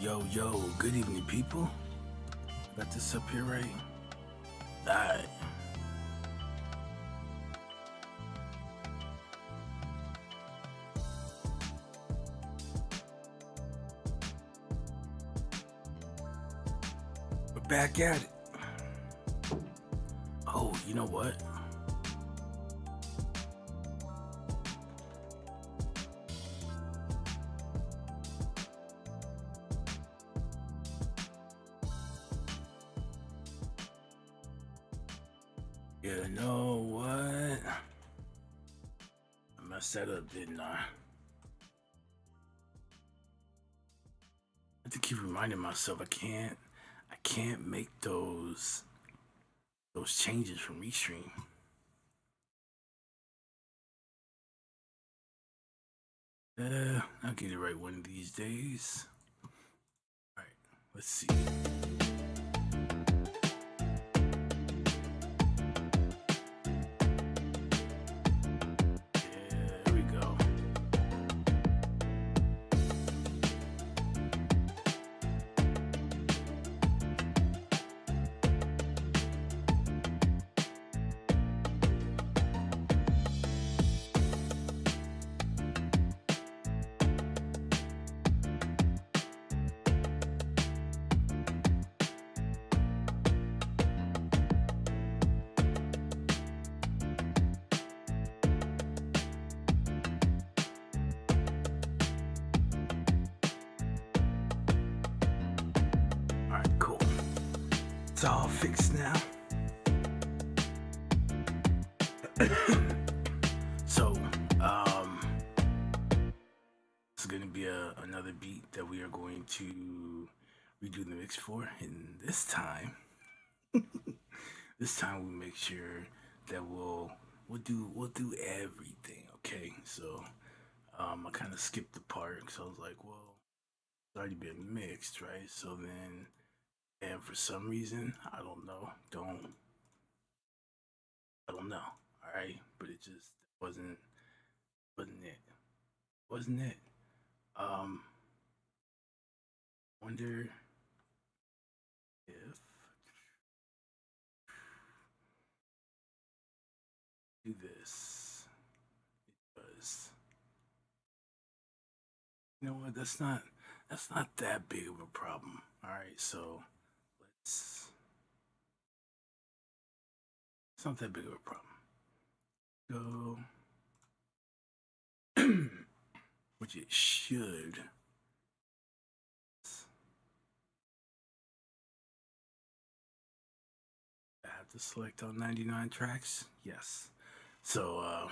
Yo, good evening, people. Got this up here, right? Alright. We're back at it. Oh, you know what? You know what? I messed that up, didn't I? I have to keep reminding myself I can't make those changes from Restream. I'll get it right one of these days. Alright, let's see. There we go. Alright, cool. It's all fixed now. So, this is gonna be another beat that we are going to redo the mix for, and this time, we make sure that we'll do everything. Okay, so I kind of skipped the part because I was like, well, it's already been mixed, right? So then, and for some reason, I don't know, all right, but it just wasn't it. Wonder if do this because you know what? That's not that big of a problem. All right, so it's not that big of a problem. Go, which it should. I have to select all 99 tracks. Yes. So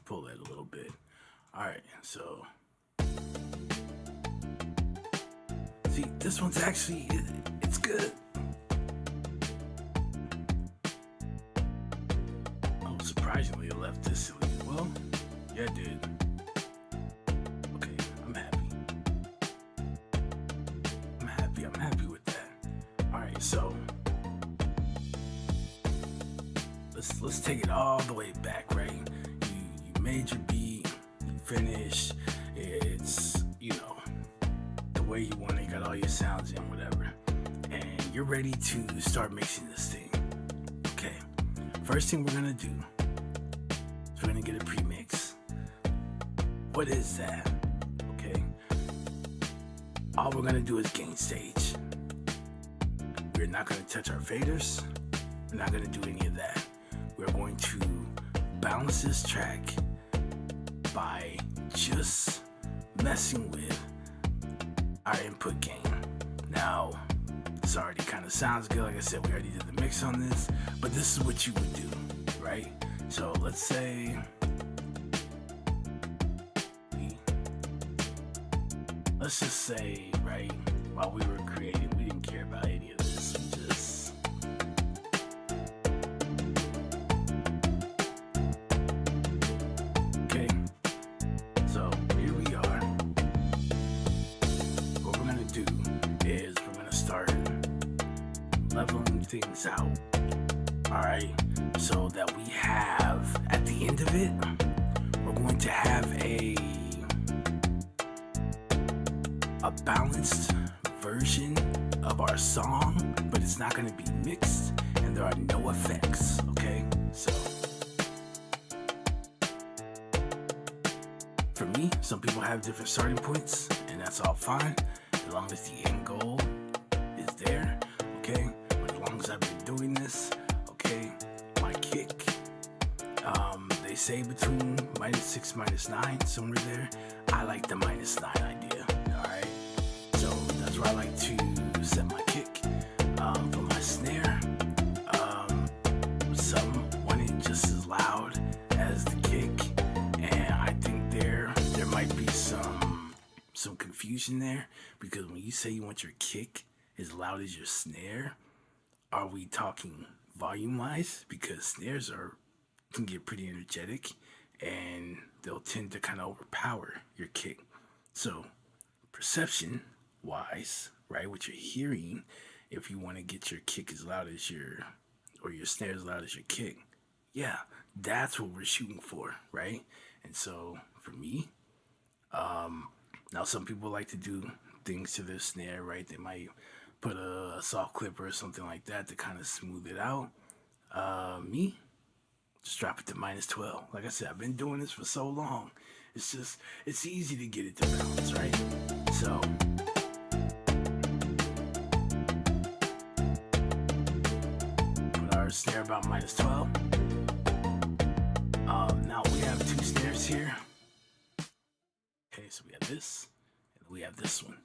pull that a little bit. All right, so see, this one's actually it's good. Oh, surprisingly, I left this silly. Well, yeah, I did. Okay, I'm happy with that. All right, so let's take it all the way back, right? You made your beat, you finished. It's the way you want it. You got all your sounds in, whatever, and you're ready to start mixing this thing. Okay, first thing we're gonna do is we're gonna get a premix. What is that? Okay, all we're gonna do is gain stage. We're not gonna touch our faders. We're not gonna do any of that. We're going to balance this track by just messing with our input gain. Now, this already kind of sounds good. Like I said, we already did the mix on this, but this is what you would do, right? So let's say let's just say, right, while we were creating, we didn't care about any of this. We just okay. So here we are. What we're gonna do is we're gonna start leveling things out. All right, so that we have at the the end of it, we're going to have a balanced version of our song, but it's not going to be mixed and there are no effects, okay? So for me, some people have different starting points, and that's all fine as long as the end goal is there, okay? But as long as I've been doing this, okay, my kick, they say between -6, -9, somewhere there. I like the -9 idea, alright? So that's where I like to set my kick. For my snare, some want it just as loud as the kick, and I think there might be some confusion there, because when you say you want your kick as loud as your snare, are we talking volume wise? Because snares can get pretty energetic and they'll tend to kind of overpower your kick. So perception wise, right, what you're hearing, if you want to get your kick as loud as your snare as loud as your kick, yeah, that's what we're shooting for, right? And so for me, now some people like to do things to their snare, right? They might put a soft clipper or something like that to kind of smooth it out. Me, just drop it to -12. Like I said, I've been doing this for so long. It's easy to get it to balance, right? So put our snare about -12. Now we have two snares here. Okay, so we have this and we have this one.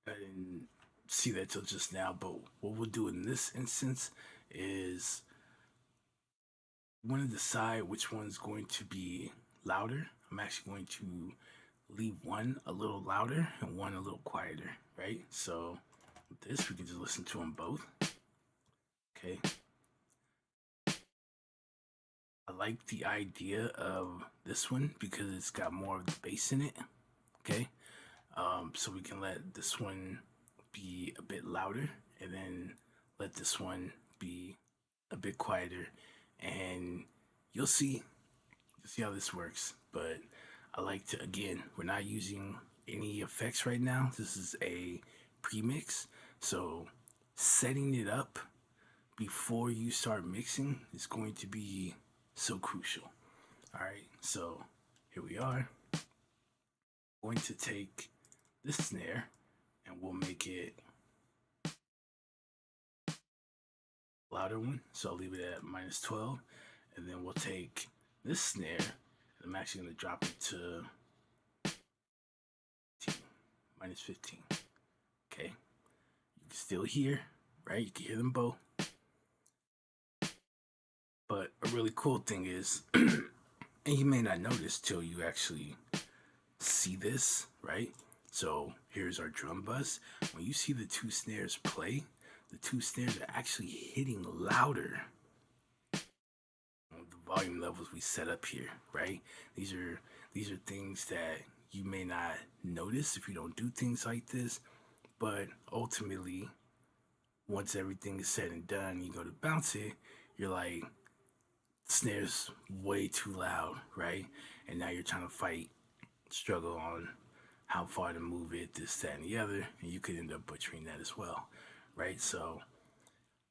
I didn't see that till just now, but what we'll do in this instance is we want to decide which one's going to be louder. I'm actually going to leave one a little louder and one a little quieter, right? So with this, we can just listen to them both. Okay. I like the idea of this one because it's got more of the bass in it. Okay. So we can let this one be a bit louder and then let this one be a bit quieter, and you'll see how this works. But I like to, again, we're not using any effects right now. This is a premix, so setting it up before you start mixing is going to be so crucial. All right, so here we are. Going to take this snare and we'll make it louder one, so I'll leave it at -12, and then we'll take this snare and I'm actually going to drop it to -15. Okay, you can still hear, right? You can hear them both, but a really cool thing is and you may not notice till you actually see this, right? So here's our drum bus. When you see the two snares play, the two snares are actually hitting louder on the volume levels we set up here, right? These are things that you may not notice if you don't do things like this, but ultimately, once everything is said and done, you go to bounce it, you're like, snare's way too loud, right? And now you're trying to struggle on how far to move it, this, that, and the other, and you could end up butchering that as well, right? So,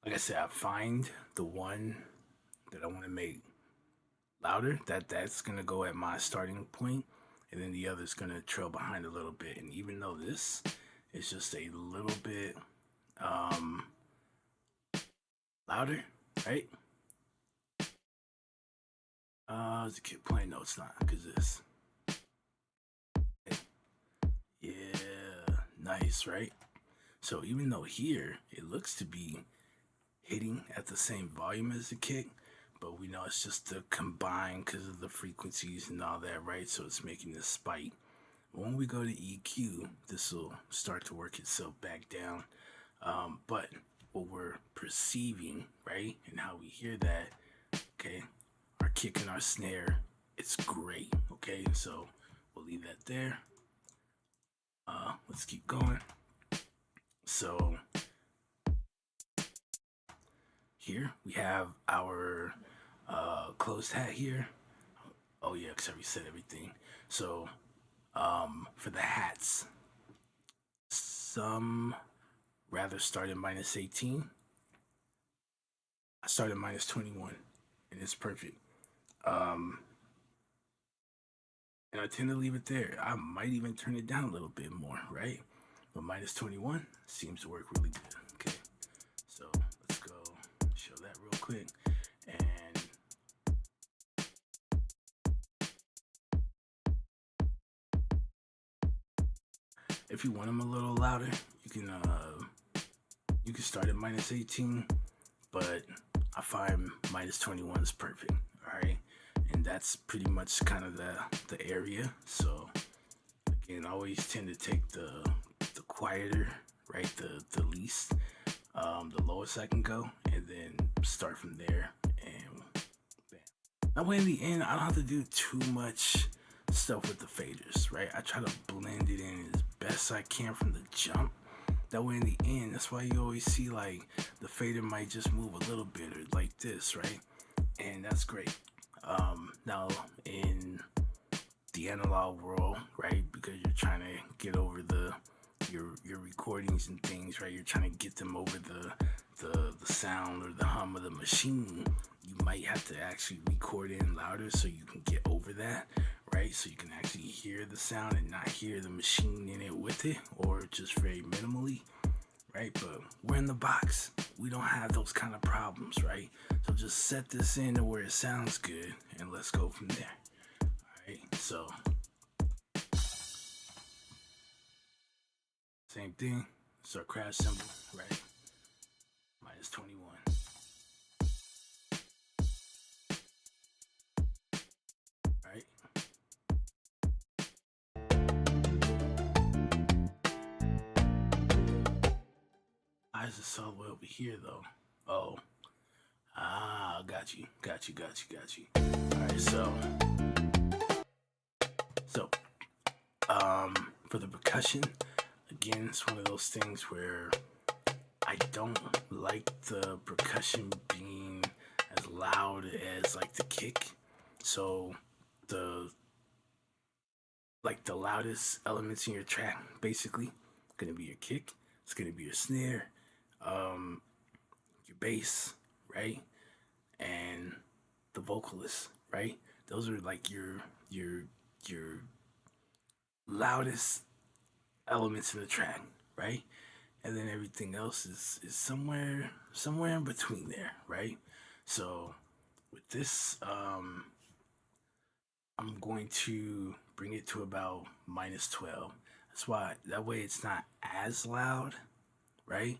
like I said, I find the one that I want to make louder, that's gonna go at my starting point, and then the other's gonna trail behind a little bit. And even though this is just a little bit louder, right? Is the kid playing? No, it's not, because this. Yeah, nice, right? So even though here it looks to be hitting at the same volume as the kick, but we know it's just the combined because of the frequencies and all that, right? So it's making this spike. When we go to EQ, this will start to work itself back down. But what we're perceiving, right, and how we hear that, okay, our kick and our snare, it's great, okay? So we'll leave that there. Let's keep going. So here we have our closed hat here. Oh yeah, because I reset everything. So for the hats, some rather start at minus 18. I started minus 21, and it's perfect. Um, and I tend to leave it there. I might even turn it down a little bit more, right? But minus 21 seems to work really good. Okay, so let's go show that real quick. And if you want them a little louder, you can start at minus 18, but I find minus 21 is perfect. All right, and that's pretty much kind of the area. So again, I always tend to take the quieter, right, the least, the lowest I can go, and then start from there. And bam. That way, in the end, I don't have to do too much stuff with the faders, right? I try to blend it in as best I can from the jump. That way, in the end, that's why you always see like the fader might just move a little bit or like this, right? And that's great. Now in the analog world, right? Because you're trying to get over your recordings and things, right? You're trying to get them over the sound or the hum of the machine. You might have to actually record in louder so you can get over that, right? So you can actually hear the sound and not hear the machine in it with it, or just very minimally, right? But we're in the box. We don't have those kind of problems, right? So just set this in to where it sounds good, and let's go from there. All right, so same thing. It's our crash cymbal, right? Minus 21. Right? I just saw way over here though. Oh. Got you. Alright, so for the percussion, again, it's one of those things where I don't like the percussion being as loud as like the kick. So the loudest elements in your track basically gonna be your kick, it's gonna be your snare, your bass, right? And the vocalist, right? Those are like your loudest elements in the track, right? And then everything else is somewhere in between there, right? So with this, I'm going to bring it to about minus 12. That's why that way it's not as loud, right?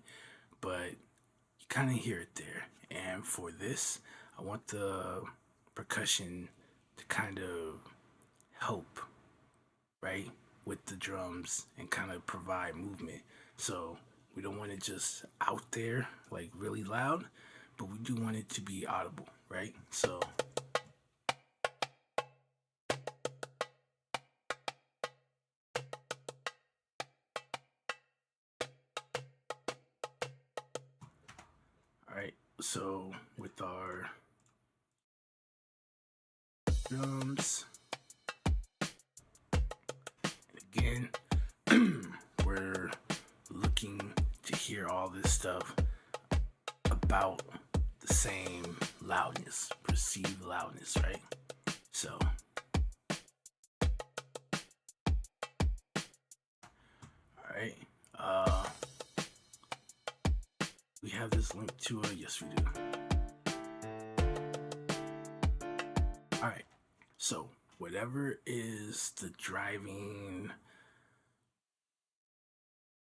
But you kind of hear it there. And for this, I want the percussion to kind of help, right, with the drums and kind of provide movement. So we don't want it just out there, like really loud, but we do want it to be audible, right? So all right, so with our drums, and again, we're looking to hear all this stuff about the same loudness, perceived loudness, right? So all right, we have this link to yes we do. All right, so whatever is the driving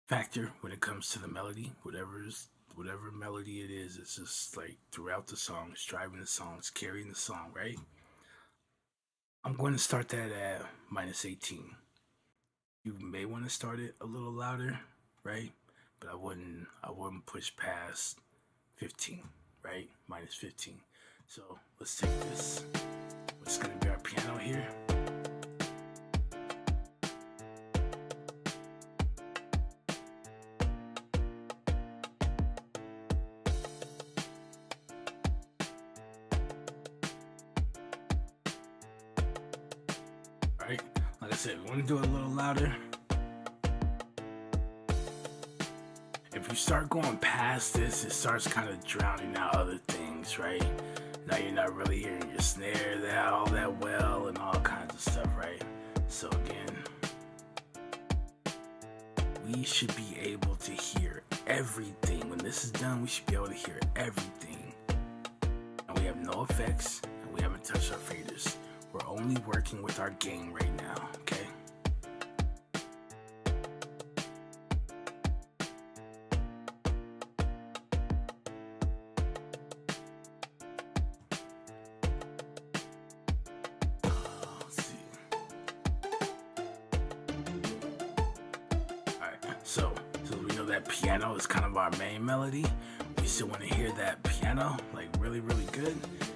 factor when it comes to the melody, whatever melody it is, it's just like throughout the song, it's driving the song, it's carrying the song, right? I'm going to start that at minus 18. You may want to start it a little louder, right? But I wouldn't push past 15, right? Minus 15. So let's take this. What's going to be our piano here? right? Like I said, we want to do it a little louder. If you start going past this, it starts kind of drowning out other things, right? Now you're not really hearing your snare all that well and all kinds of stuff, right? So again, we should be able to hear everything. When this is done, we should be able to hear everything. And we have no effects, and we haven't touched our faders. We're only working with our gain right now, okay? Let's see. Alright, so we know that piano is kind of our main melody. We still want to hear that piano like really, really good.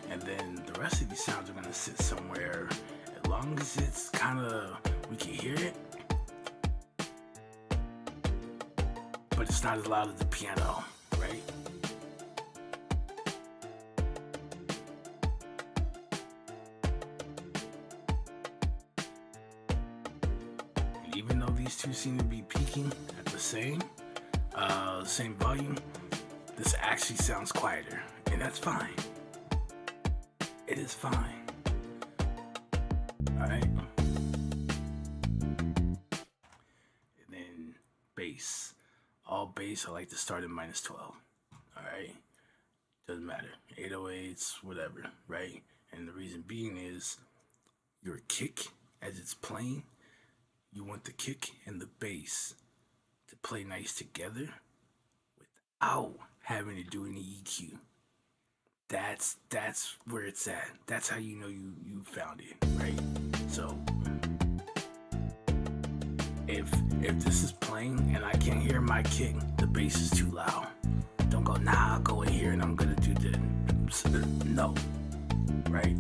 And then the rest of these sounds are going to sit somewhere as long as it's kind of, we can hear it, but it's not as loud as the piano, right? And even though these two seem to be peaking at the same volume, this actually sounds quieter, and that's fine. It is fine. Alright. And then bass. All bass I like to start at -12. Alright. Doesn't matter. 808s, whatever, right? And the reason being is your kick as it's playing, you want the kick and the bass to play nice together without having to do any EQ. That's where it's at. That's how you know you found it, right? So if this is playing and I can't hear my kick, the bass is too loud. Don't go, nah, I'll go in here and I'm gonna do the no, right?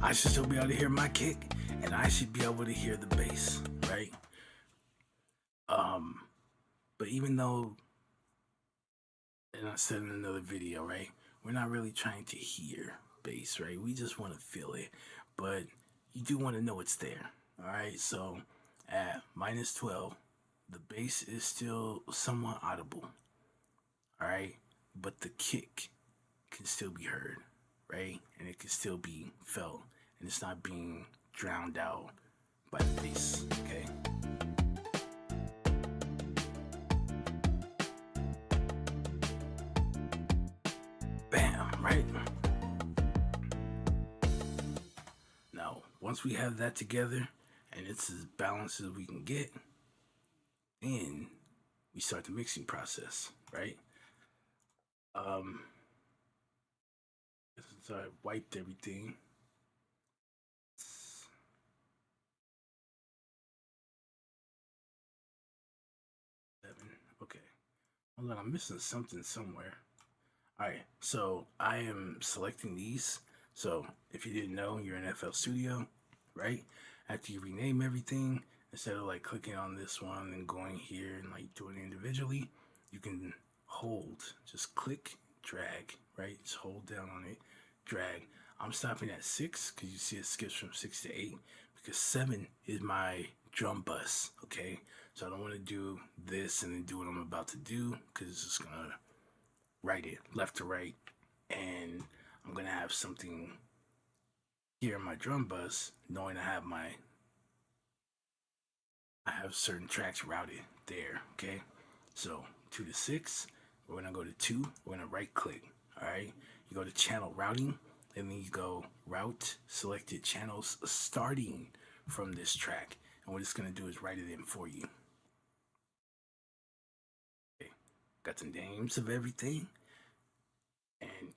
I should still be able to hear my kick, and I should be able to hear the bass, right? But even though, and I said in another video, right, we're not really trying to hear bass, right? We just want to feel it, but you do want to know it's there, all right? So at -12, the bass is still somewhat audible, all right? But the kick can still be heard, right? And it can still be felt, and it's not being drowned out by the bass, okay? Bam, right? Now, once we have that together, and it's as balanced as we can get, then we start the mixing process, right? So I wiped everything. Okay. Hold on, I'm missing something somewhere. Alright, so I am selecting these. So if you didn't know, you're in FL Studio, right? After you rename everything, instead of like clicking on this one and going here and like doing it individually, you can hold, just click, drag, right? Just hold down on it, drag. I'm stopping at 6 because you see it skips from 6 to 8 because 7 is my drum bus, okay? So I don't want to do this and then do what I'm about to do because it's just gonna write it left to right, and I'm gonna have something here in my drum bus, knowing I have certain tracks routed there, okay? So 2 to 6, we're gonna go to 2, we're gonna right click, all right? You go to channel routing, and then you go route selected channels starting from this track, and what it's gonna do is write it in for you. Okay, got the names of everything, and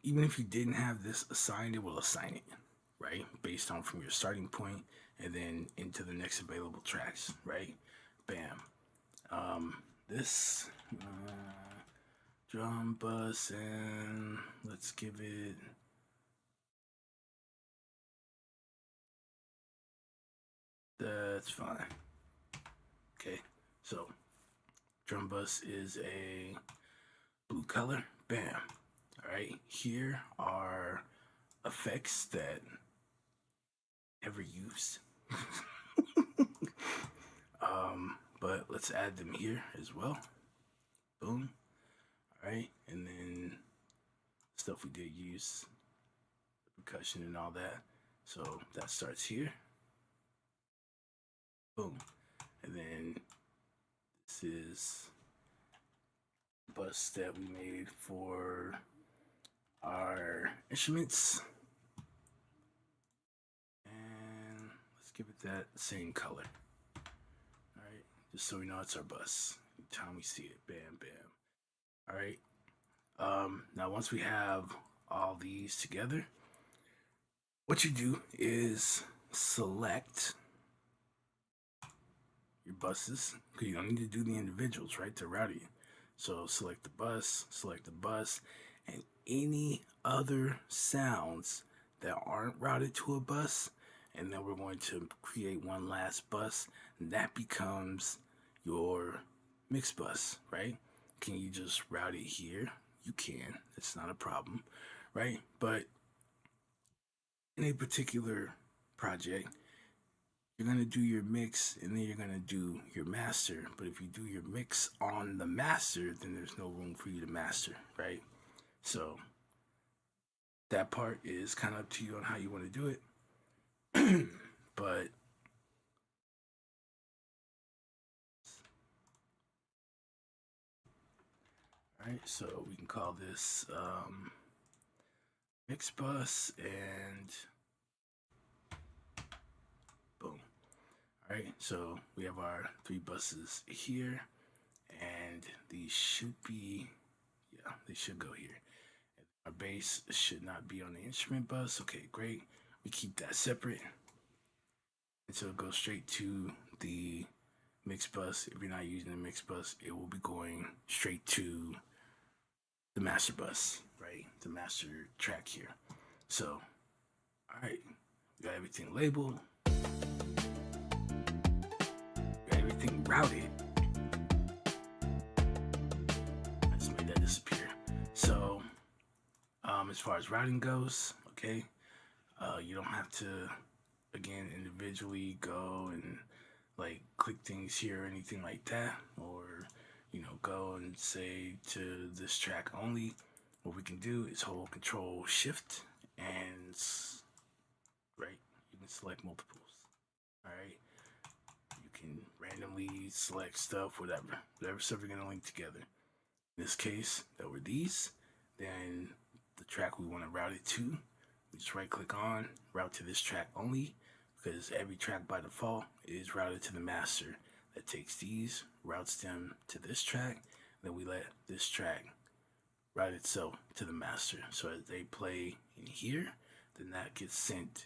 even if you didn't have this assigned, it will assign it, right? Based on from your starting point and then into the next available tracks, right? Bam. This drum bus, and let's give it. That's fine. Okay, so drum bus is a blue color. Bam. All right, here are effects that ever used. But let's add them here as well. Boom. All right, and then stuff we did use, percussion and all that. So that starts here. Boom. And then this is the bus that we made for our instruments. And let's give it that same color. All right, just so we know it's our bus. Anytime we see it, bam, bam. All right. Now once we have all these together, what you do is select your buses, because you don't need to do the individuals, right, to route it. So select the bus, and any other sounds that aren't routed to a bus, and then we're going to create one last bus, and that becomes your mix bus, right? Can you just route it here? You can. It's not a problem, right? But in a particular project, you're gonna do your mix and then you're gonna do your master. But if you do your mix on the master, then there's no room for you to master, right? So that part is kind of up to you on how you want to do it. But all right, so we can call this mix bus, and boom. All right, so we have our 3 buses here, and these should be, yeah, they should go here. Our bass should not be on the instrument bus. Okay, great. We keep that separate. And so it goes straight to the mix bus. If you're not using the mix bus, it will be going straight to the master bus, right? The master track here. So, all right, we got everything labeled. We got everything routed. I just made that disappear. So, as far as routing goes, okay, you don't have to, again, individually go and like click things here or anything like that, or go and say to this track only. What we can do is hold Control Shift, and right, you can select multiples. All right, you can randomly select stuff, whatever stuff you're gonna link together. In this case, that were these. Then the track we want to route it to, we just right click on route to this track only, because every track by default is routed to the master. That takes these, routes them to this track, then we let this track route itself to the master. So as they play in here, then that gets sent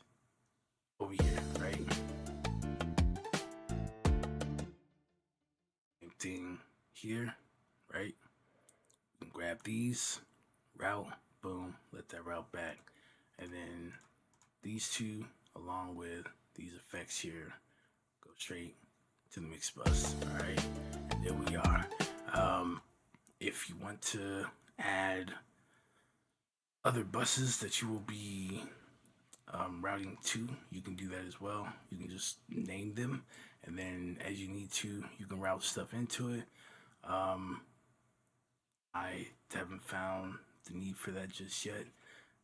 over here, right? Same thing here, right? You can grab these, route, boom, let that route back. And then these two, along with these effects here, go straight to the mix bus. All right, and there we are. If you want to add other buses that you will be routing to, you can do that as well. You can just name them, and then as you need to, you can route stuff into it. I haven't found the need for that just yet,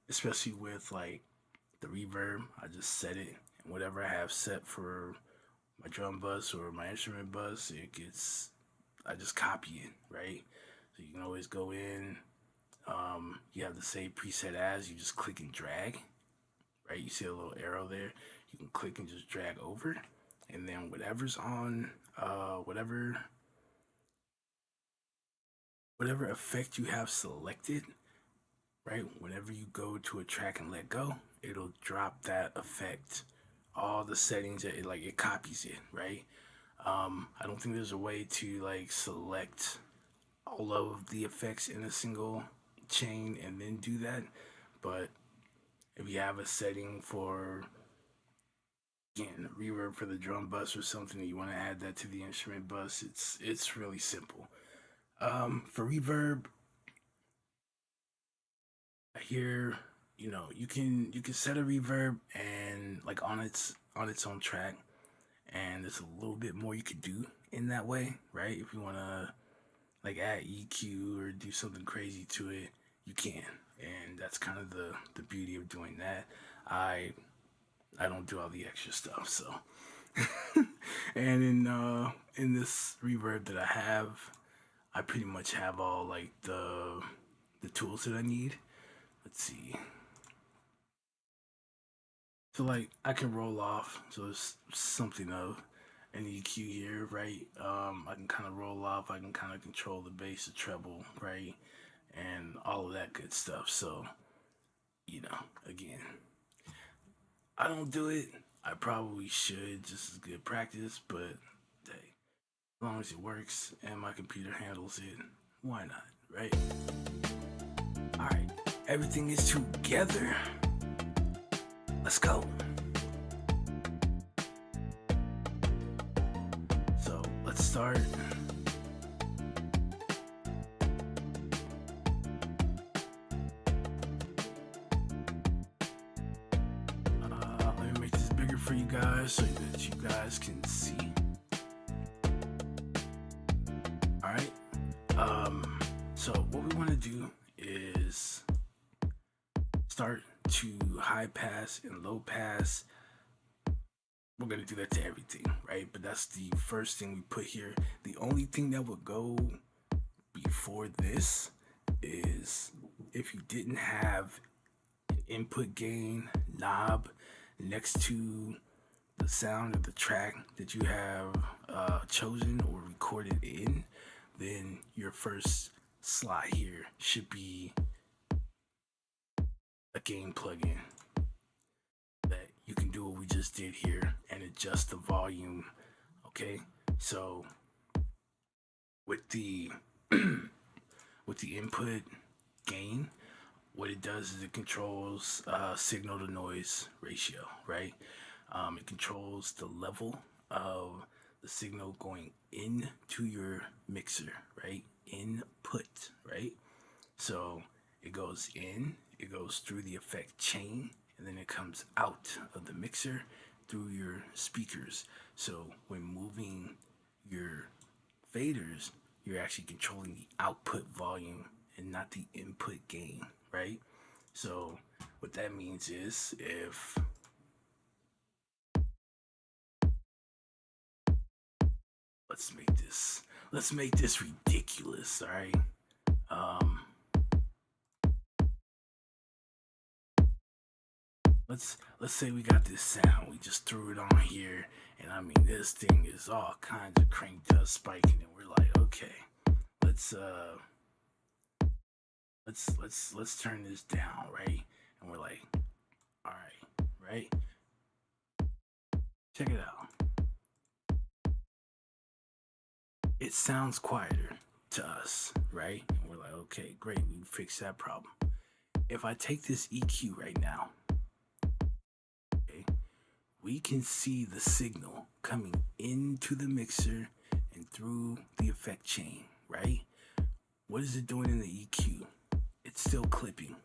especially with like the reverb. I just set it, and whatever I have set for my drum bus or my instrument bus, I just copy it, right? So you can always go in, you have the same preset as, you just click and drag, right? You see a little arrow there, you can click and just drag over, and then whatever's on, whatever effect you have selected, right? Whenever you go to a track and let go, it'll drop that effect, all the settings, it copies it, right? I don't think there's a way to like select all of the effects in a single chain and then do that. But if you have a setting for, again, reverb for the drum bus or something, and you want to add that to the instrument bus, it's really simple. For reverb, I hear, you can set a reverb and like on its own track, and there's a little bit more you could do in that way, right? If you wanna like add EQ or do something crazy to it, you can, and that's kind of the beauty of doing that. I I don't do all the extra stuff, so. And in this reverb that I have, I pretty much have all like the tools that I need. Let's see. So like I can roll off. So it's something of an EQ here, right? I can kind of roll off. I can kind of control the bass, the treble, right, and all of that good stuff. So again, I don't do it. I probably should, just as good practice. But hey, as long as it works and my computer handles it, why not, right? All right, everything is together. Let's go. So let's start. Let me make this bigger for you guys so that you guys can see. All right. So what we want to do is start to high pass and low pass. We're gonna do that to everything, right? But that's the first thing we put here. The only thing that would go before this is if you didn't have an input gain knob next to the sound of the track that you have chosen or recorded in, then your first slot here should be a gain plugin that you can do what we just did here and adjust the volume. Okay, so with the with the input gain, what it does is it controls signal to noise ratio, right? It controls the level of the signal going into your mixer, right? Input, right? So it goes in, it goes through the effect chain, and then it comes out of the mixer through your speakers. So when moving your faders, you're actually controlling the output volume and not the input gain, right? So what that means is if let's make this ridiculous, all right? Um, let's say we got this sound, we just threw it on here, and I mean this thing is all kinds of cranked up, spiking, and we're like, okay, let's let's turn this down, right? And we're like, all right, right? Check it out. It sounds quieter to us, right? And we're like, okay, great, we fixed that problem. If I take this EQ right now, okay, we can see the signal coming into the mixer and through the effect chain, right? What is it doing in the EQ? It's still clipping.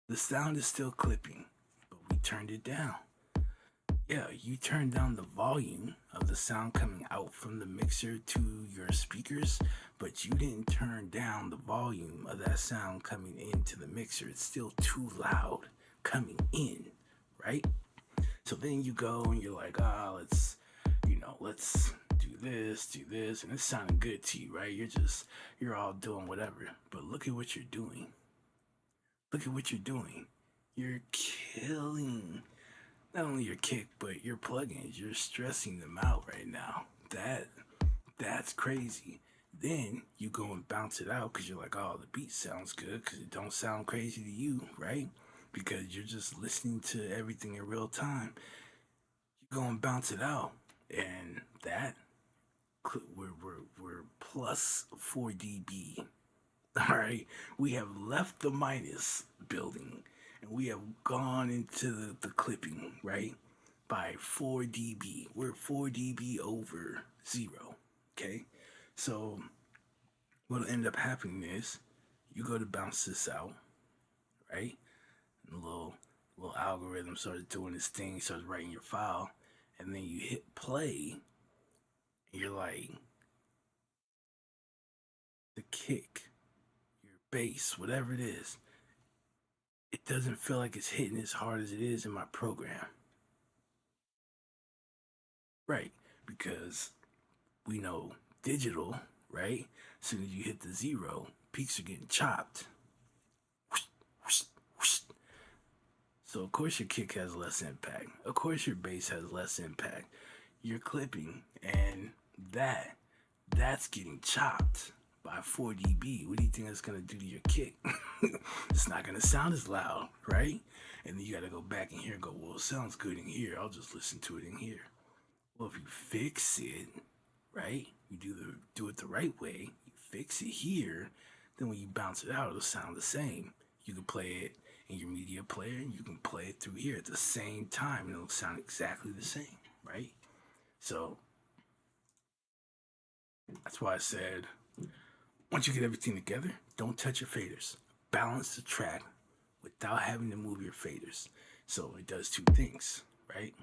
The sound is still clipping, but we turned it down. Yeah, you turned down the volume of the sound coming out from the mixer to your speakers, but you didn't turn down the volume of that sound coming into the mixer. It's still too loud coming in, right? So then you go and you're like, let's do this, and it's sounding good to you, right? You're all doing whatever. But look at what you're doing. Look at what you're doing. You're killing not only your kick but your plugins. You're stressing them out right now. That's crazy. Then you go and bounce it out because you're like, oh, the beat sounds good because it don't sound crazy to you, right? Because you're just listening to everything in real time. You go and bounce it out, and that we're plus 4 dB. All right, we have left the minus building and we have gone into the clipping, right? By 4 dB. We're 4 dB over zero. Okay, so what'll end up happening is you go to bounce this out, right? And the little algorithm starts doing this thing, starts writing your file, and then you hit play, and you're like, the kick, your bass, whatever it is, it doesn't feel like it's hitting as hard as it is in my program. Right, because we know digital, right? As soon as you hit the zero, peaks are getting chopped. So of course your kick has less impact. Of course your bass has less impact. You're clipping, and that's getting chopped by 4 dB. What do you think that's gonna do to your kick? It's not gonna sound as loud, right? And then you gotta go back in here and go, well, it sounds good in here. I'll just listen to it in here. Well, if you fix it, right? You do it the right way. You fix it here. Then when you bounce it out, it'll sound the same. You can play it in your media player, and you can play it through here at the same time, and it'll sound exactly the same, right? So that's why I said, once you get everything together, don't touch your faders. Balance the track without having to move your faders. So it does two things, right?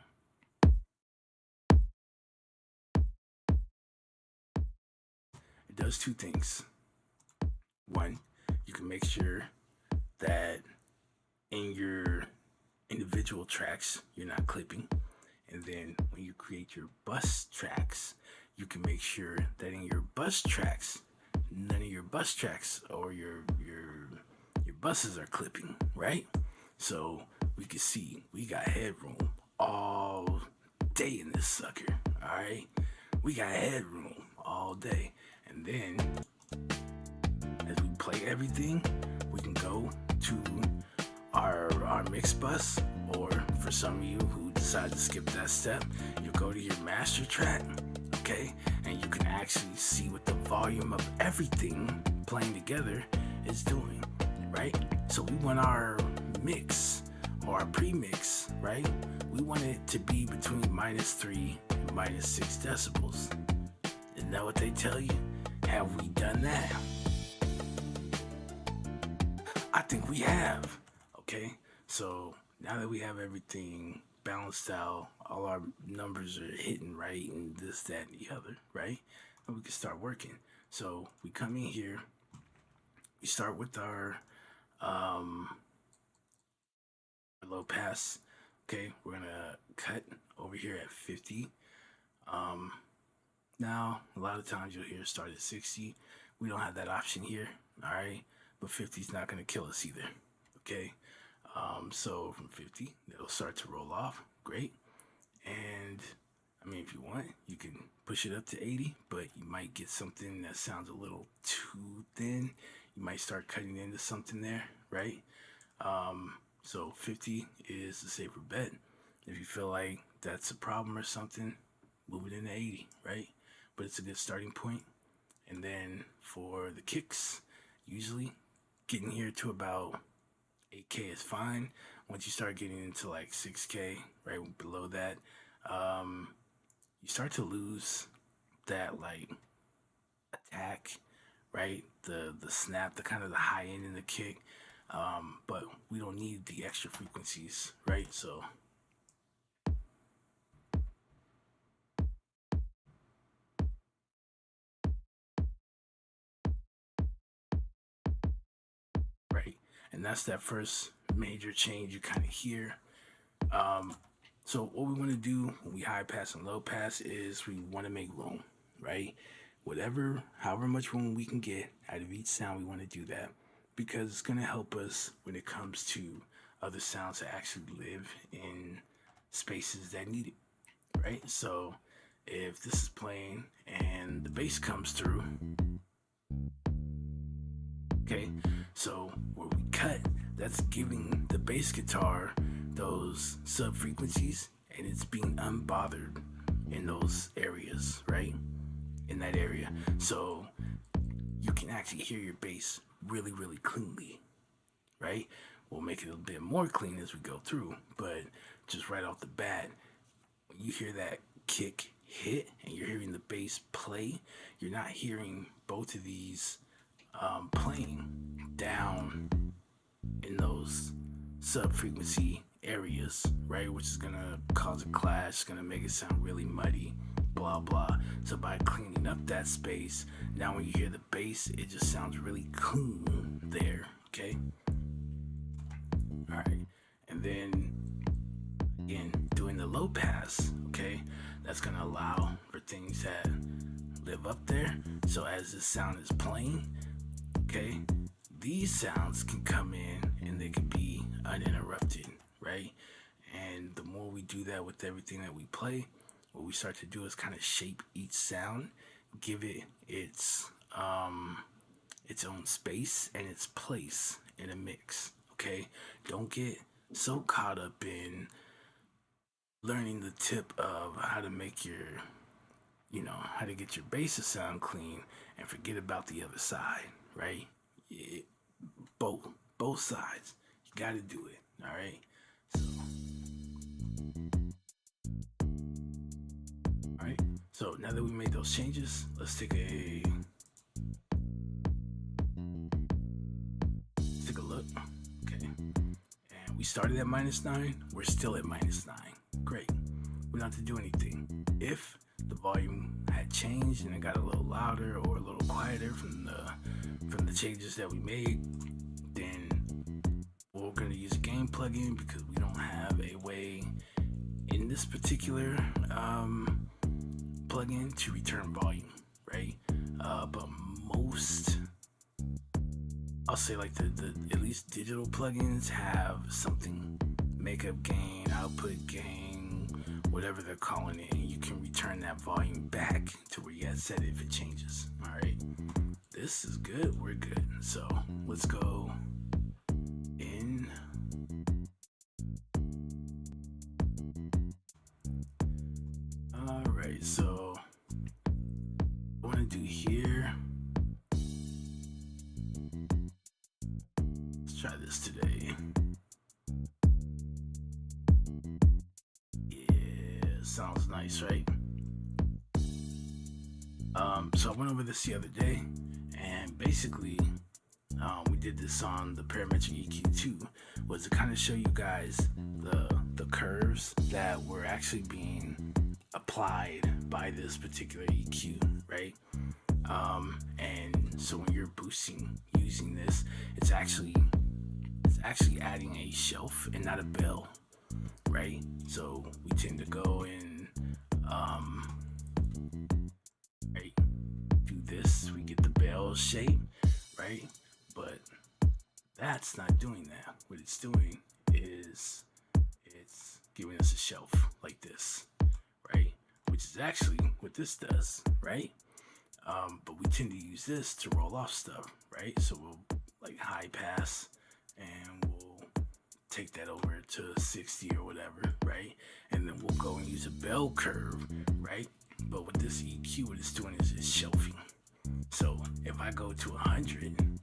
It does two things. One, you can make sure that in your individual tracks, you're not clipping. And then when you create your bus tracks, you can make sure that in your bus tracks, none of your bus tracks or your buses are clipping, right? So we can see we got headroom all day in this sucker. All right, we got headroom all day, and then as we play everything, we can go to our mix bus, or for some of you who decide to skip that step, you go to your master track, okay, and you can actually see what the volume of everything playing together is doing, right? So we want our mix or our pre-mix, right? We want it to be between -3 and -6 decibels. Isn't that what they tell you? Have we done that? I think we have. Okay, so now that we have everything balanced out, all our numbers are hitting right, and this, that, and the other, right? And we can start working. So we come in here, we start with our low pass. Okay, we're gonna cut over here at 50. Now a lot of times you'll hear start at 60. We don't have that option here, all right? But 50 is not gonna kill us either. Okay. So from 50, it'll start to roll off. Great. And I mean, if you want, you can push it up to 80, but you might get something that sounds a little too thin. You might start cutting into something there, right? So 50 is the safer bet. If you feel like that's a problem or something, move it into 80, right? But it's a good starting point. And then for the kicks, usually getting here to about 8K is fine. Once you start getting into like 6K, right below that, you start to lose that like attack, right? The snap, the kind of the high end in the kick. But we don't need the extra frequencies, right? So right, and that's that first major change you kind of hear. So what we want to do when we high pass and low pass is we want to make room, right? However much room we can get out of each sound, we want to do that, because it's going to help us when it comes to other sounds that actually live in spaces that need it, right? So if this is playing and the bass comes through, okay, so where we cut, that's giving the bass guitar those sub frequencies, and it's being unbothered in those areas, right? in that area. So you can actually hear your bass really, really cleanly, right? We'll make it a bit more clean as we go through, but just right off the bat, when you hear that kick hit and you're hearing the bass play, you're not hearing both of these playing down in those sub frequency areas, right? Which is gonna cause a clash, gonna make it sound really muddy, blah blah. So by cleaning up that space, now when you hear the bass, it just sounds really clean there, okay? Alright, and then again, doing the low pass, okay? That's gonna allow for things that live up there. So as the sound is playing, okay, these sounds can come in and they can be uninterrupted, right? And the more we do that with everything that we play, what we start to do is kind of shape each sound, give it its own space and its place in a mix, okay? Don't get so caught up in learning the tip of how to make your, how to get your bass to sound clean and forget about the other side, right? Yeah, both sides. You got to do it, all right? So, all right. So now that we made those changes, let's take a look. Okay. And we started at -9. We're still at -9. Great. We don't have to do anything. If the volume had changed and it got a little louder or a little quieter from the changes that we made, then we're going to use a gain plugin because we don't have a way in this particular plugin to return volume, right? But most, I'll say like the at least digital plugins have something, makeup gain, output gain, whatever they're calling it, and you can return that volume back to where you had set it if it changes. All right, this is good. We're good. So let's go in. All right, so I want to do here. Let's try this today. Yeah, sounds nice, right? So I went over this the other day, and basically, we did this on the Parametric EQ2, was to kind of show you guys the curves that were actually being applied by this particular EQ, right? And so when you're boosting using this, it's actually adding a shelf and not a bell, right? So we tend to go and right, do this, we get the bell shape, right? But that's not doing that. What it's doing is it's giving us a shelf like this, right? Which is actually what this does, right? But we tend to use this to roll off stuff, right? So we'll like high pass and we'll take that over to 60 or whatever, right? And then we'll go and use a bell curve, right? But with this EQ, what it's doing is it's shelving. So if I go to 100,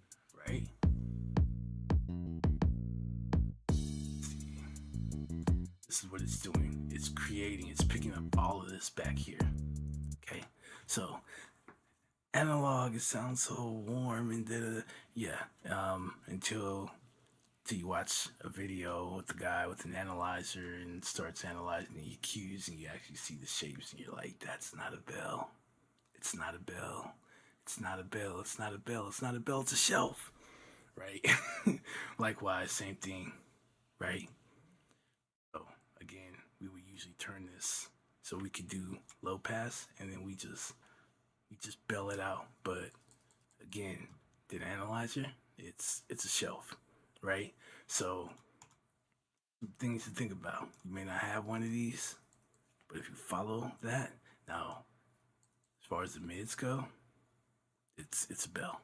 right? This is what it's doing. It's creating, it's picking up all of this back here. Okay, so analog, it sounds so warm and until you watch a video with the guy with an analyzer and starts analyzing the EQs and you actually see the shapes and you're like, that's not a bell. It's not a bell. It's not a bell. It's not a bell. It's not a bell. It's a shelf, right? Likewise, same thing, right? So again, we would usually turn this so we could do low pass and then we just bell it out. But again, the analyzer, it's a shelf, right? So things to think about. You may not have one of these, but if you follow that, now as far as the mids go, it's a bell,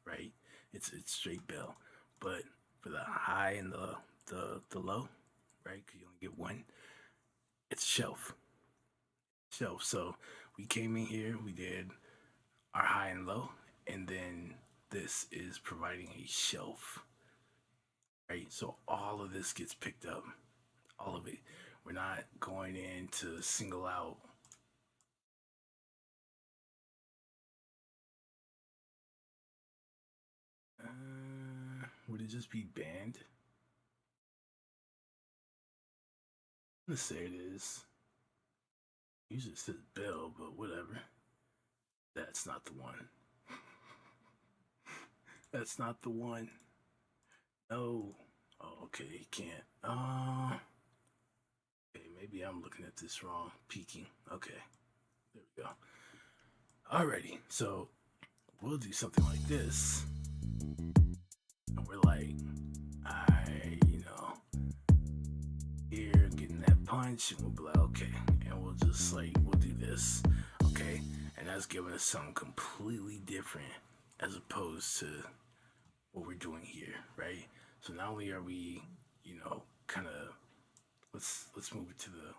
right? It's straight bell. But for the high and the low, right? Because you only get one, it's shelf. So we came in here, we did our high and low, and then this is providing a shelf, right? So all of this gets picked up, all of it. We're not going in to single out. Would it just be band? Let's say it is. Usually it says bell, but whatever. That's not the one. That's not the one. No. Oh, okay, you can't. Okay, maybe I'm looking at this wrong. Peaking. Okay, there we go. Alrighty, so we'll do something like this. And we're like, here getting that punch, and we'll be like, okay, and we'll just like, we'll do this, okay, and that's giving us something completely different as opposed to what we're doing here, right? So not only are we, kind of, let's move it to the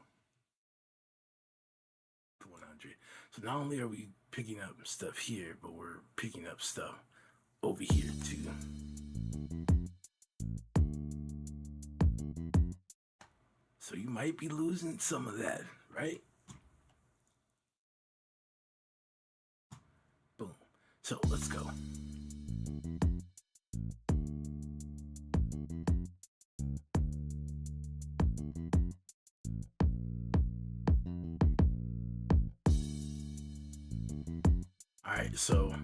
100. So not only are we picking up stuff here, but we're picking up stuff over here too. So you might be losing some of that, right? Boom. So let's go. All right, so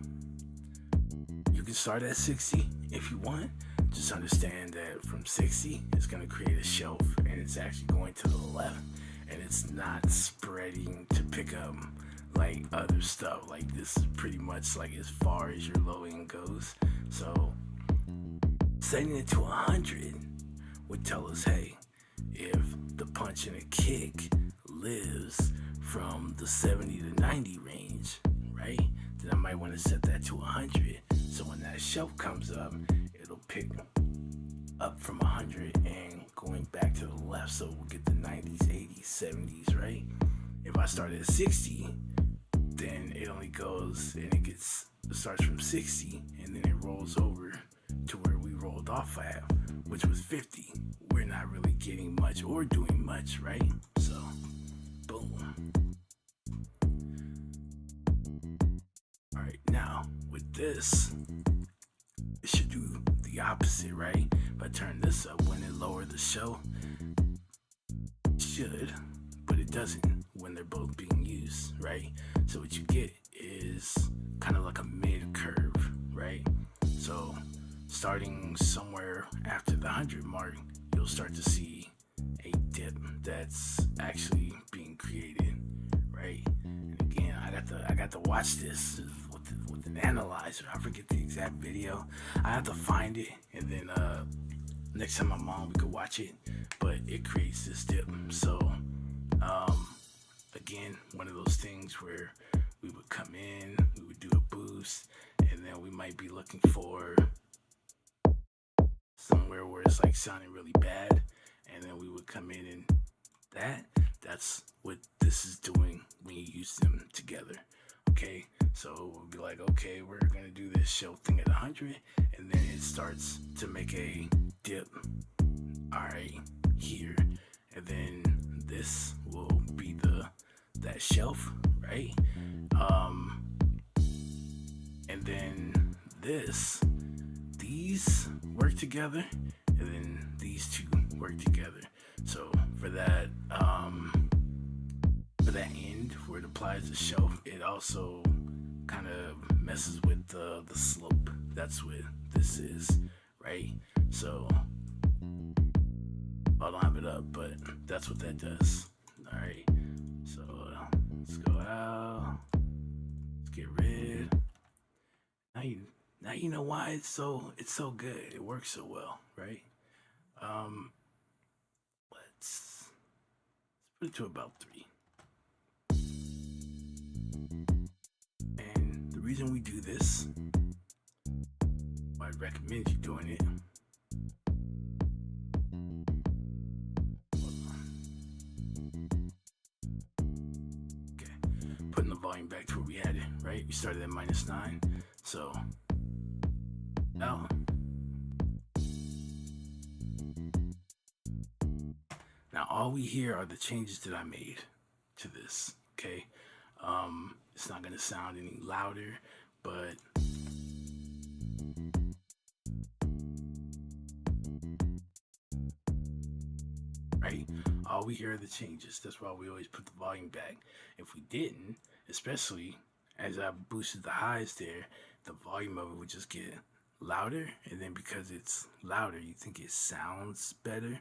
you can start at 60 if you want. Just understand that from 60, it's going to create a shelf, and it's actually going to the left, and it's not spreading to pick up like other stuff. Like this is pretty much like as far as your low end goes. So setting it to 100 would tell us, hey, if the punch and a kick lives from the 70 to 90 range, right? Then I might want to set that to 100. So when that shelf comes up, it'll pick up from 100 and going back to the left. So we'll get the 90s, 80s, 70s, right? If I start at 60, then it only goes and it starts from 60 and then it rolls over to where we rolled off at, which was 50. We're not really getting much or doing much, right? So, boom. All right, now with this, it should do the opposite, right? If I turn this up, when it lower the show, it should, but it doesn't when they're both being used, right? So what you get is kind of like a mid curve, right? So starting somewhere after the 100 mark, you'll start to see a dip that's actually being created, right? And again, I got to watch this with an analyzer. I forget the exact video. I have to find it, and then next time I'm on, we could watch it. But it creates this dip. So again, one of those things where we would come in, we would do a boost, and then we might be looking for somewhere where it's like sounding really bad, and then we would come in and that's what this is doing when you use them together. Okay, so we'll be like, okay, we're gonna do this show thing at 100, and then it starts to make a dip. All right, here, and then this will be that shelf, right? And then these work together, and then these two work together. So for that end where it applies the shelf, it also kind of messes with the slope. That's what this is, right? So I don't have it up, but that's what that does. All right. So let's go out. Let's get rid. Now you know why it's so good. It works so well, right? Let's put it to about 3. And the reason we do this, why I'd recommend you doing it. putting the volume back to where we had it, right? We started at -9, so now all we hear are the changes that I made to this, okay? It's not gonna sound any louder, but right, all we hear are the changes. That's why we always put the volume back. If we didn't, especially as I boosted the highs there, the volume of it would just get louder, and then because it's louder, you think it sounds better,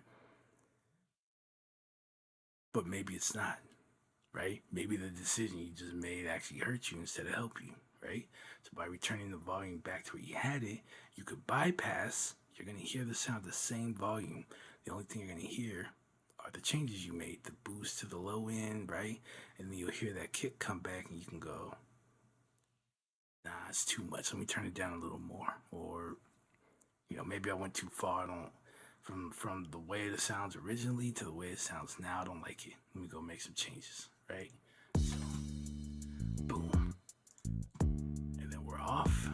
but maybe it's not, right? Maybe the decision you just made actually hurt you instead of help you, right? So by returning the volume back to where you had it, you could bypass, you're gonna hear the sound the same volume. The only thing you're gonna hear are the changes you made, the boost to the low end, right? And then you'll hear that kick come back and you can go, nah, it's too much. Let me turn it down a little more. Or, maybe I went too far. I don't, from the way it sounds originally to the way it sounds now, I don't like it. Let me go make some changes, right? So, boom. And then we're off.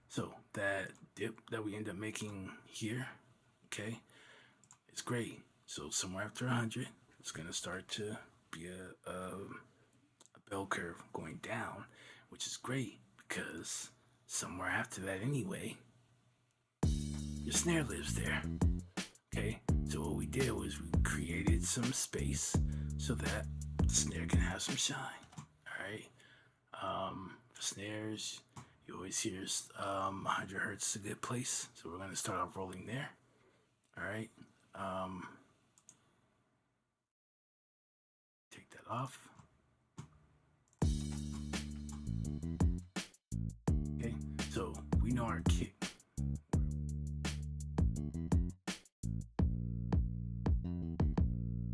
So that dip that we end up making here, okay, it's great. So somewhere after 100, it's gonna start to be a bell curve going down, which is great because somewhere after that anyway, your snare lives there. Okay, so what we did was we created some space so that the snare can have some shine. All right, for snares, you always hear 100 hertz is a good place, so we're gonna start off rolling there. All right, take that off. Okay, so we know our kick.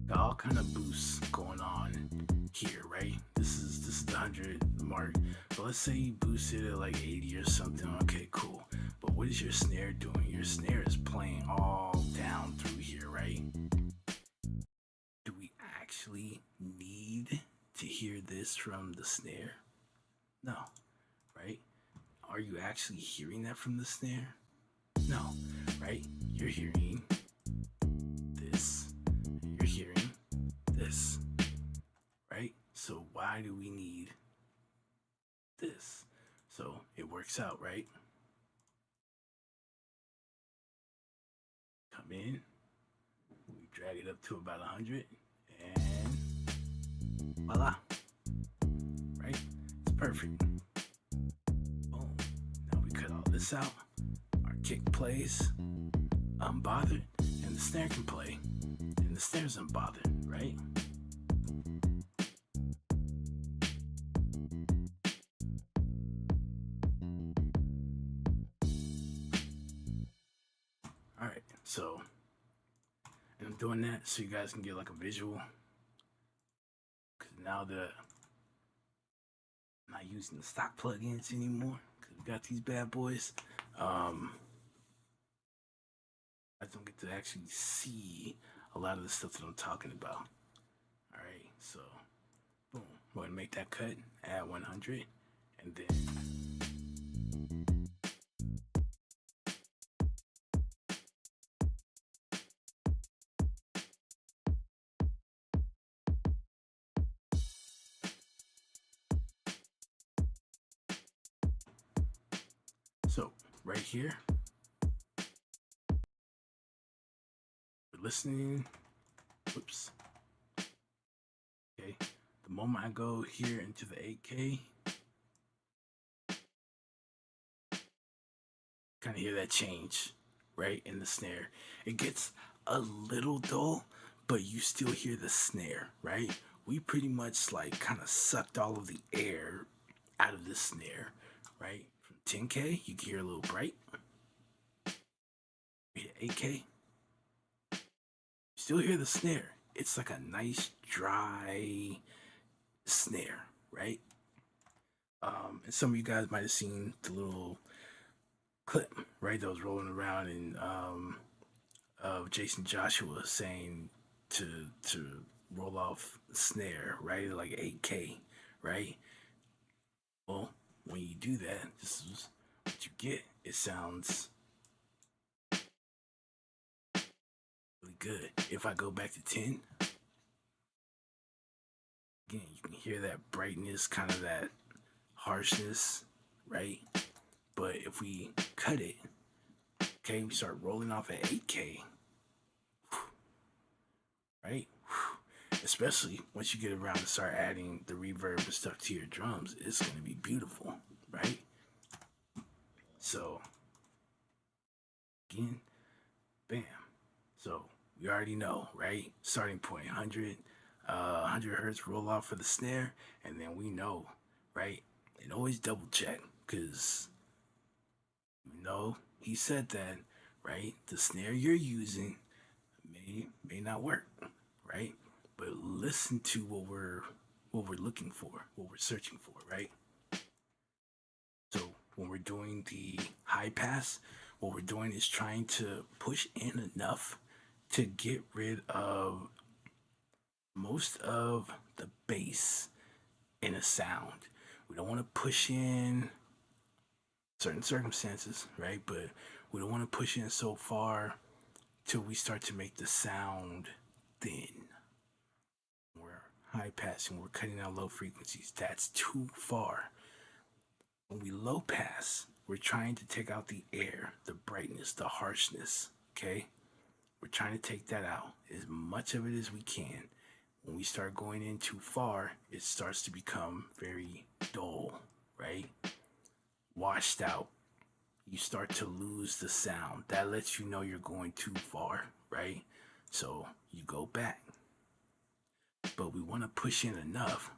Got all kind of boosts going on here, right? This is the 100 mark. But let's say you boosted it at like 80 or something. Okay, cool. But what is your snare doing? Your snare is playing all down through here, right? Do we actually need to hear this from the snare? No, right? Are you actually hearing that from the snare? No, right? You're hearing this. You're hearing this, right? So why do we need this? So it works out, right? Come in, we drag it up to about 100, and voila, right? It's perfect. Boom. Now we cut all this out. Our kick plays unbothered, and the snare can play, and the snare's unbothered, right? All right, so, and I'm doing that so you guys can get like a visual, because now that I'm not using the stock plugins anymore, because we got these bad boys, I don't get to actually see a lot of the stuff that I'm talking about. All right, so boom, we're gonna make that cut at 100, and then so right here, we're listening. Whoops. Okay, the moment I go here into the 8K, kind of hear that change, right, in the snare. It gets a little dull, but you still hear the snare, right? We pretty much like kind of sucked all of the air out of the snare, right? From 10K, you can hear a little bright. We hit 8K, still hear the snare. It's like a nice dry snare, right? And some of you guys might have seen the little clip, right, that was rolling around in of Jason Joshua saying to roll off the snare, right? Like 8K, right? Well, when you do that, this is what you get. It sounds really good. If I go back to 10, again, you can hear that brightness, kind of that harshness, right? But if we cut it, okay, we start rolling off at 8K, right? Especially once you get around to start adding the reverb and stuff to your drums, it's gonna be beautiful, right? So, again, bam. So we already know, right? Starting point 100 hertz roll off for the snare, and then we know, right? And always double check, because you know he said that, right? The snare you're using may not work, right? But listen to what we're looking for, what we're searching for, right? So when we're doing the high pass, what we're doing is trying to push in enough to get rid of most of the bass in a sound. We don't want to push in certain circumstances, right? But we don't want to push in so far till we start to make the sound thin. We're high passing, we're cutting out low frequencies. That's too far. When we low pass, we're trying to take out the air, the brightness, the harshness, okay? We're trying to take that out, as much of it as we can. When we start going in too far, it starts to become very dull, right? Washed out. You start to lose the sound. That lets you know you're going too far, right? So you go back. But we want to push in enough.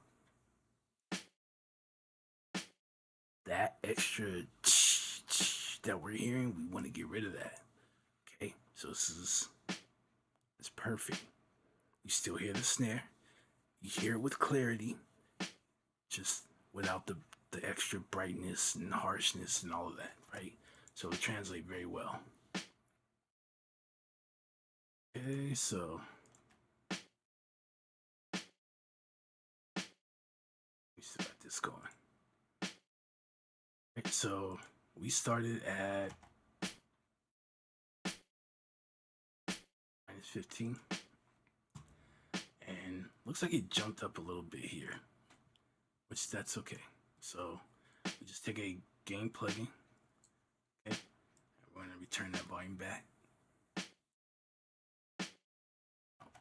That extra that we're hearing, we want to get rid of that. Okay, so it's perfect. You still hear the snare. You hear it with clarity, just without the extra brightness and harshness and all of that, right? So it translates very well. Okay, so we still got this going. Okay, so we started at -15, and looks like it jumped up a little bit here, which that's okay. So we just take a gain plugin, okay, we're going to return that volume back.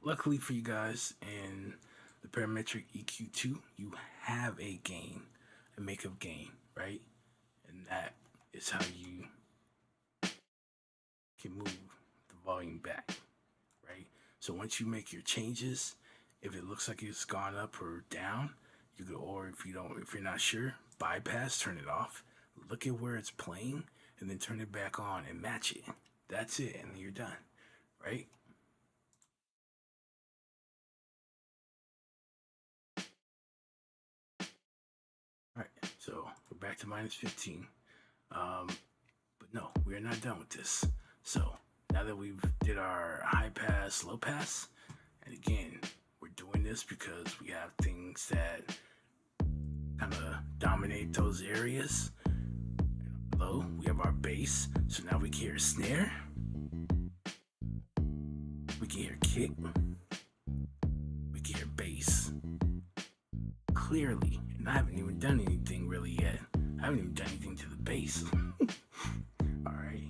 Luckily for you guys, in the Parametric EQ2, you have a gain, a makeup gain, right? And that is how you can move the volume back, right? So once you make your changes, if it looks like it's gone up or down, you go, or if you're not sure, bypass, turn it off, look at where it's playing, and then turn it back on and match it. That's it, and you're done, right? All right, so we're back to -15. But no, we are not done with this. So now that we've did our high pass, low pass, and again, we're doing this because we have things that kind of dominate those areas. Low, we have our bass, so now we can hear snare, we can hear kick, we can hear bass clearly. And I haven't even done anything really yet. I haven't even done anything to the bass. All right.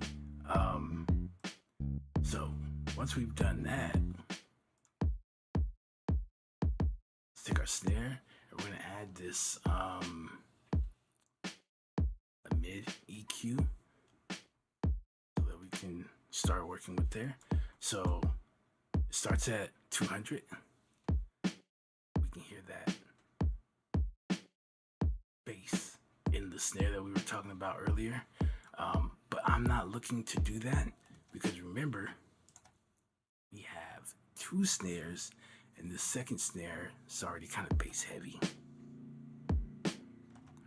So once we've done that, let's take our snare and we're gonna add this a mid EQ so that we can start working with there. So it starts at 200. We can hear that bass in the snare that we were talking about earlier. But I'm not looking to do that because remember, we have two snares, and the second snare is already kind of bass heavy,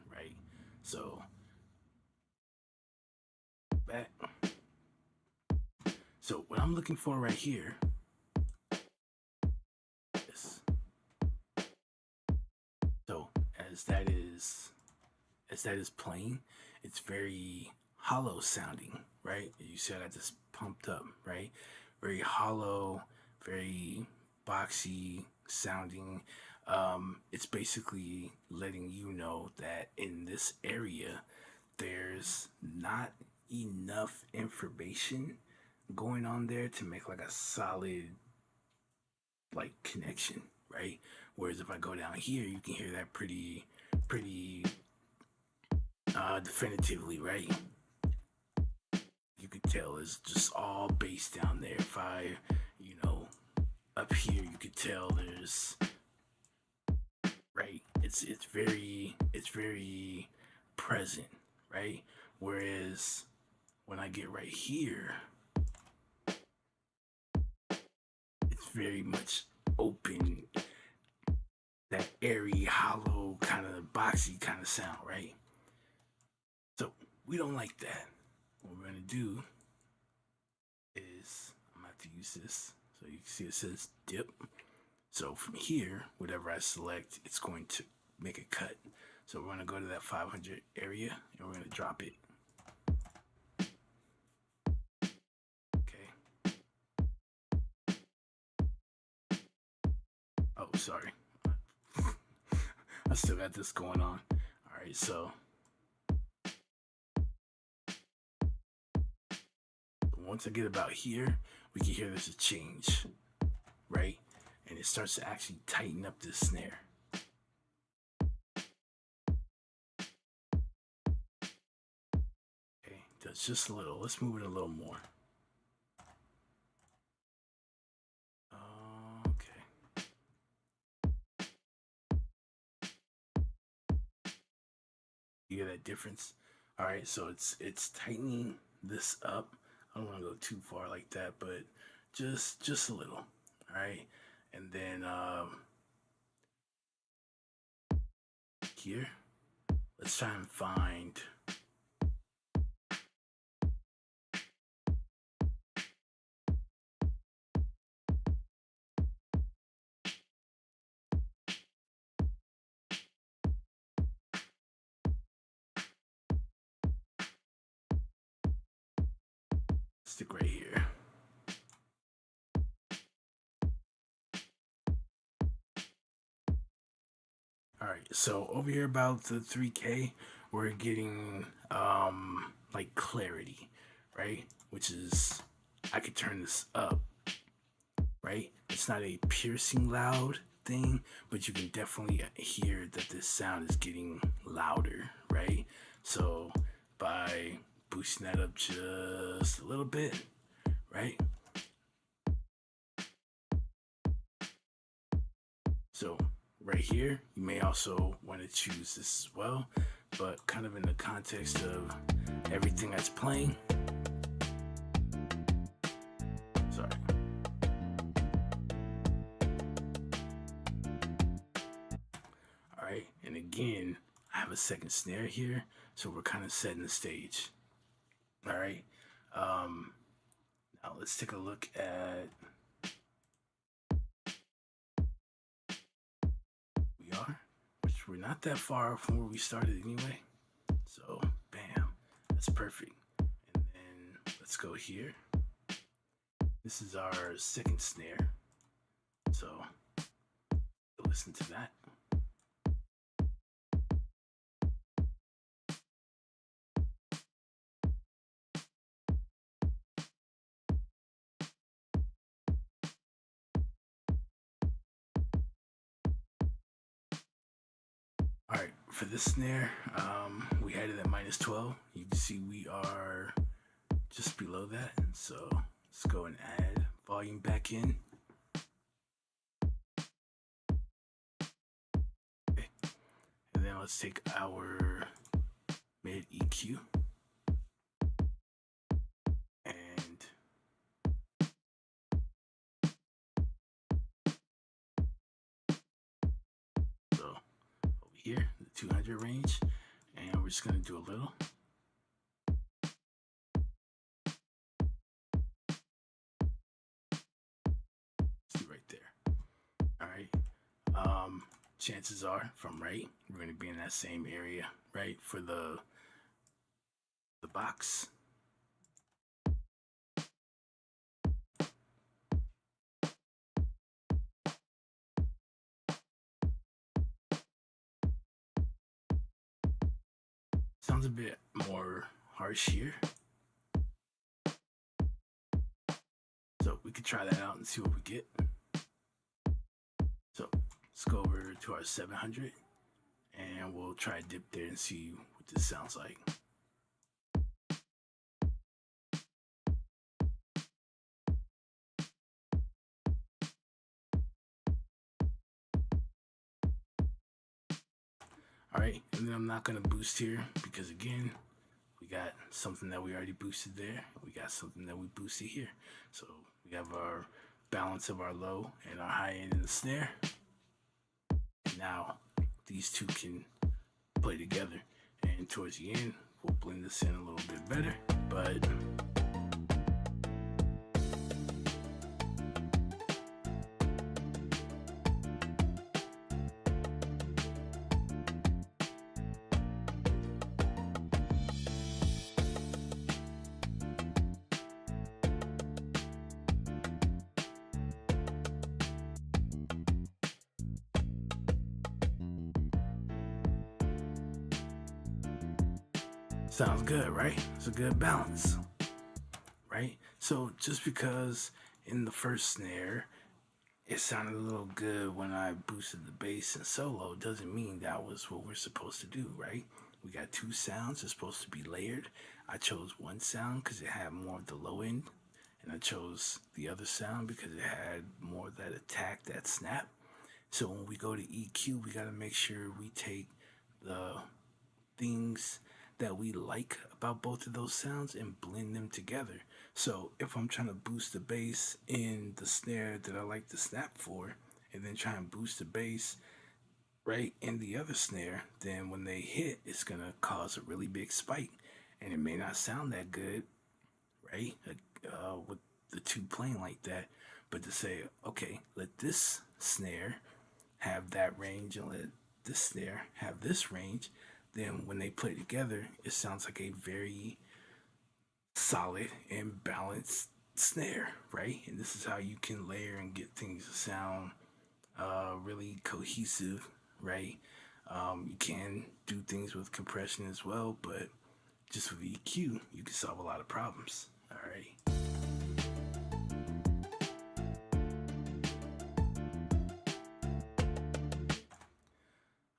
right? So back. So what I'm looking for right here as that is playing, it's very hollow sounding, right? You see, I got this pumped up, right? Very hollow, very boxy sounding. It's basically letting you know that in this area, there's not enough information going on there to make like a solid like connection, right? Whereas if I go down here, you can hear that pretty definitively, right? You could tell it's just all bass down there. If I, you know, up here, you could tell there's right. It's very present, right? Whereas when I get right here, it's very much open, that airy, hollow, kind of boxy kind of sound, right? So we don't like that. What we're gonna do is I'm gonna have to use this. So you can see it says dip. So from here, whatever I select, it's going to make a cut. So we're gonna go to that 500 area and we're gonna drop it. Okay. Oh, sorry. I still got this going on. All right, so once I get about here, we can hear there's a change, right? And it starts to actually tighten up this snare. Okay, does just a little. Let's move it a little more. Okay. You hear that difference? All right, so it's tightening this up. I don't want to go too far like that, but just a little. All right, and then here, let's try and find. Stick right here. All right, so over here about the 3K, we're getting like clarity, right? Which is I could turn this up, right? It's not a piercing loud thing, but you can definitely hear that this sound is getting louder, right? So by boosting that up just a little bit, right? So right here, you may also want to choose this as well, but kind of in the context of everything that's playing. Sorry. All right, and again, I have a second snare here, so we're kind of setting the stage. All right, now let's take a look at we are, which we're not that far from where we started anyway. So, bam, that's perfect. And then let's go here. This is our second snare. So, listen to that. All right, for this snare, we had it at -12. You can see we are just below that. So let's go and add volume back in. Okay. And then let's take our mid EQ and so over here, the 200 range, and we're just gonna do a little. See right there. All right. chances are, if I'm right, we're going to be in that same area, right, for the box. Sounds a bit more harsh here. So we could try that out and see what we get. So let's go over to our 700 and we'll try to dip there and see what this sounds like. All right, and then I'm not gonna boost here because again, we got something that we already boosted there. We got something that we boosted here. So we have our balance of our low and our high end in the snare. And now these two can play together. And towards the end, we'll blend this in a little bit better. But sounds good, right? It's a good balance, right? So just because in the first snare it sounded a little good when I boosted the bass and solo doesn't mean that was what we're supposed to do, right? We got two sounds, it's supposed to be layered. I chose one sound because it had more of the low end, and I chose the other sound because it had more of that attack, that snap. So when we go to EQ, we got to make sure we take the things that we like about both of those sounds and blend them together. So if I'm trying to boost the bass in the snare that I like the snap for, and then try and boost the bass right in the other snare, then when they hit, it's gonna cause a really big spike, and it may not sound that good, right? With the two playing like that, but to say, okay, let this snare have that range and let this snare have this range, then when they play together, it sounds like a very solid and balanced snare, right? And this is how you can layer and get things to sound really cohesive, right? You can do things with compression as well, but just with EQ, you can solve a lot of problems, all right?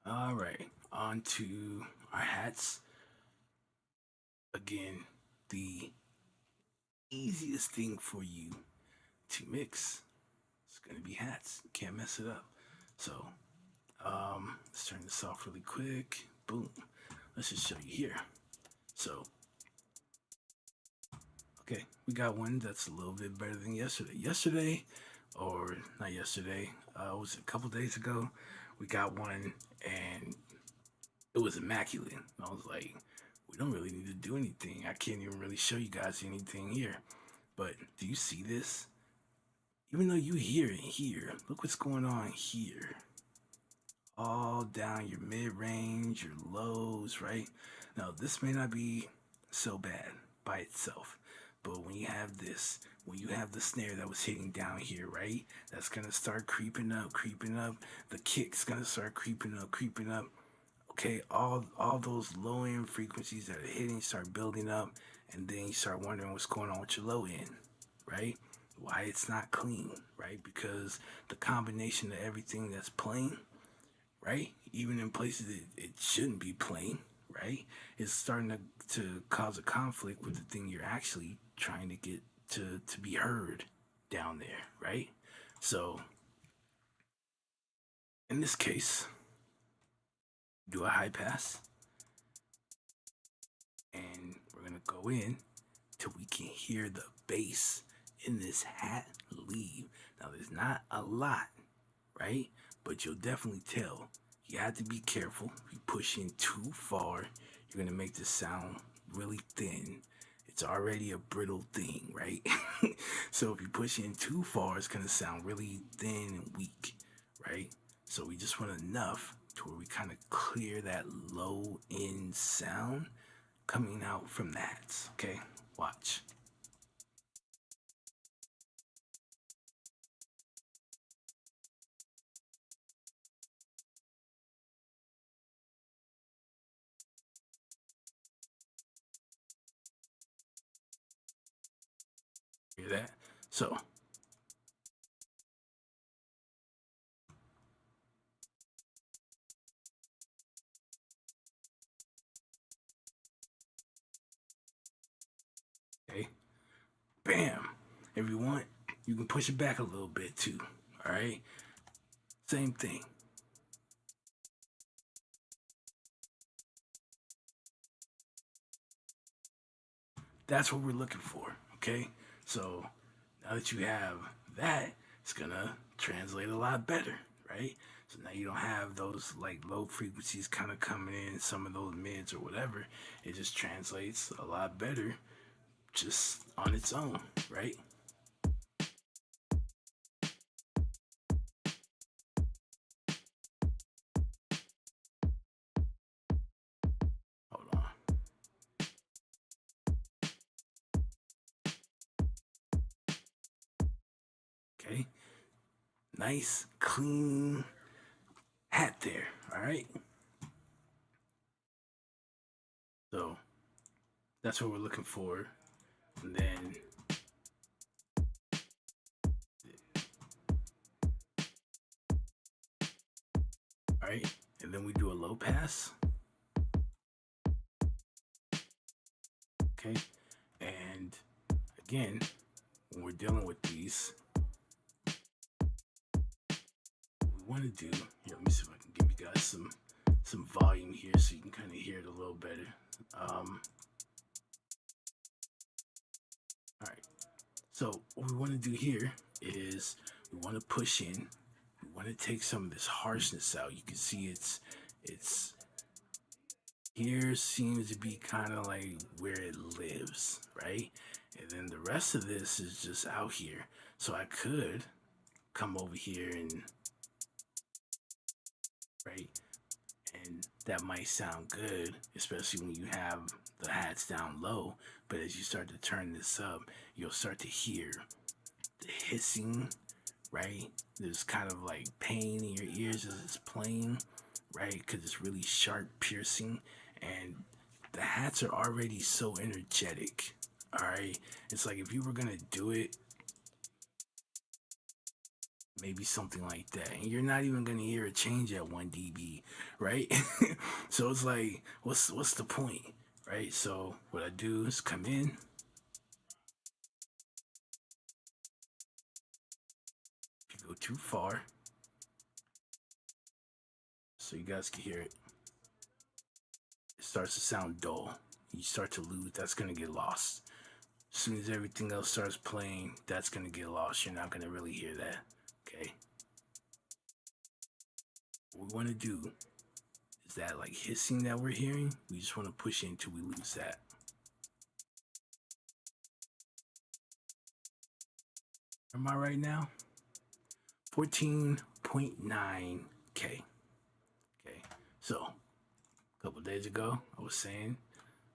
All right, on to our hats. Again, the easiest thing for you to mix is gonna be hats. You can't mess it up. So let's turn this off really quick. Boom. Let's just show you here. So okay, we got one that's a little bit better than yesterday. Yesterday, or not yesterday, was it a couple days ago? We got one and it was immaculate. I was like, we don't really need to do anything. I can't even really show you guys anything here. But do you see this? Even though you hear it here, look what's going on here. All down your mid-range, your lows, right? Now, this may not be so bad by itself, but when you have this, when you have the snare that was hitting down here, right? That's gonna start creeping up, creeping up. The kick's gonna start creeping up, creeping up. Okay, all those low end frequencies that are hitting start building up, and then you start wondering what's going on with your low end, right? Why it's not clean, right? Because the combination of everything that's playing, right? Even in places it shouldn't be playing, right? It's starting to cause a conflict with the thing you're actually trying to get to be heard down there, right? So in this case, do a high pass, and we're gonna go in till we can hear the bass in this hat leave. Now there's not a lot, right? But you'll definitely tell. You have to be careful. If you push in too far, you're gonna make this sound really thin. It's already a brittle thing, right? So if you push in too far, it's gonna sound really thin and weak, right? So we just want enough to where we kind of clear that low end sound coming out from the hats. Okay, watch. Hear that? So okay, bam. If you want, you can push it back a little bit too. All right, same thing. That's what we're looking for. Okay, so now that you have that, it's gonna translate a lot better, right? So now you don't have those like low frequencies kind of coming in, some of those mids or whatever. It just translates a lot better just on its own, right? Hold on. Okay. Nice, clean hat there. All right. So that's what we're looking for. And then, all right. And then we do a low pass. Okay. And again, when we're dealing with these, what we want to do here, let me see if I can give you guys some volume here so you can kind of hear it a little better. All right. So what we want to do here is we want to push in. We want to take some of this harshness out. You can see it's here seems to be kind of like where it lives, right? And then the rest of this is just out here. So I could come over here and right, and that might sound good, especially when you have the hats down low. But as you start to turn this up, you'll start to hear the hissing, right? There's kind of like pain in your ears as it's playing, right? Because it's really sharp, piercing, and the hats are already so energetic. All right, it's like if you were gonna do it, maybe something like that, and you're not even gonna hear a change at 1 dB, right? So it's like, what's the point, right? So what I do is come in. If you go too far, so you guys can hear it, it starts to sound dull. You start to lose. That's gonna get lost. As soon as everything else starts playing, that's gonna get lost. You're not gonna really hear that. Okay. What we want to do is that like hissing that we're hearing, we just want to push it until we lose that. Am I right now? 14.9K. Okay. So a couple days ago, I was saying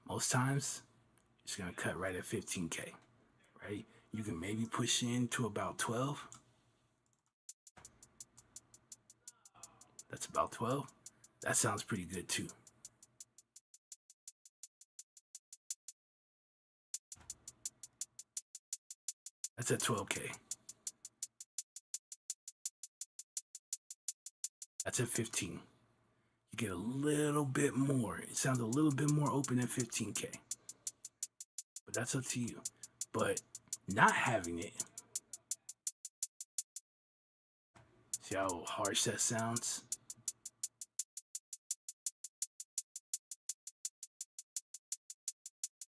most times it's gonna cut right at 15K. Right? You can maybe push in to about 12. That's about 12. That sounds pretty good too. That's at 12K. That's at 15. You get a little bit more. It sounds a little bit more open at 15K. But that's up to you. But not having it, see how harsh that sounds?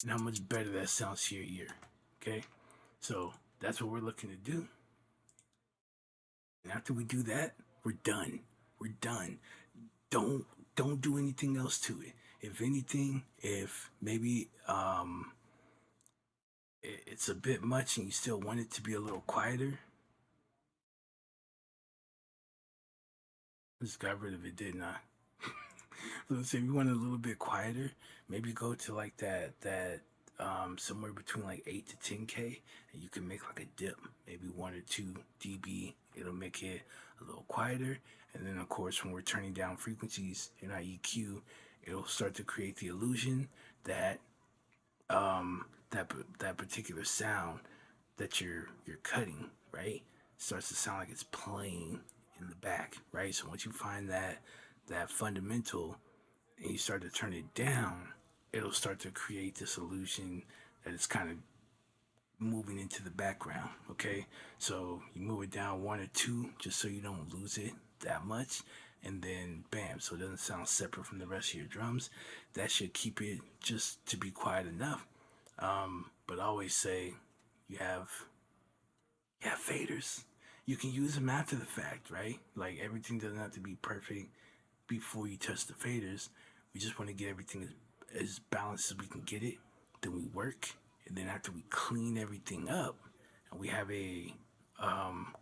And how much better that sounds to your ear. Okay? So that's what we're looking to do. And after we do that, we're done. We're done. Don't do anything else to it. If anything, if maybe it's a bit much and you still want it to be a little quieter, just got rid of it, didn't I? So let's say if you want it a little bit quieter, maybe go to like that somewhere between like 8 to 10K, and you can make like a dip, maybe 1 or 2 dB. It'll make it a little quieter, and then of course when we're turning down frequencies in our EQ, it'll start to create the illusion that that particular sound that you're cutting, right, starts to sound like it's playing in the back, right? So once you find that fundamental and you start to turn it down, it'll start to create this illusion that it's kind of moving into the background. Okay, so you move it down 1 or 2 just so you don't lose it that much, and then bam, so it doesn't sound separate from the rest of your drums. That should keep it just to be quiet enough. But I always say you have faders. You can use them after the fact, right? Like everything doesn't have to be perfect before you touch the faders. We just want to get everything as balanced as we can get it. Then we work, and then after we clean everything up, and we have a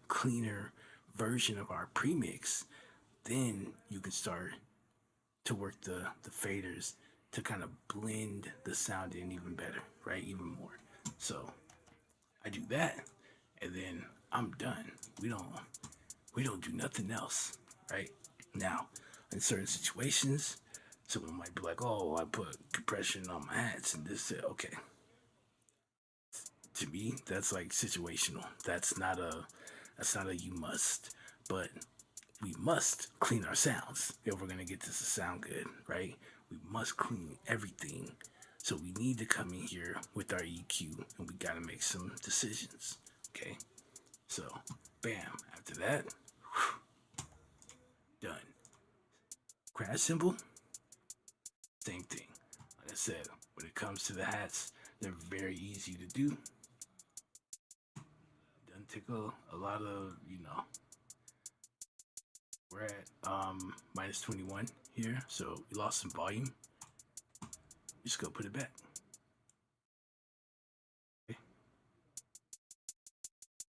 cleaner version of our premix, then you can start to work the faders to kind of blend the sound in even better, right? Even more. So I do that, and then I'm done. We don't do nothing else, right? Now, in certain situations, someone might be like, "Oh, I put compression on my hats and this." Okay, to me, that's like situational. That's not a you must, but we must clean our sounds if we're gonna get this to sound good, right? We must clean everything. So we need to come in here with our EQ, and we gotta make some decisions. Okay, so bam. After that, done. Crash cymbal, same thing. Like I said, when it comes to the hats, they're very easy to do. Doesn't take a lot of, we're at minus 21 here, so we lost some volume. Just go put it back. Okay.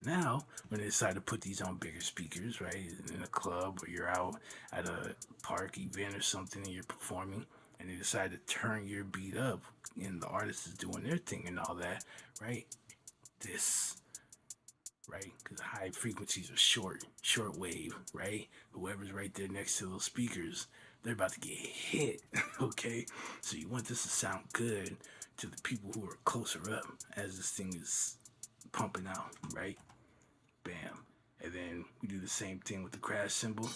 Now, when they decide to put these on bigger speakers, right, in a club or you're out at a park event or something and you're performing, and they decide to turn your beat up and the artist is doing their thing and all that, right? This, right? Because high frequencies are short wave, right? Whoever's right there next to those speakers, they're about to get hit, okay? So you want this to sound good to the people who are closer up as this thing is pumping out, right? Bam. And then we do the same thing with the crash cymbal.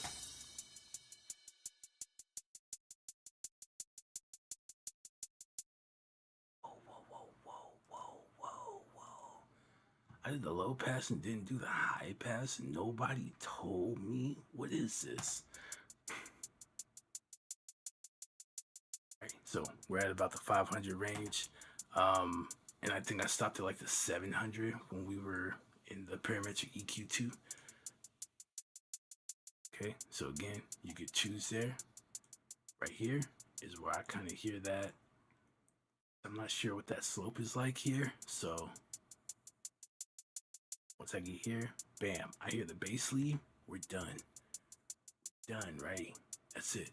Whoa, whoa, whoa, whoa, whoa, whoa, whoa. I did the low pass and didn't do the high pass, and nobody told me. What is this? Right, so we're at about the 500 range, and I think I stopped at like the 700 when we were in the parametric EQ2. Okay, so again, you could choose there. Right here is where I kind of hear that. I'm not sure what that slope is like here, so once I get here, bam, I hear the bass lead. We're done. Done, right? That's it.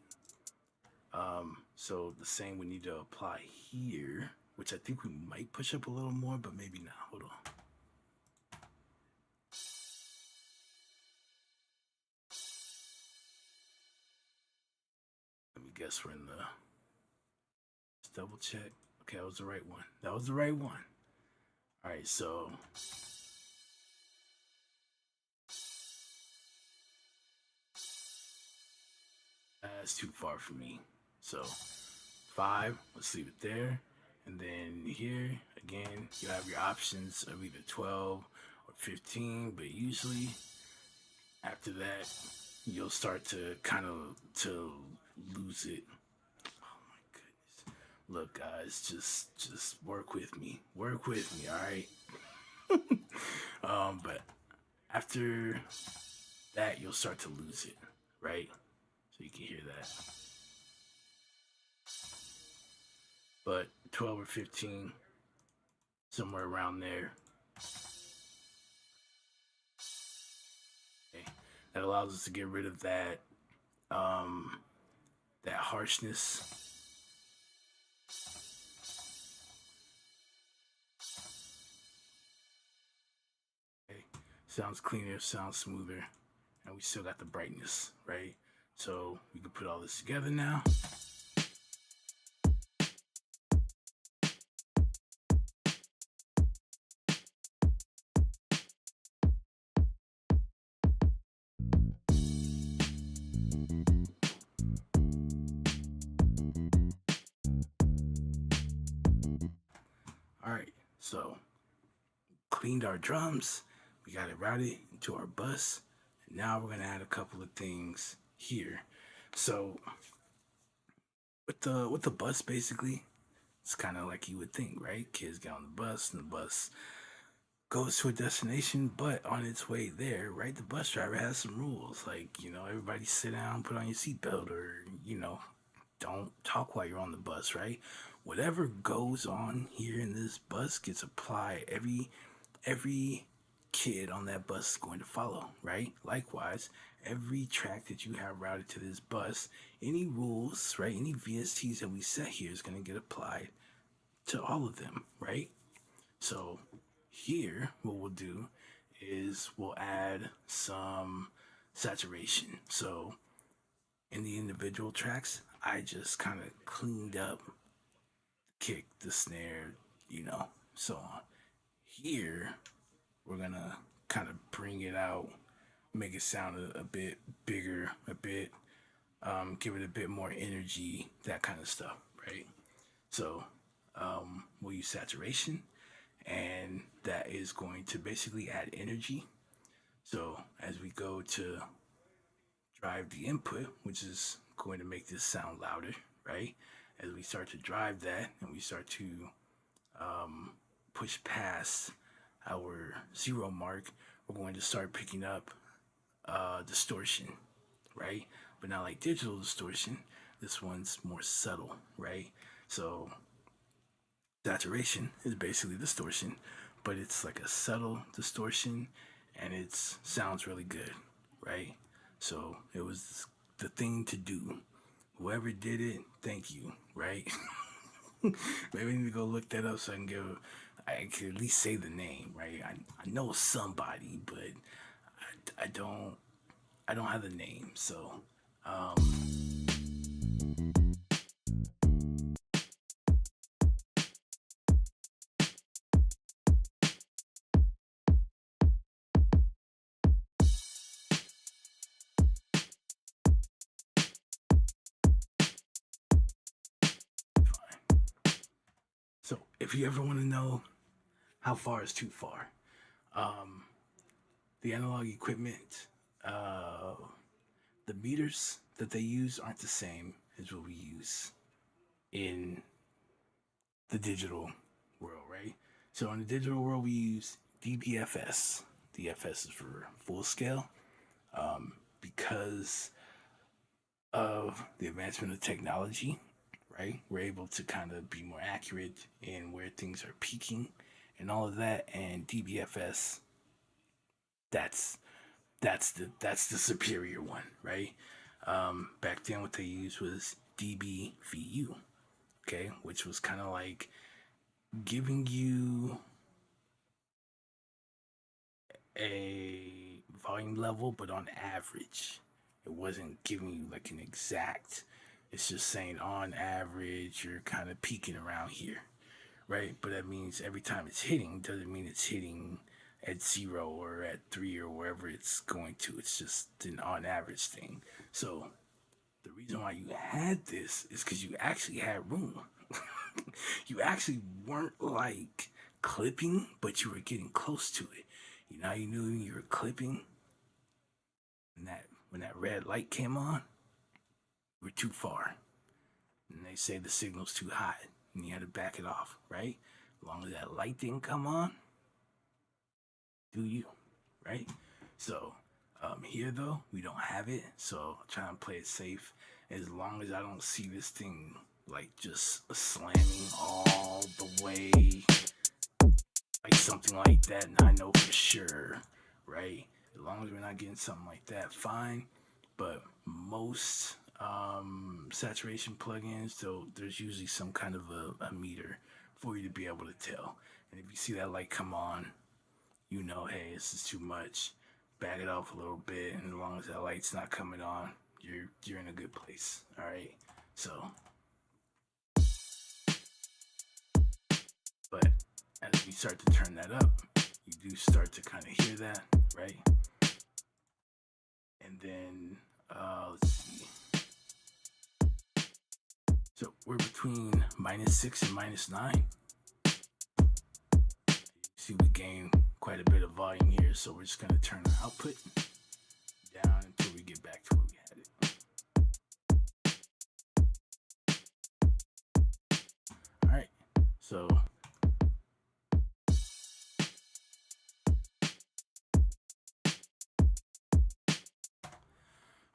So the same we need to apply here, which I think we might push up a little more, but maybe not. Hold on. Let me guess we're in the. Let's double check. Okay, that was the right one. That was the right one. All right, so that's too far for me. So 5, let's leave it there. And then here, again, you have your options of either 12 or 15, but usually after that, you'll start to kind of to lose it. Oh my goodness. Look, guys, just work with me. Work with me, all right? But after that, you'll start to lose it, right? So you can hear that. But 12 or 15, somewhere around there. Okay. That allows us to get rid of that um, that harshness. Okay. Sounds cleaner, sounds smoother, and we still got the brightness, right? So we can put all this together now. All right, so cleaned our drums, we got it routed into our bus, and now we're gonna add a couple of things here. So with the bus, basically, it's kind of like you would think, right? Kids get on the bus, and the bus goes to a destination, but on its way there, right, the bus driver has some rules, like, everybody sit down, put on your seatbelt, or don't talk while you're on the bus, right? Whatever goes on here in this bus gets applied. Every kid on that bus is going to follow, right? Likewise, every track that you have routed to this bus, any rules, right, any VSTs that we set here is going to get applied to all of them, right? So here, what we'll do is we'll add some saturation. So in the individual tracks, I just kind of cleaned up the kick, the snare, so on. Here, we're gonna kind of bring it out, make it sound a bit bigger, give it a bit more energy, that kind of stuff, right? So we'll use saturation, and that is going to basically add energy. So as we go to drive the input, which is going to make this sound louder, right? As we start to drive that and we start to push past our zero mark, we're going to start picking up distortion, right? But not like digital distortion. This one's more subtle, right? So saturation is basically distortion, but it's like a subtle distortion, and it sounds really good, right? So it was the thing to do. Whoever did it, thank you, right? Maybe I need to go look that up so I can at least say the name, right? I know somebody, but I don't have the name. So so if you ever want to know how far is too far, um, the analog equipment, uh, the meters that they use aren't the same as what we use in the digital world, right? So in the digital world, we use DBFS. DFS is for full scale, because of the advancement of technology, right? We're able to kind of be more accurate in where things are peaking and all of that. And DBFS, that's that's the superior one, right? Back then, what they used was DBVU, okay, which was kind of like giving you a volume level, but on average. It wasn't giving you like an exact. It's just saying on average you're kind of peaking around here, right? But that means every time it's hitting doesn't mean it's hitting at 0 or at 3 or wherever it's going to. It's just an on average thing. So the reason why you had this is because you actually had room. You actually weren't like clipping, but you were getting close to it. You knew you were clipping, and when that red light came on, you were too far. And they say the signal's too hot, and you had to back it off, right? As long as that light didn't come on, do you, right? So here though, we don't have it, so I'll try and play it safe. As long as I don't see this thing like just slamming all the way, like something like that, and I know for sure, right? As long as we're not getting something like that, fine. but most saturation plugins, there's usually some kind of a meter for you to be able to tell. And if you see that light come on, you know, hey, this is too much. Back it off a little bit, and as long as that light's not coming on, you're in a good place. All right. So, but as we start to turn that up, you do start to kind of hear that, right? And then let's see. So we're between -6 and -9. See, we gain quite a bit of volume here, so we're just gonna turn our output down until we get back to where we had it.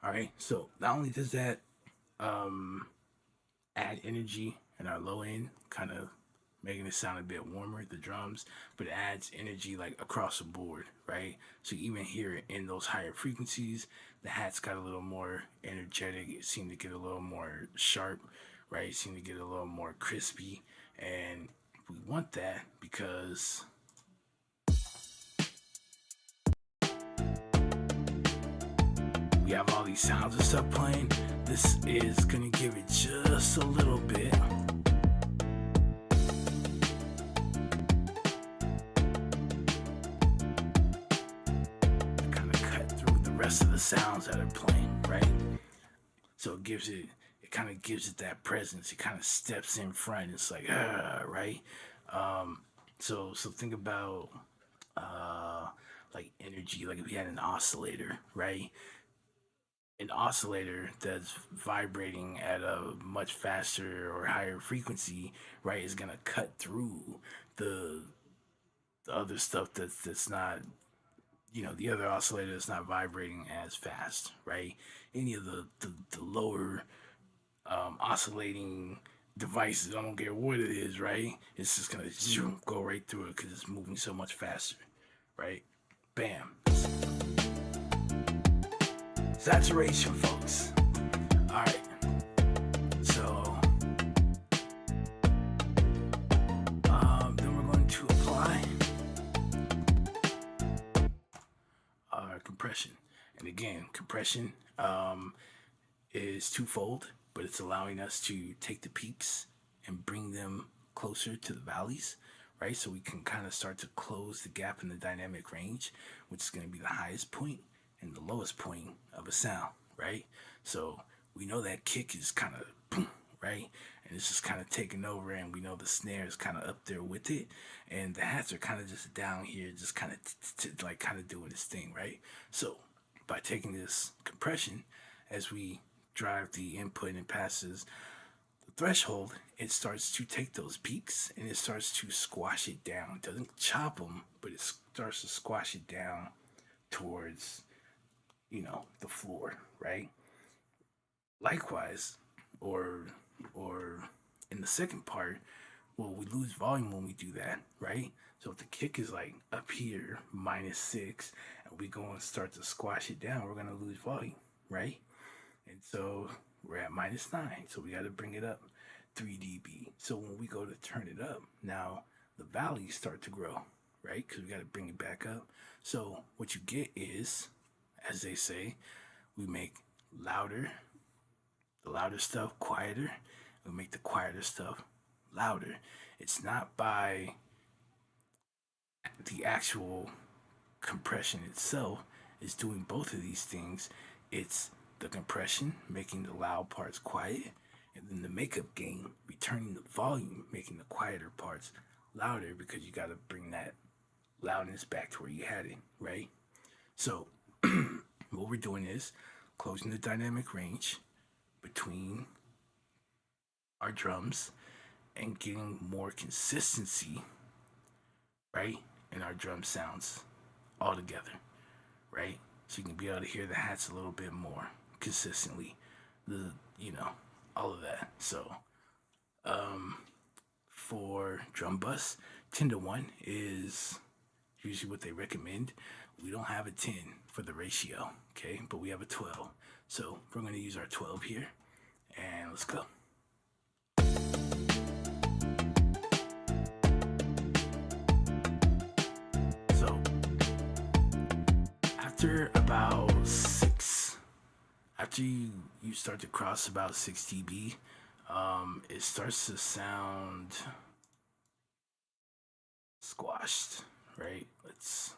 All right, so not only does that add energy in our low end, kind of making it sound a bit warmer, the drums, but it adds energy like across the board, right? So you even hear it in those higher frequencies, the hats got a little more energetic, it seemed to get a little more sharp, right? It seemed to get a little more crispy, and we want that because we have all these sounds and stuff playing. This is gonna give it just a little bit. Kind of cut through the rest of the sounds that are playing, right? So it kind of gives it that presence. It kind of steps in front. It's like, right? So think about like energy, like if you had an oscillator, right? An oscillator that's vibrating at a much faster or higher frequency, right, is gonna cut through the other stuff that's not, the other oscillator that's not vibrating as fast, right? Any of the lower oscillating devices, I don't care what it is, right? It's just gonna go right through it because it's moving so much faster, right? Bam. Saturation, folks. All right. So, then we're going to apply our compression. And again, compression is twofold, but it's allowing us to take the peaks and bring them closer to the valleys, right? So we can kind of start to close the gap in the dynamic range, which is going to be the highest point and the lowest point of a sound, right? So we know that kick is kind of boom, right? And it's just kind of taking over, and we know the snare is kind of up there with it, and the hats are kind of just down here, just kind of like kind of doing this thing, right? So by taking this compression, as we drive the input and it passes the threshold, it starts to take those peaks and it starts to squash it down. It doesn't chop them, but it starts to squash it down towards the floor, right? Likewise, or in the second part, well, we lose volume when we do that, right? So if the kick is like up here, -6, and we go and start to squash it down, we're gonna lose volume, right? And so we're at -9, so we got to bring it up 3 dB. So when we go to turn it up, now the valleys start to grow, right? Because we got to bring it back up. So what you get is, as they say, we make the louder stuff quieter. We make the quieter stuff louder. It's not by the actual compression itself is doing both of these things. It's the compression making the loud parts quiet, and then the makeup gain returning the volume, making the quieter parts louder, because you got to bring that loudness back to where you had it, right? So what we're doing is closing the dynamic range between our drums and getting more consistency, right, in our drum sounds all together, right? So you can be able to hear the hats a little bit more consistently, all of that. So for drum bus, 10-to-1 is usually what they recommend. We don't have a 10 for the ratio, okay, but we have a 12. So we're going to use our 12 here, and let's go. So after about 6, after you start to cross about 6 dB, it starts to sound squashed, right? Let's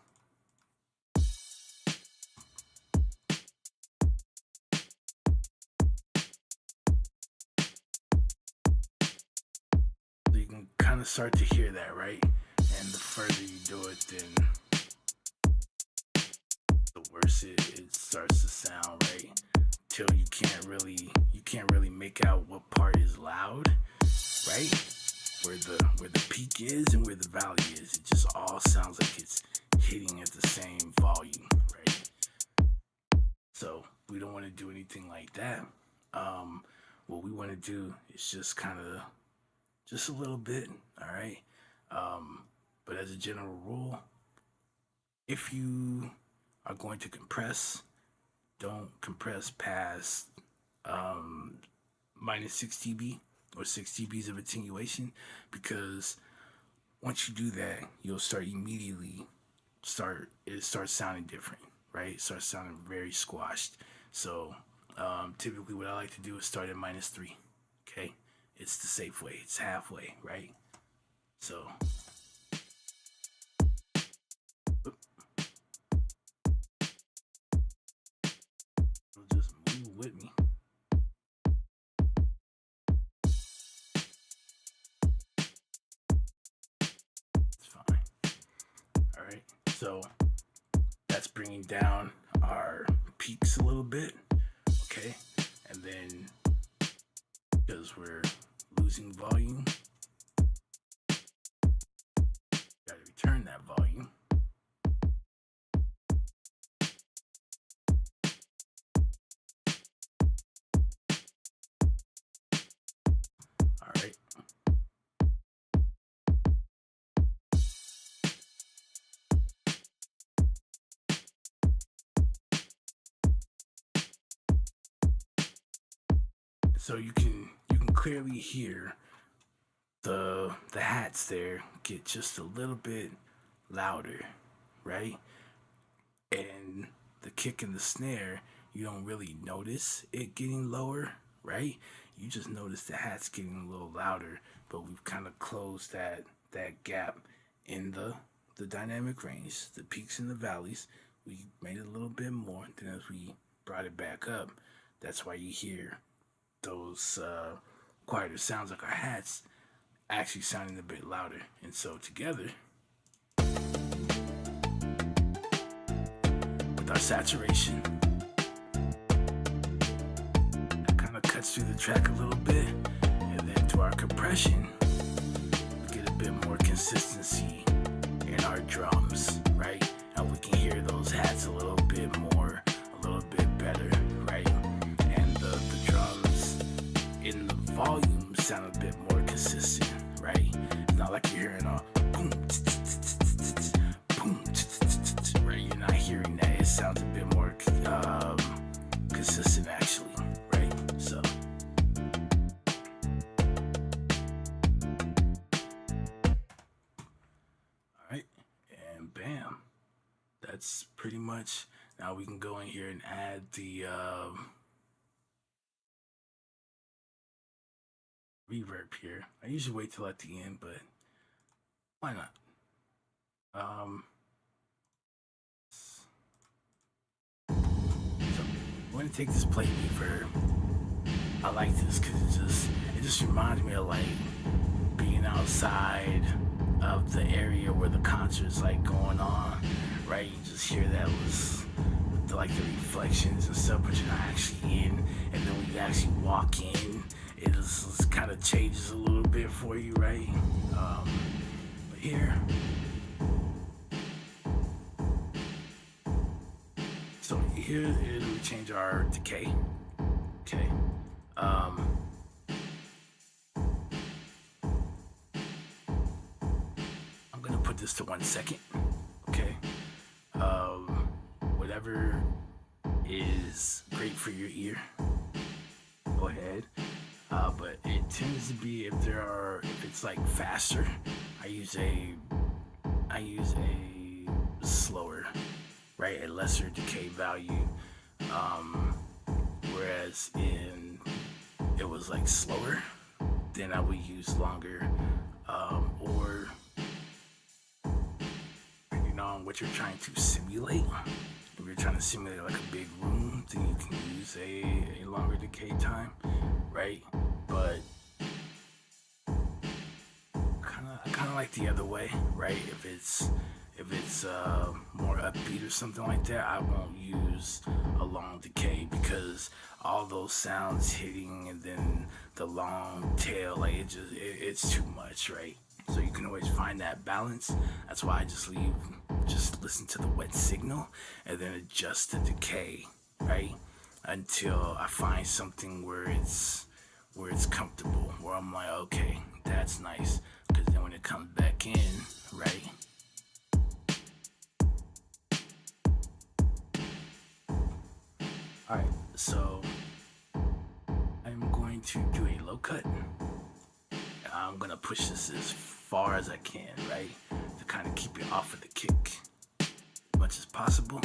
so you can kind of start to hear that, right? And the further you do it, then the worse it starts to sound, right? Till you can't really make out what part is loud, right? Where the peak is and where the valley is. It just all sounds like it's hitting at the same volume, right? So we don't want to do anything like that. What we want to do is just kind of just a little bit, all right? But as a general rule, if you are going to compress, don't compress past minus 6 dB or 6 dBs of attenuation, because once you do that, you'll start immediately it starts sounding different, right? It starts sounding very squashed. So typically what I like to do is start at minus 3, okay? It's the safe way, it's halfway, right? So just move with me. It's fine. All right, so that's bringing down our peaks a little bit, okay? And then because we're losing volume, gotta return that volume. All right. So you can clearly hear the hats there get just a little bit louder, right? And the kick and the snare, you don't really notice it getting lower, right? You just notice the hats getting a little louder, but we've kind of closed that gap in the dynamic range, the peaks and the valleys. We made it a little bit more. Then as we brought it back up, that's why you hear those quieter sounds, like our hats actually sounding a bit louder. And so together with our saturation, that kind of cuts through the track a little bit, and then to our compression, we get a bit more consistency in our drums, right? And we can hear those hats a little bit more, a little bit better, right? And the drums in the volume sound a bit more consistent, right? It's not like you're hearing a boom, boom, right? You're not hearing that. It sounds a bit more consistent, actually, right? So all right, and bam, that's pretty much. Now we can go in here and add the reverb here. I usually wait till at the end, but why not? So I'm gonna take this plate reverb. I like this because it just reminds me of like being outside of the area where the concert's like going on, right? You just hear that with like the reflections and stuff, but you're not actually in. And then when you actually walk in, it just kind of changes a little bit for you, right? But here, so here is we change our decay. Okay. I'm gonna put this to 1 second. okay? Whatever is great for your ear, go ahead. But it tends to be if it's like faster, I use a slower, right, a lesser decay value. Whereas it was like slower, then I would use longer, or depending on what you're trying to simulate. If you're trying to simulate like a big room, then you can use a longer decay time, right? But I kind of like the other way, right? If it's more upbeat or something like that, I won't use a long decay, because all those sounds hitting and then the long tail, like it's too much, right? So you can always find that balance. That's why I just listen to the wet signal and then adjust the decay, right? Until I find something where it's comfortable, where I'm like, okay, that's nice. Because then when it comes back in, right? Alright, so I'm going to do a low cut. I'm gonna push this as far as I can, right? To kind of keep it off of the kick as much as possible.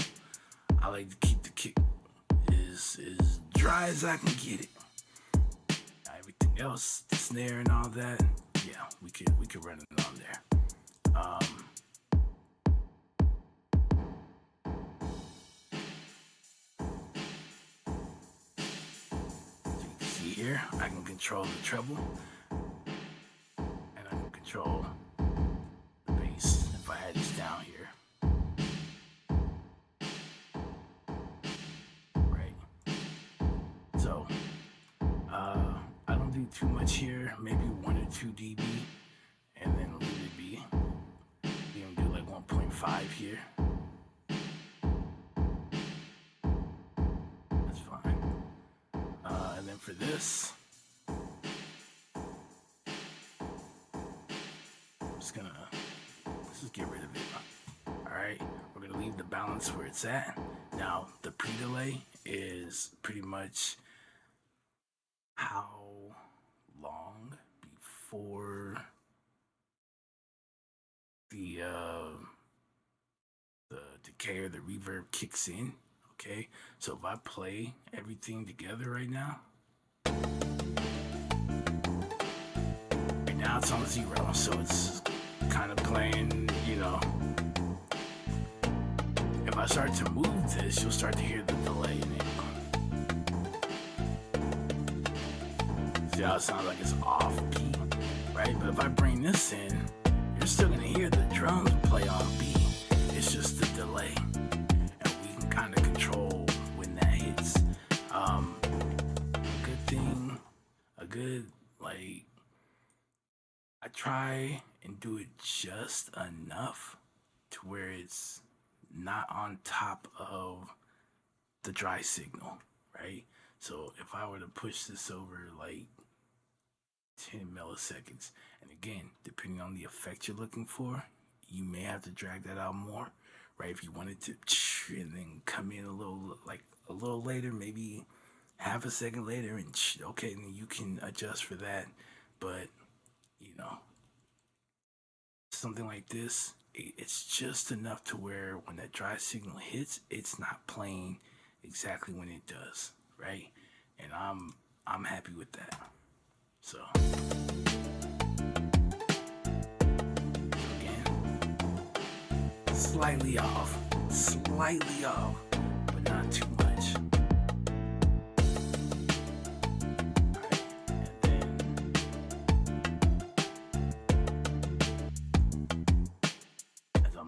I like to keep the kick as dry as I can get it. Everything else, the snare and all that, yeah, we could run it on there. So you can see here, I can control the treble, and I can control the bass if I had this down here. Right. So I don't do too much here, maybe 1 or 2 dB, and then leave it be. You can do like 1.5 here. That's fine. And then for this, let's just get rid of it. Alright, we're gonna leave the balance where it's at. Now the pre-delay is pretty much how long before the decay or the reverb kicks in. Okay, so if I play everything together right now it's on 0, so it's kind of playing, you know. If I start to move this, you'll start to hear the delay in it. See how it sounds like it's off key, right? But if I bring this in, you're still gonna hear the drums play on beat. It's just the delay, and we can kind of control when that hits. I try and do it just enough to where it's not on top of the dry signal, right? So if I were to push this over like 10 milliseconds, and again, depending on the effect you're looking for, you may have to drag that out more, right? If you wanted to, and then come in a little later, maybe half a second later, and okay, then you can adjust for that. But you know, something like this, it's just enough to where when that dry signal hits, it's not playing exactly when it does, right? And I'm happy with that. So again, slightly off, but not too much.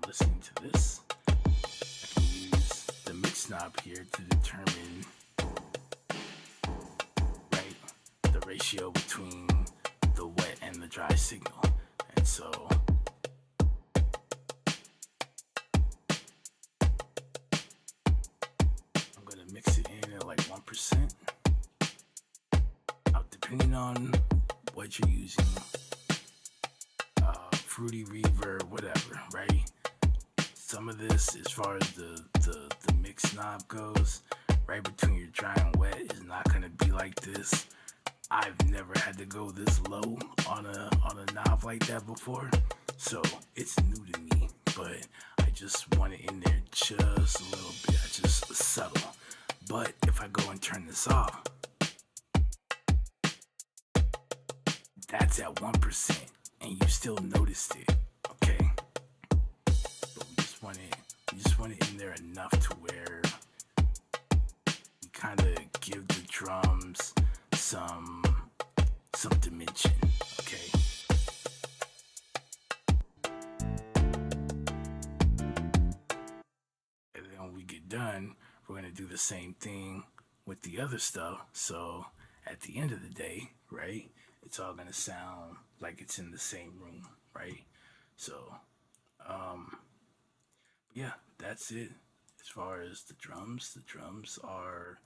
Listening to this, I can use the mix knob here to determine, right, the ratio between the wet and the dry signal. And so I'm gonna mix it in at like 1%. Now, depending on what you're using, Fruity Reverb, whatever, right? some of this, as far as the mix knob goes, right between your dry and wet, is not gonna be like this. I've never had to go this low on a knob like that before, so it's new to me. But I just want it in there just a little bit, just subtle. But if I go and turn this off, that's at 1%, and you still noticed it. Okay, but we just want it in there enough to where we kind of give the drums some dimension. Okay. And then when we get done, we're gonna do the same thing with the other stuff. So at the end of the day, right, it's all gonna sound like it's in the same room, right? So, yeah, that's it. As far as the drums are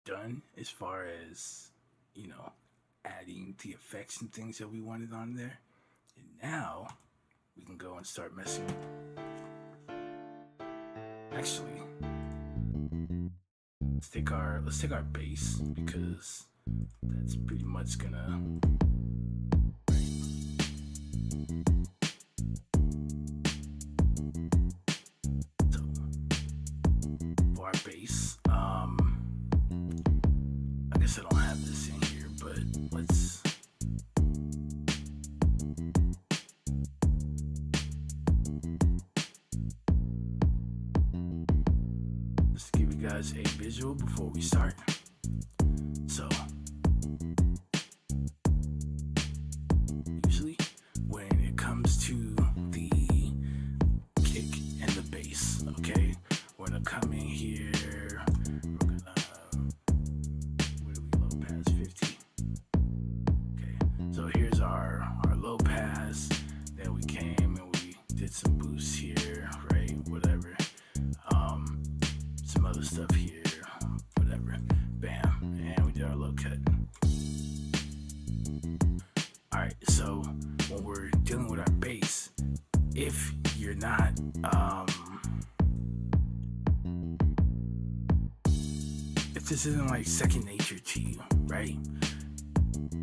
done. As far as, adding the effects and things that we wanted on there, and now we can go and start messing. Actually, let's take our bass, because that's pretty much gonna. So for our bass, I guess I don't have this in here, but let's. Let's give you guys a visual before we start. So, usually when it comes to the kick and the bass, okay, we're gonna come in here. We're gonna, where do we low pass 50? Okay, so here's our low pass. Then we came and we did some boosts here, right? Whatever. Some other stuff here, whatever. Bam, and we did our low cut. Alright, so when we're dealing with our bass, if you're not, if this isn't like second nature to you, right?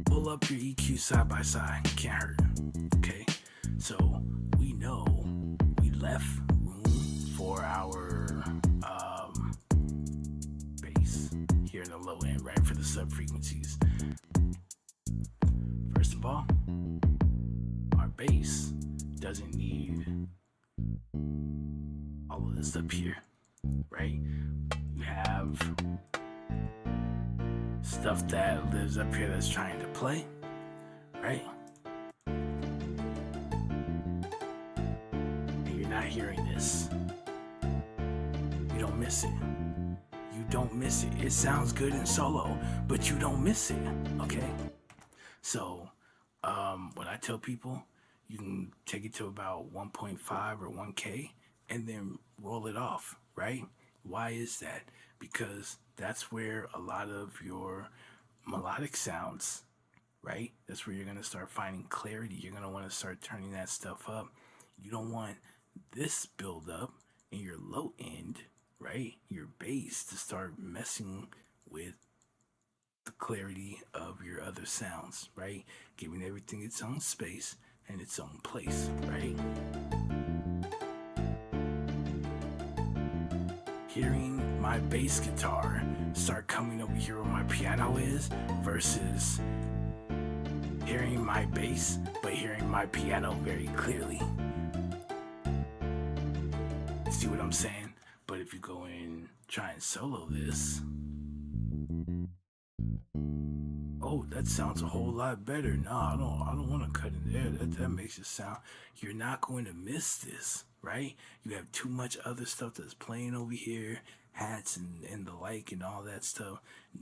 Pull up your EQ side by side, can't hurt, okay? So we know we left room for our bass here in the low end, right? For the sub frequencies. First of all, our bass doesn't need all of this up here, right? You have stuff that lives up here that's trying to play, right? And you're not hearing this. You don't miss it. You don't miss it. It sounds good in solo, but you don't miss it, okay? So, what I tell people, you can take it to about 1.5 or 1K and then roll it off, right? Why is that? Because that's where a lot of your melodic sounds, right? That's where you're going to start finding clarity. You're going to want to start turning that stuff up. You don't want this build up in your low end, right? Your bass to start messing with the clarity of your other sounds, right? Giving everything its own space and its own place, right? Hearing my bass guitar start coming over here where my piano is versus hearing my bass but hearing my piano very clearly. See what I'm saying? But if you go and try and solo this, oh, that sounds a whole lot better. No, I don't want to cut in there. That makes it sound. You're not going to miss this, right? You have too much other stuff that's playing over here, hats and the like and all that stuff.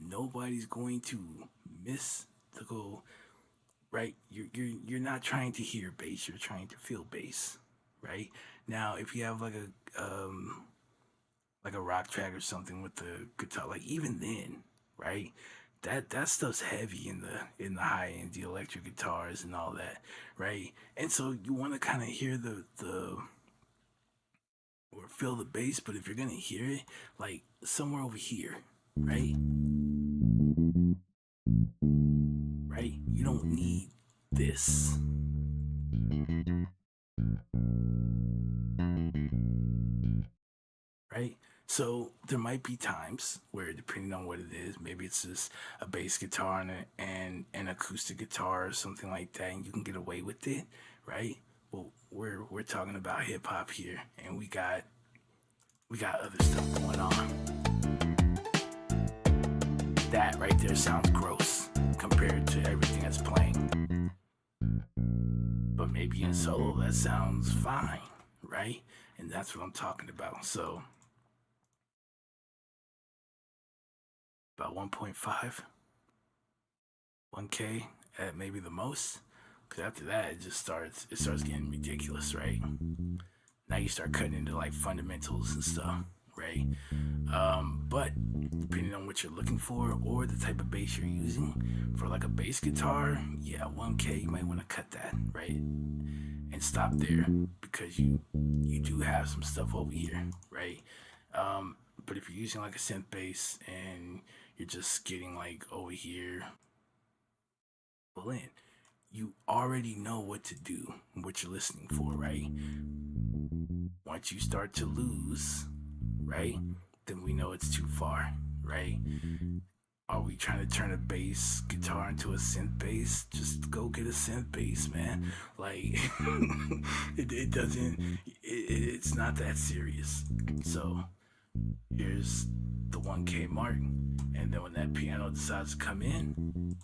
Nobody's going to miss the goal, right? You're not trying to hear bass. You're trying to feel bass, right? Now, if you have like a rock track or something with the guitar, like even then, right? That stuff's heavy in the high end, the electric guitars and all that, right? And so you want to kind of hear the or feel the bass, but if you're gonna hear it, like somewhere over here, right? Right? You don't need this. Right? So there might be times where, depending on what it is, maybe it's just a bass guitar and an acoustic guitar or something like that, and you can get away with it, right? Well, we're talking about hip hop here, and we got other stuff going on. That right there sounds gross compared to everything that's playing. But maybe in solo that sounds fine, right? And that's what I'm talking about. So about 1.5, 1K at maybe the most. Because after that, it starts getting ridiculous, right? Now you start cutting into like fundamentals and stuff, right? But depending on what you're looking for or the type of bass you're using, for like a bass guitar, yeah, 1K, you might want to cut that, right? And stop there because you do have some stuff over here, right? But if you're using like a synth bass and you're just getting like over here, pull in, you already know what to do, what you're listening for, right? Once you start to lose, right, then we know it's too far, right? Are we trying to turn a bass guitar into a synth bass? Just go get a synth bass, man. Like, it doesn't, it's not that serious. So, here's the 1K mark. And then when that piano decides to come in,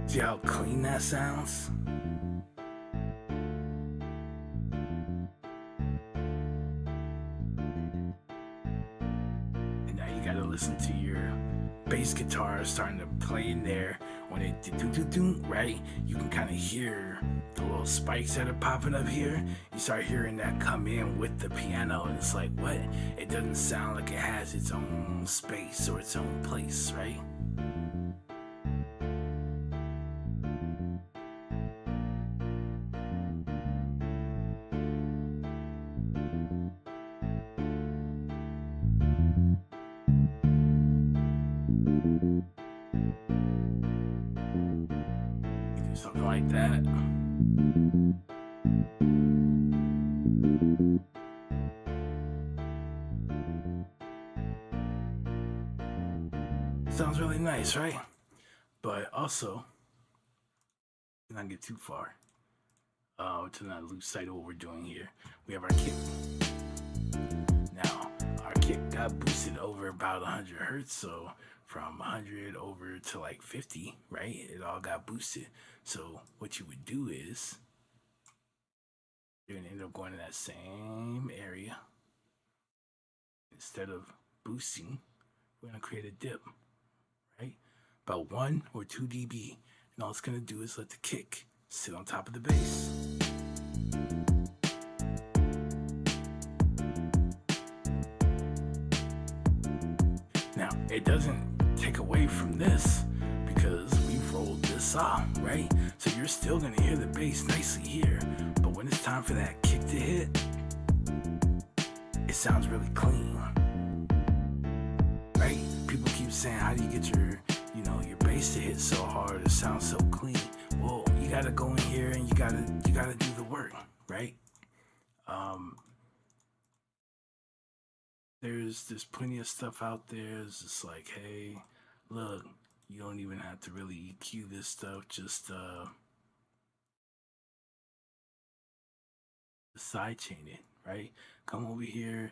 see how clean that sounds? And now you gotta listen to your bass guitar starting to play in there. When it do, right? You can kind of hear the little spikes that are popping up here. You start hearing that come in with the piano, and it's like, what? It doesn't sound like it has its own space or its own place, right? You do something like that. Sounds really nice, right? But also, not get too far. To not lose sight of what we're doing here. We have our kick. Now, our kick got boosted over about 100 hertz, so from 100 over to like 50, right? It all got boosted. So what you would do is you're gonna end up going to that same area. Instead of boosting, we're gonna create a dip, right? About 1 or 2 dB. And all it's gonna do is let the kick sit on top of the bass. Now, it doesn't take away from this because we've rolled this off, right? So you're still gonna hear the bass nicely here, but when it's time for that kick to hit, it sounds really clean, right? People keep saying, how do you get your bass to hit so hard, it sounds so clean? Well, you gotta go in here and you gotta do the work, right? There's plenty of stuff out there. It's just like, hey, look, you don't even have to really EQ this stuff. Just sidechain it, right? Come over here,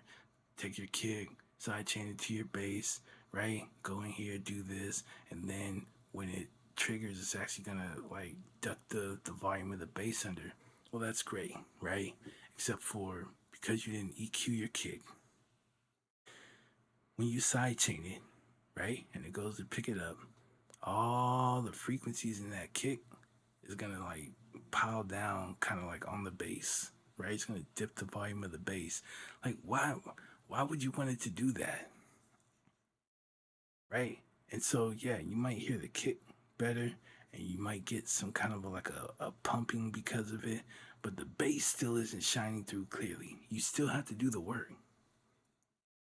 take your kick, sidechain it to your bass, right? Go in here, do this, and then when it triggers, it's actually gonna like duck the volume of the bass under. Well, that's great, right? Except for because you didn't EQ your kick. When you sidechain it, right, and it goes to pick it up, all the frequencies in that kick is gonna like pile down kind of like on the bass, right? It's gonna dip the volume of the bass. Like, why would you want it to do that, right? And so yeah, you might hear the kick better, and you might get some kind of like a pumping because of it, but the bass still isn't shining through clearly. You still have to do the work,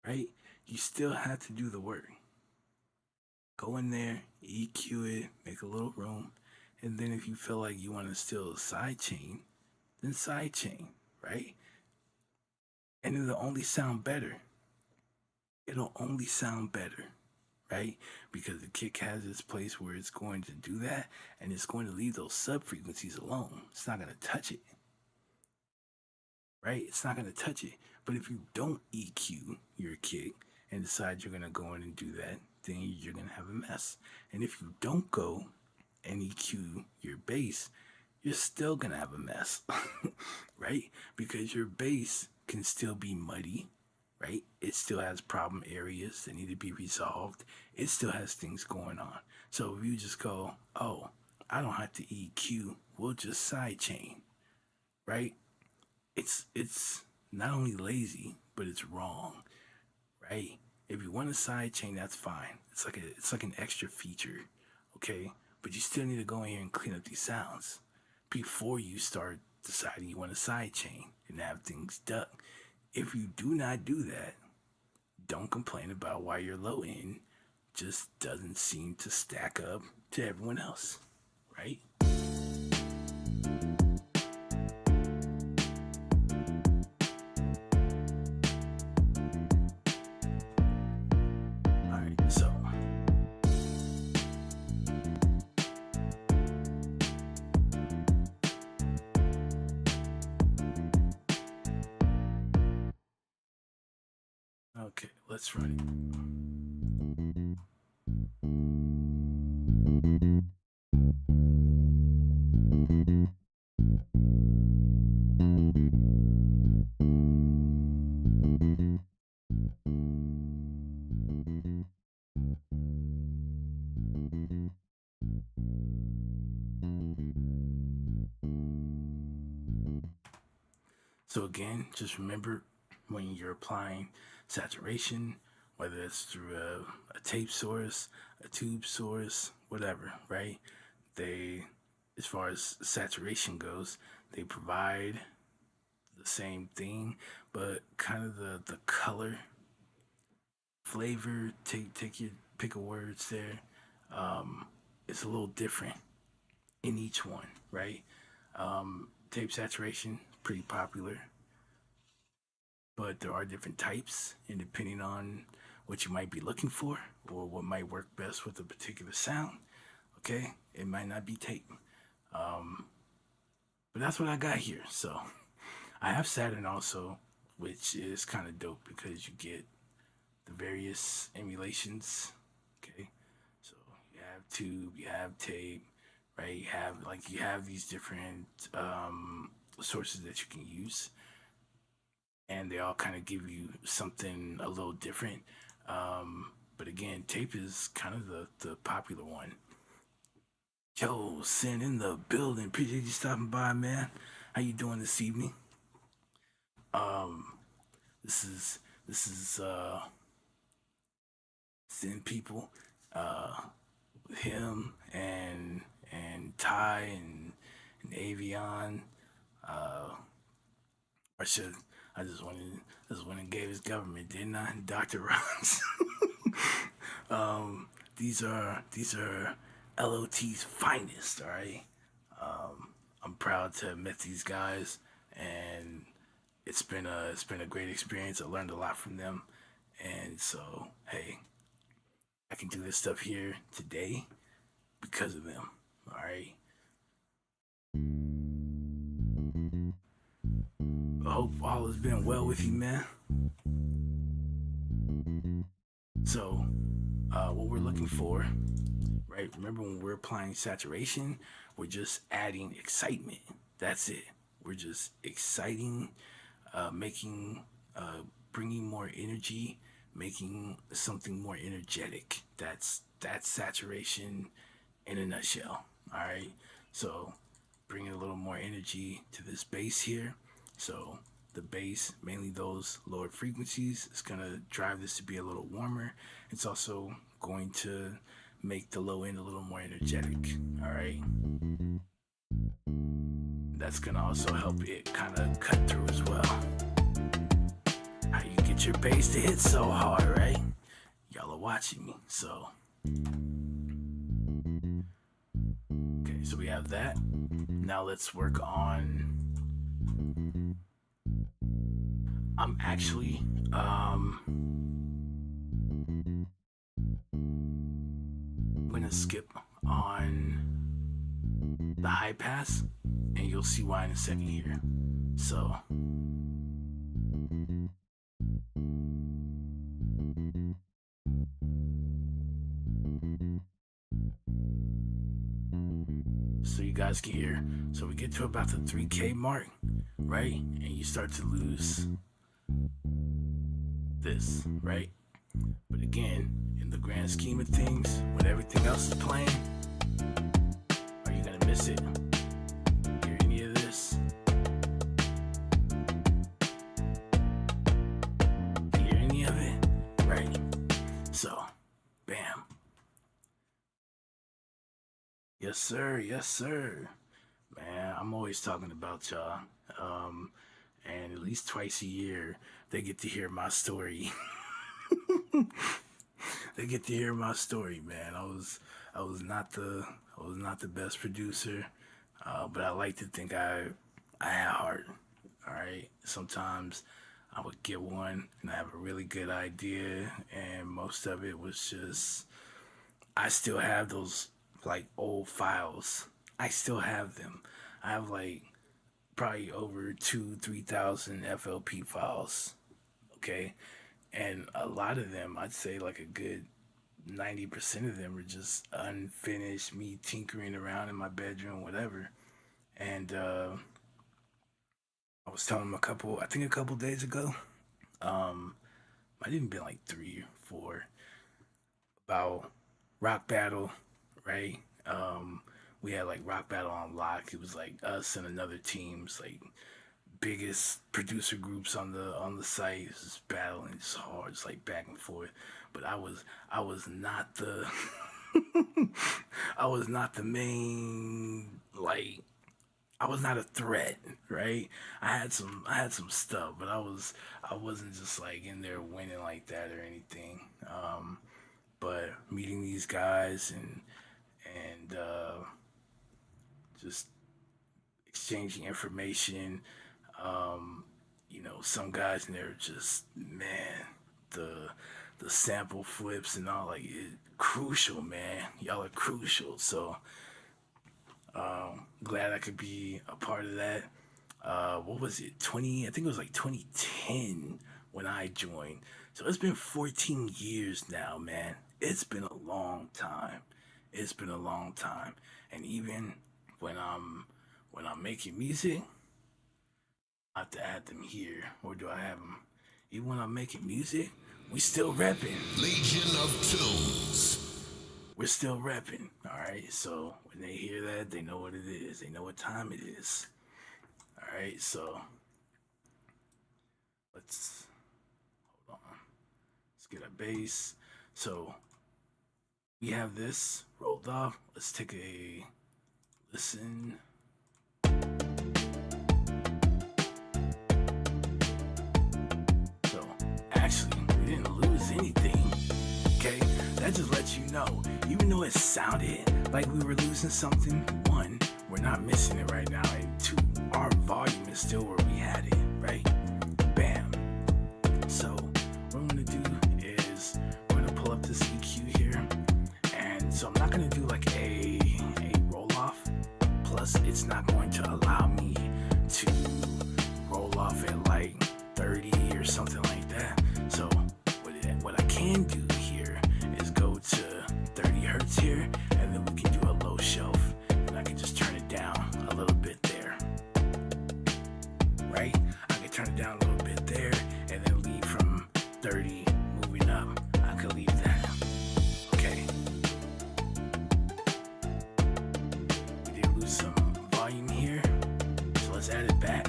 right? You still have to do the work. Go in there, EQ it, make a little room, and then if you feel like you want to still sidechain, then sidechain, right? And it'll only sound better. It'll only sound better, right? Because the kick has this place where it's going to do that, and it's going to leave those sub frequencies alone. It's not going to touch it, right? It's not going to touch it. But if you don't EQ your kick and decide you're going to go in and do that, then you're going to have a mess. And if you don't go and EQ your bass, you're still going to have a mess, right? Because your bass can still be muddy, right? It still has problem areas that need to be resolved. It still has things going on. So if you just go, oh, I don't have to EQ, we'll just sidechain, right? It's not only lazy, but it's wrong, right? If you want a sidechain, that's fine. It's like an extra feature, okay? But you still need to go in here and clean up these sounds before you start deciding you want a sidechain and have things duck. If you do not do that, don't complain about why your low end just doesn't seem to stack up to everyone else, right? All right, so okay, let's run So again, just remember when you're applying saturation, whether it's through a tape source, a tube source, whatever, right? They, as far as saturation goes, they provide the same thing, but kind of the color, flavor, take your pick of words there. It's a little different in each one, right? Tape saturation, pretty popular, but there are different types, and depending on what you might be looking for or what might work best with a particular sound, okay, it might not be tape. But that's what I got here. So I have Saturn also, which is kind of dope because you get the various emulations. Okay, so you have tube, you have tape, right? You have these different sources that you can use, and they all kind of give you something a little different. But again, tape is kind of the popular one. Yo, Sin in the building. Appreciate you stopping by, man. How you doing this evening? Um, this is Sin people. Him and Ty and Avion. Uh, I should. I just went and gave his government, didn't I? Dr. Ross. These are LOT's finest. All right. I'm proud to have met these guys, and it's been a great experience. I learned a lot from them, and so hey, I can do this stuff here today because of them. All right. I hope all has been well with you, man. So, what we're looking for, right? Remember when we're applying saturation, we're just adding excitement. That's it. We're just exciting, making, bringing more energy, making something more energetic. That's saturation in a nutshell. All right. So, bringing a little more energy to this bass here. So the bass, mainly those lower frequencies, is going to drive this to be a little warmer. It's also going to make the low end a little more energetic. All right. That's gonna also help it kind of cut through as well. How you get your bass to hit so hard, right? Y'all are watching me, so. Okay, so we have that. Now let's work on. I'm actually I'm gonna skip on the high pass, and you'll see why in a second here. So you guys can hear. So we get to about the 3K mark, right? And you start to lose this, right? But again, in the grand scheme of things, when everything else is playing, are you gonna miss it? Hear any of this? Hear any of it? Right? So, bam. Yes, sir. Yes, sir. Man, I'm always talking about y'all. And at least twice a year, they get to hear my story. They get to hear my story, man. I was not the best producer, but I like to think I had heart. All right. Sometimes I would get one and I have a really good idea, and most of it was just I still have those like old files. I still have them. I have like probably over 3,000 FLP files. Okay. And a lot of them, I'd say like a good 90% of them are just unfinished, me tinkering around in my bedroom, whatever. And I was telling them a couple days ago, might even been like 3 or 4, about Rock Battle, right? We had like Rock Battle on lock. It was like us and another team's like biggest producer groups on the site. It was just battling, just hard, just like back and forth. But I was not the I was not the main, like I was not a threat, right? I had some stuff, but I wasn't just like in there winning like that or anything. But meeting these guys and just exchanging information. Some guys in there just, man, the sample flips and all, like, crucial, man. Y'all are crucial. So glad I could be a part of that. What was it? I think it was like 2010 when I joined. So it's been 14 years now, man. It's been a long time. It's been a long time. And even when I'm making music, I have to add them here. Or do I have them? Even when I'm making music, we still repping. Legion of Tunes. We're still repping. Alright, so when they hear that, they know what it is. They know what time it is. Alright, so let's hold on. Let's get our bass. So we have this rolled off. Let's take a listen. So actually, we didn't lose anything. Okay, that just lets you know, even though it sounded like we were losing something, 1, we're not missing it right now, and 2, our volume is still where we had it, right? Bam. So what I'm gonna do is we're gonna pull up this EQ here, and so I'm not gonna do like a roll off. Plus, it's not going to allow me to roll off at like 30 or something like that. So what I can do here is go to 30 hertz here, and then we can do a low shelf, and I can just turn it down a little bit there, right? I can turn it down a little bit there, and then leave from 30 moving up. I could leave that. Okay. We did lose some volume here, so let's add it back.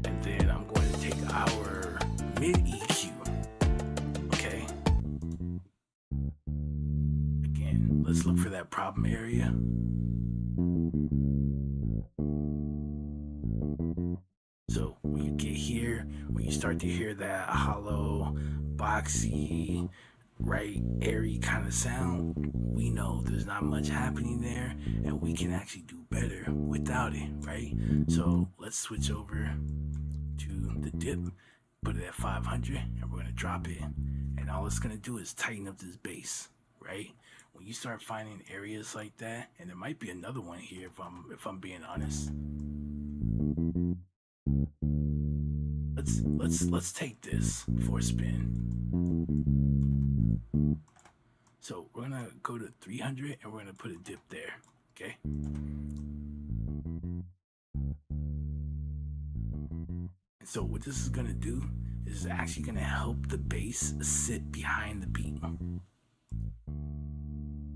And then I'm going to take our mid EQ, okay? then let's look for that problem area. So when you get here, when you start to hear that hollow, boxy, right, airy kind of sound, we know there's not much happening there and we can actually do better without it, right? So let's switch over to the dip, put it at 500, and we're gonna drop it. And all it's gonna do is tighten up this bass, right? When you start finding areas like that, and there might be another one here if I'm being honest. Let's take this for a spin. So we're gonna go to 300 and we're gonna put a dip there, okay? And so what this is gonna do is actually gonna help the bass sit behind the beat,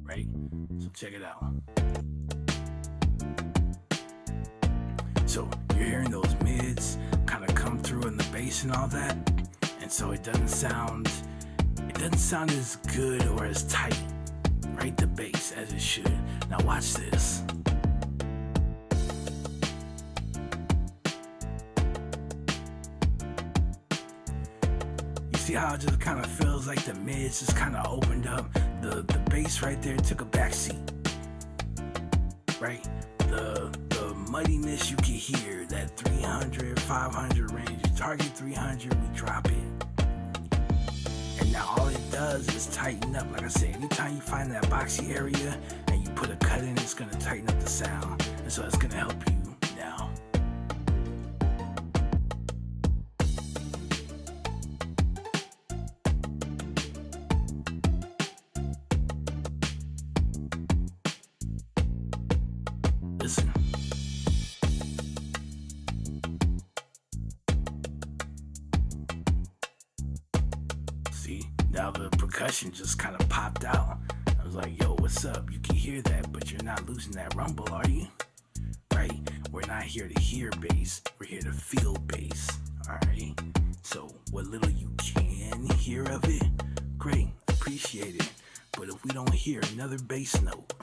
right? So check it out. So you're hearing those mids kind of come through in the bass and all that, and so it doesn't sound as good or as tight, right? The bass as it should. Now watch this. You see how it just kind of feels like the mids just kind of opened up. The bass right there took a back seat, right? The muddiness you can hear, that 300, 500 range. You target 300, we drop it. And now all it does is tighten up. Like I said, anytime you find that boxy area and you put a cut in, it's gonna tighten up the sound. And so it's gonna help you now. Listen. See, now the percussion just kind of popped out. I was like, yo, what's up? You can hear that, but you're not losing that rumble, are you? Right? We're not here to hear bass. We're here to feel bass. Alright? So what little you can hear of it, great, appreciate it. But if we don't hear another bass note,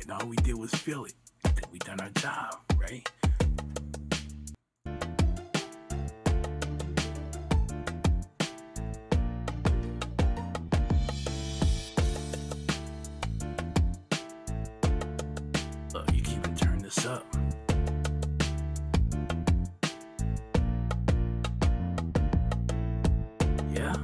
and all we did was feel it, then we done our job, right? Look, you can even turn this up. Yeah.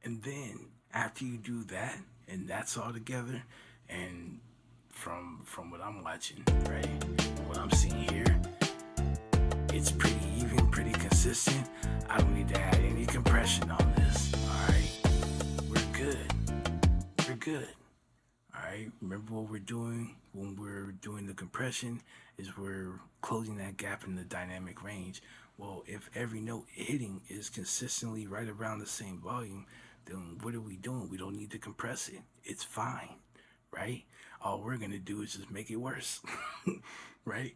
And then after you do that, and that's all together, and from what I'm watching, right, what I'm seeing here, it's pretty even, pretty consistent. I don't need to add any compression on this. All right, we're good. We're good. All right. Remember what we're doing when we're doing the compression is we're closing that gap in the dynamic range. Well, if every note hitting is consistently right around the same volume, then what are we doing? We don't need to compress it. It's fine, right? All we're gonna do is just make it worse, right?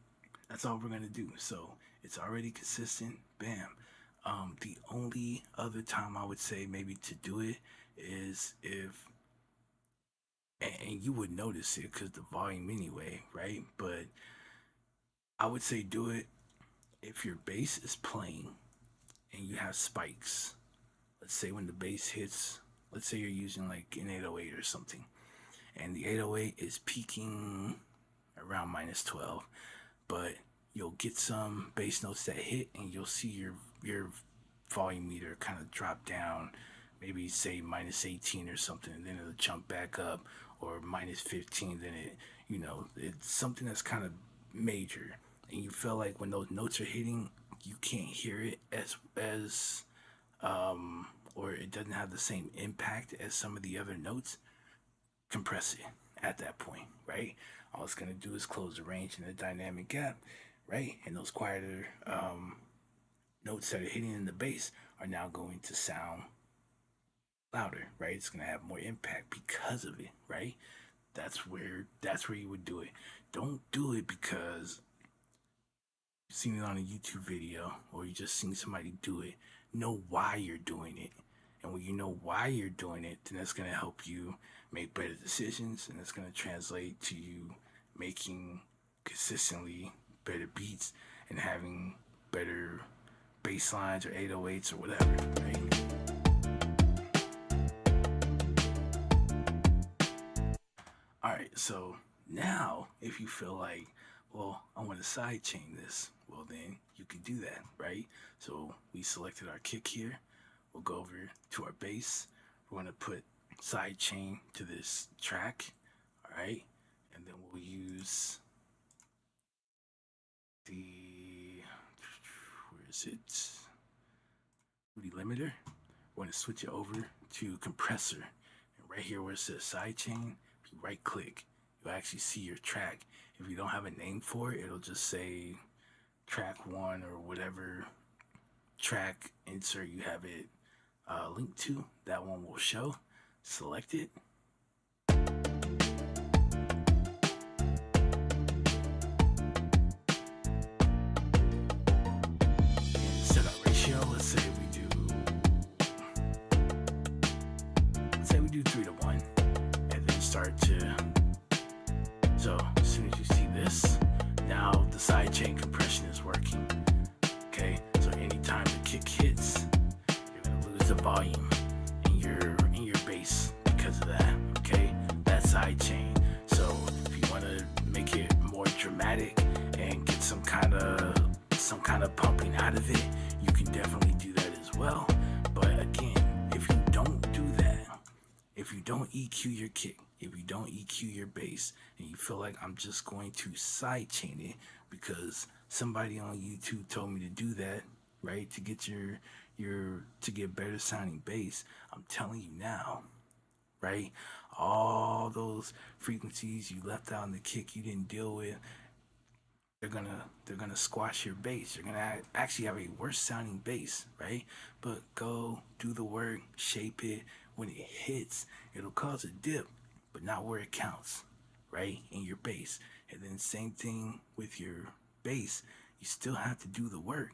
That's all we're gonna do. So it's already consistent. Bam. The only other time I would say maybe to do it is if, and you would notice it because the volume anyway, right? But I would say do it if your bass is playing and you have spikes. Let's say when the bass hits, let's say you're using like an 808 or something, and the 808 is peaking around -12, but you'll get some bass notes that hit and you'll see your volume meter kind of drop down, maybe say -18 or something, and then it'll jump back up, or -15, then it's something that's kind of major, and you feel like when those notes are hitting, you can't hear it as or it doesn't have the same impact as some of the other notes, compress it at that point, right? All it's gonna do is close the range in the dynamic gap, right? And those quieter notes that are hitting in the bass are now going to sound louder, right? It's gonna have more impact because of it, right? That's where you would do it. Don't do it because you've seen it on a YouTube video or you just seen somebody do it. Know why you're doing it. And when you know why you're doing it, then that's going to help you make better decisions, and it's going to translate to you making consistently better beats and having better bass lines or 808s or whatever, right? Alright, so now if you feel like, well, I want to sidechain this, well then you can do that, right? So we selected our kick here. We'll go over to our bass. We're going to put sidechain to this track, alright? And then we'll use the, where is it? Booty limiter. We're going to switch it over to compressor. And right here where it says sidechain, if you right click, you'll actually see your track. If you don't have a name for it, it'll just say track 1 or whatever track insert you have it linked to. That one will show. Select it. Set our ratio. Let's say we do 3 to 1, and then start to. So as soon as you see this, now the sidechain compression is working. Okay, so anytime the kick hits, you're gonna lose the volume in your bass because of that. Okay, that sidechain. So if you want to make it more dramatic and get some kind of pumping out of it, you can definitely do that as well. But again, if you don't do that, if you don't EQ your kick, if you don't EQ your bass, and you feel like I'm just going to sidechain it because somebody on YouTube told me to do that, right? To get to get better sounding bass, I'm telling you now, right? All those frequencies you left out in the kick you didn't deal with, they're gonna squash your bass. You're gonna actually have a worse sounding bass, right? But go do the work, shape it. When it hits, it'll cause a dip, but not where it counts, right? In your bass. And then same thing with your bass. You still have to do the work,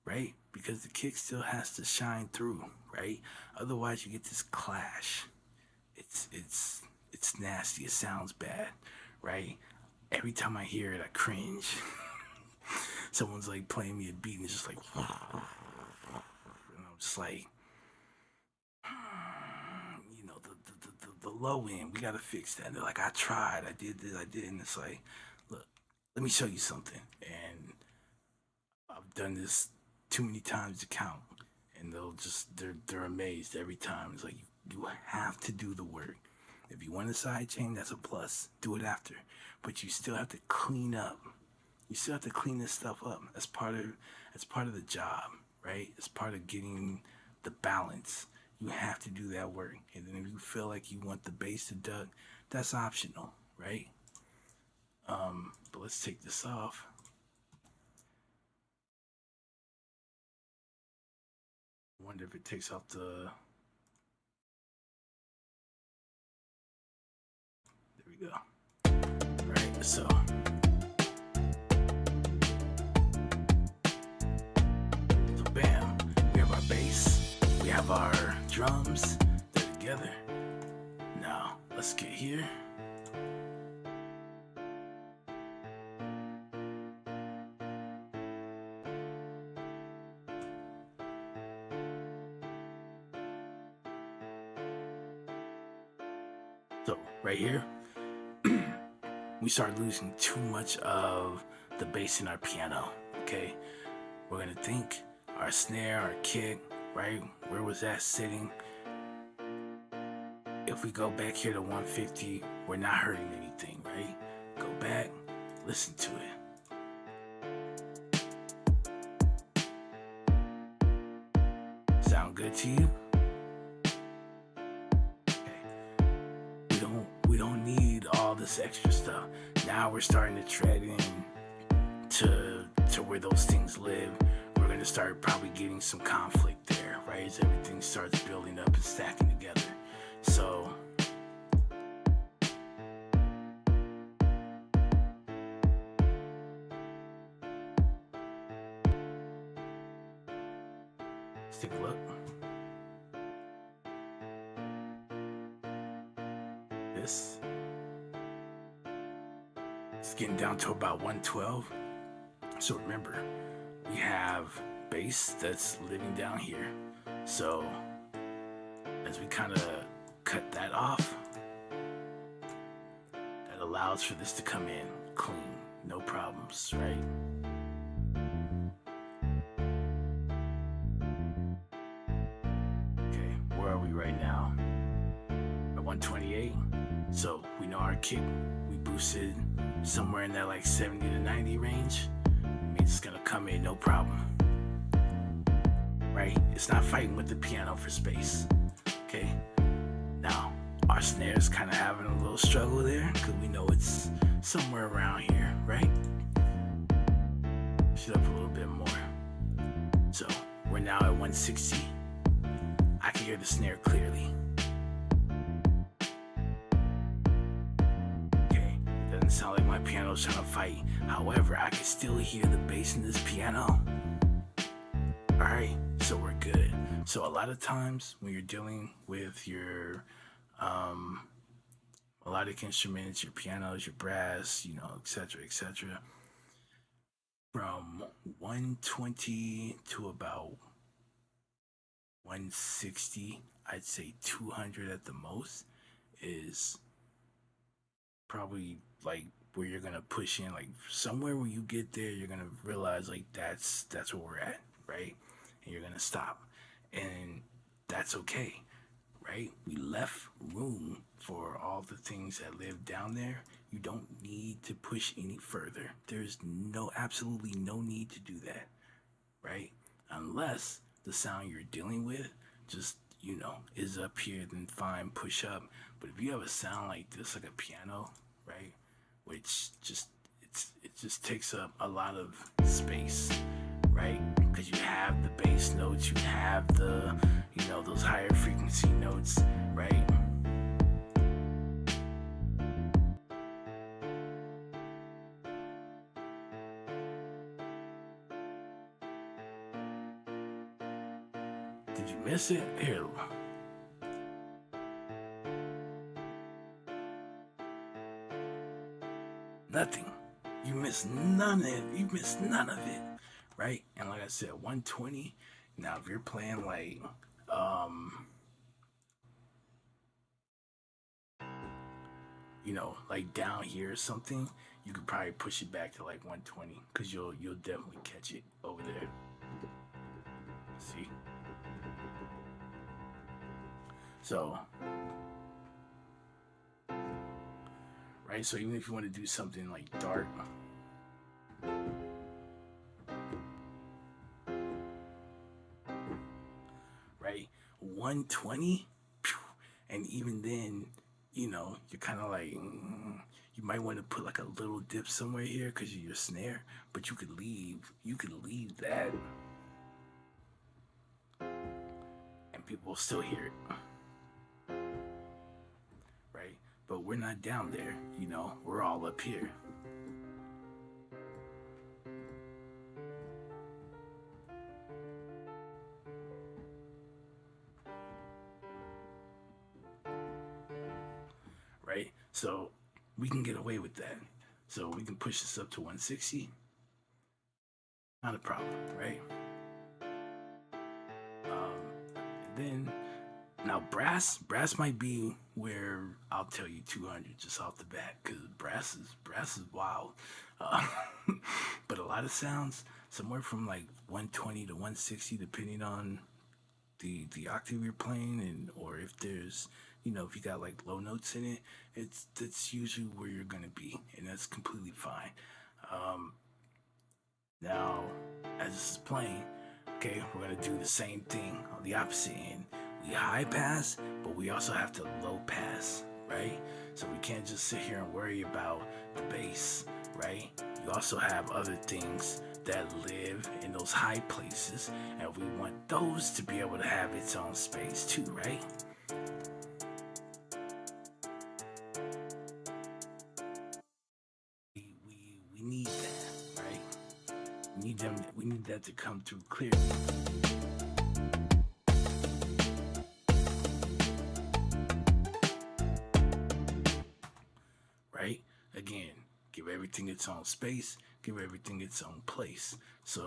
right? Because the kick still has to shine through, right? Otherwise you get this clash. It's nasty. It sounds bad, right? Every time I hear it, I cringe. Someone's like playing me a beat and it's just like, and I'm just like, you know, the low end, we gotta fix that. And they're like, I tried, I did this, I did, and it's like, look, let me show you something. And I've done this too many times to count, and they're amazed every time. It's like you have to do the work. If you want a sidechain, that's a plus. Do it after, but you still have to clean up. You still have to clean this stuff up. That's part of the job, right? It's part of getting the balance. You have to do that work. And then if you feel like you want the bass to duck, that's optional, right? But let's take this off. I wonder if it takes off the. There we go. All right, so. Bam, we have our bass, we have our drums, they're together. Now, let's get here. So, right here, we start losing too much of the bass in our piano, okay? We're gonna think our snare, our kick, right? Where was that sitting? If we go back here to 150, we're not hurting anything, right? Go back, listen to it. Sound good to you? Okay. We don't need all this extra stuff. Now we're starting to tread in to where those things live. We're gonna start probably getting some conflict there, right? As everything starts building up and stacking together. So Let's take a look. This is getting down to about 112. So remember, we have bass that's living down here. So as we kind of cut that off, that allows for this to come in clean, no problems, right? Okay, where are we right now? At 128. So we know our kick, we boosted somewhere in that like 70 to 90 range. Means it's gonna come in no problem, right? It's not fighting with the piano for space. Okay, now our snare's kind of having a little struggle there because we know it's somewhere around here, right? Push it up a little bit more. So we're now at 160. I can hear the snare clearly. Okay, doesn't sound like my piano's trying to fight. However, I can still hear the bass in this piano. Alright, so we're good. So a lot of times when you're dealing with your melodic instruments, your pianos, your brass, etc., etc., from 120 to about 160, I'd say 200 at the most, is probably like where you're gonna push in. Like somewhere when you get there, you're gonna realize like that's where we're at, right? And you're gonna stop, and that's okay, right? We left room for all the things that live down there. You don't need to push any further. There's absolutely no need to do that, right? Unless the sound you're dealing with just, is up here, then fine, push up. But if you have a sound like this, like a piano, right, which it just takes up a lot of space, right? Because you have the bass notes, you have the, those higher frequency notes, right? Did you miss it? Here. Nothing. You missed none of it. You missed none of it, right? And like I said, 120. Now, if you're playing like, like down here or something, you could probably push it back to like 120 because you'll definitely catch it over there. See? So, right? So even if you want to do something like dark, right? 120, and even then, you're kind of like, you might want to put like a little dip somewhere here because of your snare, but you could leave that, and people will still hear it, right? But we're not down there, we're all up here. Right? So we can get away with that. So we can push this up to 160. Not a problem, right? And then now brass might be where I'll tell you 200 just off the bat, because brass is wild. But a lot of sounds somewhere from like 120 to 160, depending on the octave you're playing, and or if there's if you got like low notes in it, that's usually where you're gonna be, and that's completely fine. Now as this is playing, okay, we're gonna do the same thing on the opposite end. We high pass, but we also have to low pass, right? So we can't just sit here and worry about the bass, right? You also have other things that live in those high places, and we want those to be able to have its own space too, right? We need that, right? We need that to come through clearly. Again, give everything its own space, give everything its own place. So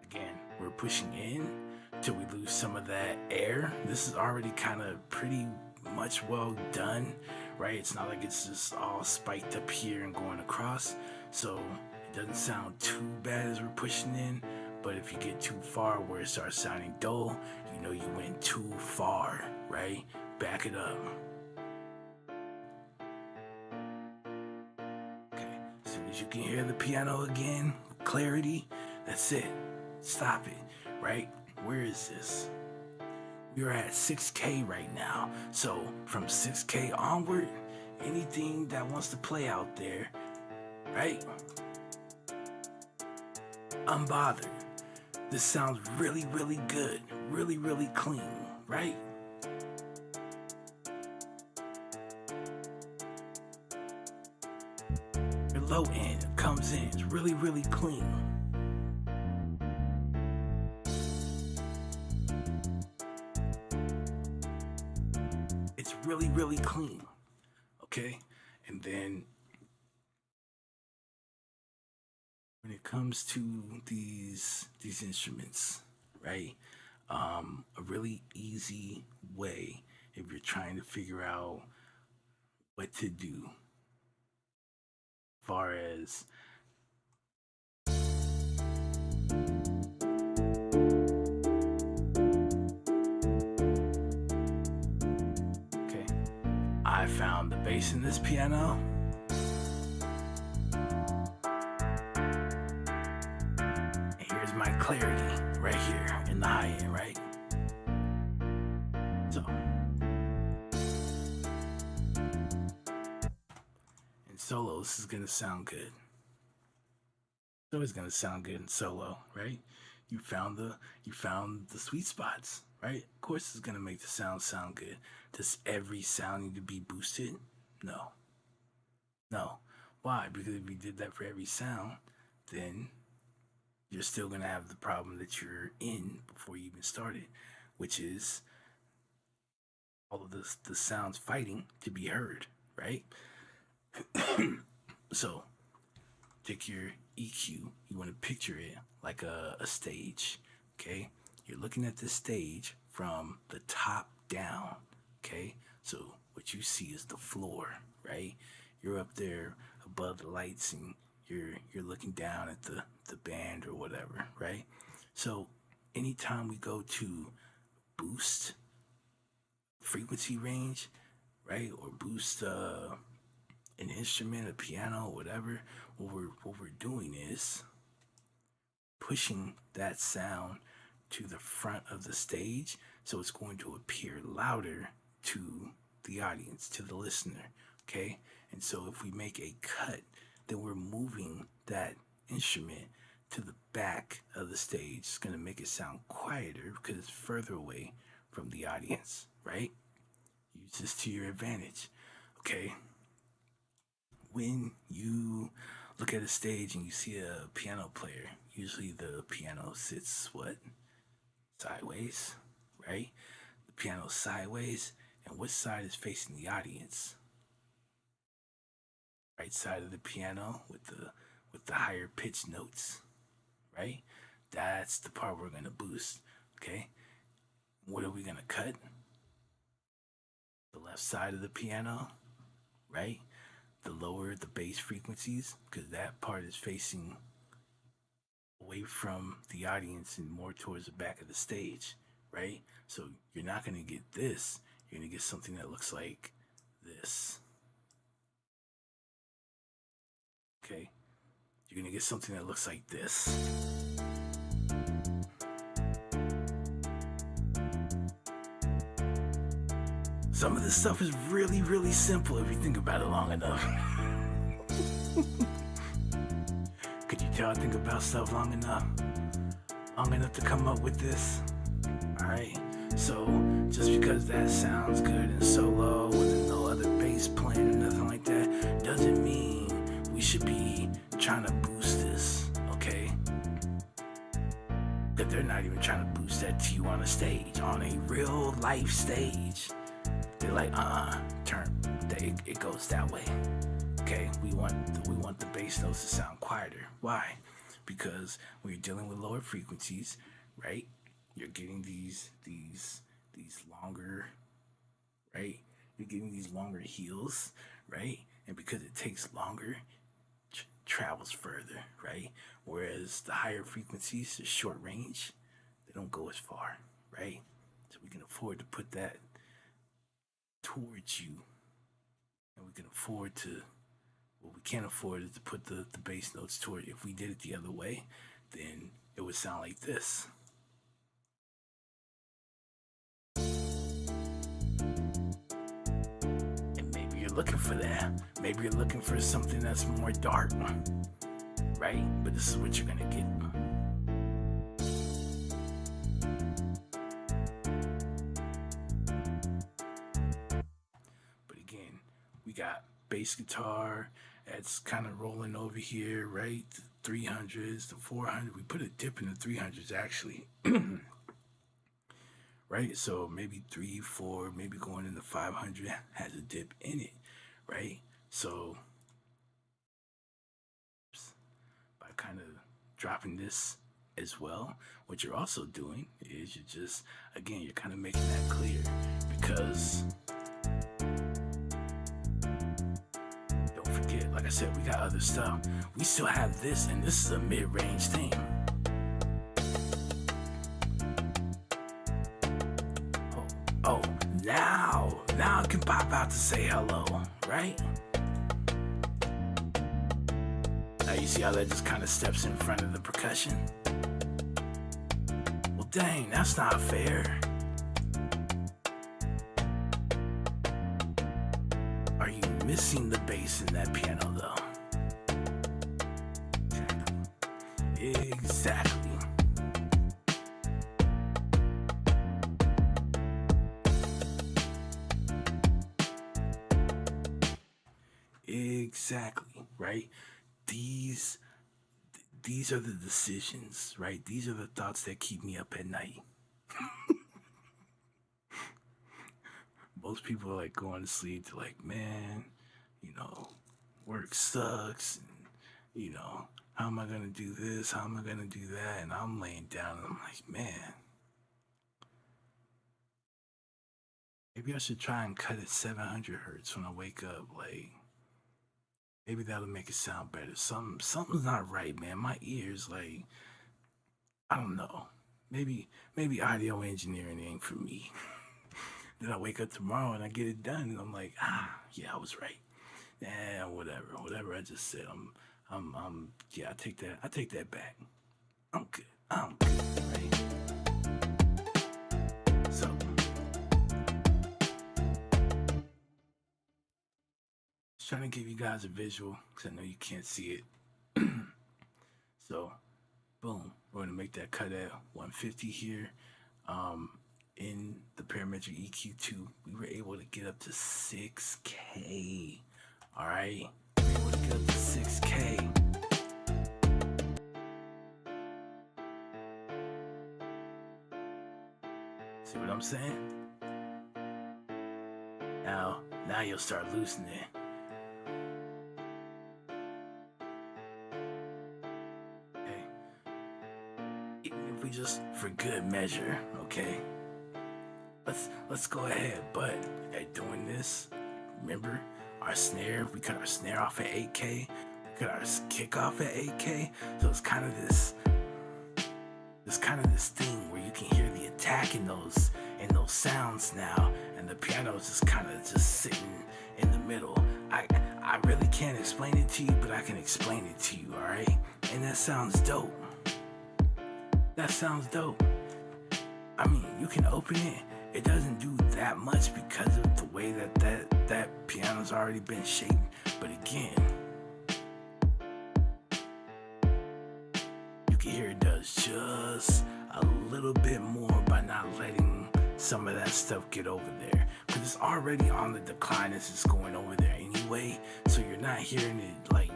again, we're pushing in till we lose some of that air. This is already kind of pretty much well done, right? It's not like it's just all spiked up here and going across, so it doesn't sound too bad as we're pushing in. But if you get too far where it starts sounding dull, you know you went too far, right? Back it up. Okay, as soon as you can hear the piano again, clarity, that's it. Stop it, right? Where is this? We're at 6K right now. So from 6K onward, anything that wants to play out there, right? Unbothered. This sounds really, really good. Really, really clean, right? Your low end comes in. It's really, really clean. It's really, really clean. Okay? And then when it comes to these instruments, right? A really easy way if you're trying to figure out what to do as far as okay, I found the bass in this piano. My clarity right here in the high end, right? So, in solo, this is gonna sound good. It's always gonna sound good in solo, right? You found the sweet spots, right? Of course, it's gonna make the sound good. Does every sound need to be boosted? No. Why? Because if you did that for every sound, then you're still going to have the problem that you're in before you even started, which is all of the sounds fighting to be heard, right? So take your EQ, you want to picture it like a stage, okay? You're looking at the stage from the top down, okay? So what you see is the floor, right? You're up there above the lights and you're looking down at the band or whatever, right? So anytime we go to boost frequency range, right, or boost an instrument, a piano, whatever, what we're doing is pushing that sound to the front of the stage, so it's going to appear louder to the audience, to the listener, okay? And so if we make a cut, then we're moving that instrument to the back of the stage. It's going to make it sound quieter because it's further away from the audience, right? Use this to your advantage, okay? When you look at a stage and you see a piano player, usually the piano sits what? Sideways, right? The piano's sideways, and which side is facing the audience? Right side of the piano with the higher pitched notes, right? That's the part we're gonna boost, okay? What are we gonna cut? The left side of the piano, right? The lower the bass frequencies, because that part is facing away from the audience and more towards the back of the stage, right? So you're not gonna get this, you're gonna get something that looks like this. Okay, you're gonna get something that looks like this. Some of this stuff is really, really simple if you think about it long enough. Could you tell I think about stuff long enough? Long enough to come up with this? Alright, so just because that sounds good in solo and there's no other bass playing or nothing like that, doesn't mean we should be trying to boost this, okay? Because they're not even trying to boost that to you on a stage, on a real life stage. They're like, it goes that way. Okay, we want the bass notes to sound quieter. Why? Because when you're dealing with lower frequencies, right? You're getting these longer, right? You're getting these longer heels, right? And because it takes longer, travels further, right? Whereas the higher frequencies, the short range, they don't go as far, right? So we can afford to put that towards you, and we can afford to. What we can't afford is to put the bass notes toward. If we did it the other way, then it would sound like this. Looking for that. Maybe you're looking for something that's more dark, right? But this is what you're gonna get. But again, we got bass guitar that's kind of rolling over here, right? The 300s, the 400. We put a dip in the 300s actually. Right? So maybe 3, 4, maybe going into 500 has a dip in it, right? So by kind of dropping this as well, what you're also doing is you're just, again, you're kind of making that clear, because don't forget, like I said, we got other stuff. We still have this, and this is a mid-range thing. Oh, now I can pop out to say hello, right? Now you see how that just kind of steps in front of the percussion? Well, dang, that's not fair. Are you missing the bass in that piano, though? Exactly. Exactly, right? These are the decisions, right? These are the thoughts that keep me up at night. Most people are like going to sleep, they're like, man, work sucks, and how am I gonna do this? How am I gonna do that? And I'm laying down and I'm like, man, maybe I should try and cut at 700 hertz when I wake up, like. Maybe that'll make it sound better. Something's not right, man. My ears, like, I don't know. Maybe audio engineering ain't for me. Then I wake up tomorrow and I get it done, and I'm like, yeah, I was right. Yeah, whatever I just said. Yeah, I take that back. I'm good, right? So. Trying to give you guys a visual because I know you can't see it. So, boom, we're gonna make that cut at 150 here. In the Parametric EQ2, we were able to get up to 6K. All right, we were able to get up to 6K. See what I'm saying? Now you'll start loosening it. We just for good measure, okay? Let's go ahead, but at doing this, remember our snare, we cut our snare off at 8K, we cut our kick off at 8K, so it's kind of this thing where you can hear the attack in those sounds now, and the piano is just kind of just sitting in the middle. I really can't explain it to you, but I can explain it to you, alright? And that sounds dope. That sounds dope. I mean, you can open it. It doesn't do that much because of the way that piano's already been shaped. But again, you can hear it does just a little bit more by not letting some of that stuff get over there. Because it's already on the decline as it's going over there anyway. So you're not hearing it like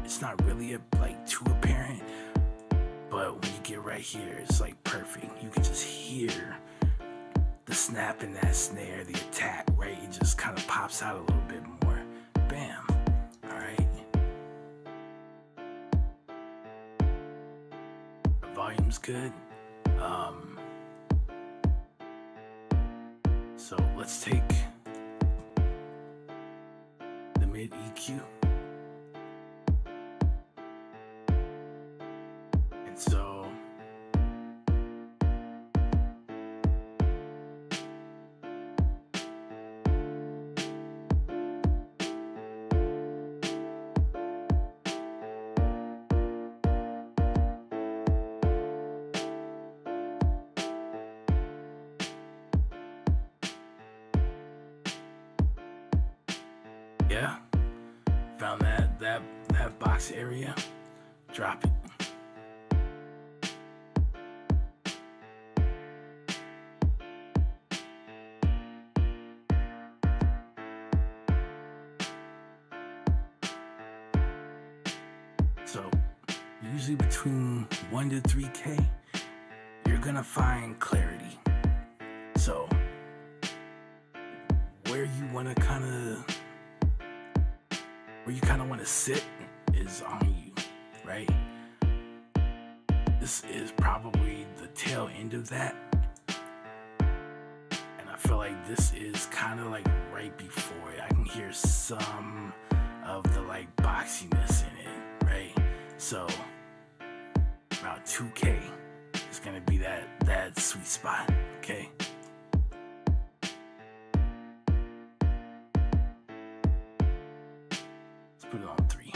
it's not really too apparent. But when you get right here, it's like perfect. You can just hear the snap in that snare, the attack, right? It just kind of pops out a little bit more. Bam. All right. The volume's good. So let's take the mid EQ. And so yeah, found that box area. Drop it. So usually between 1 to 3K, you're gonna find clarity. So where you wanna wanna sit is on you, right? This is probably the tail end of that. And I feel like this is kind of like right before it. I can hear some of the like boxiness in it, right? So about 2K is gonna be that sweet spot, okay? Let's put it on 3.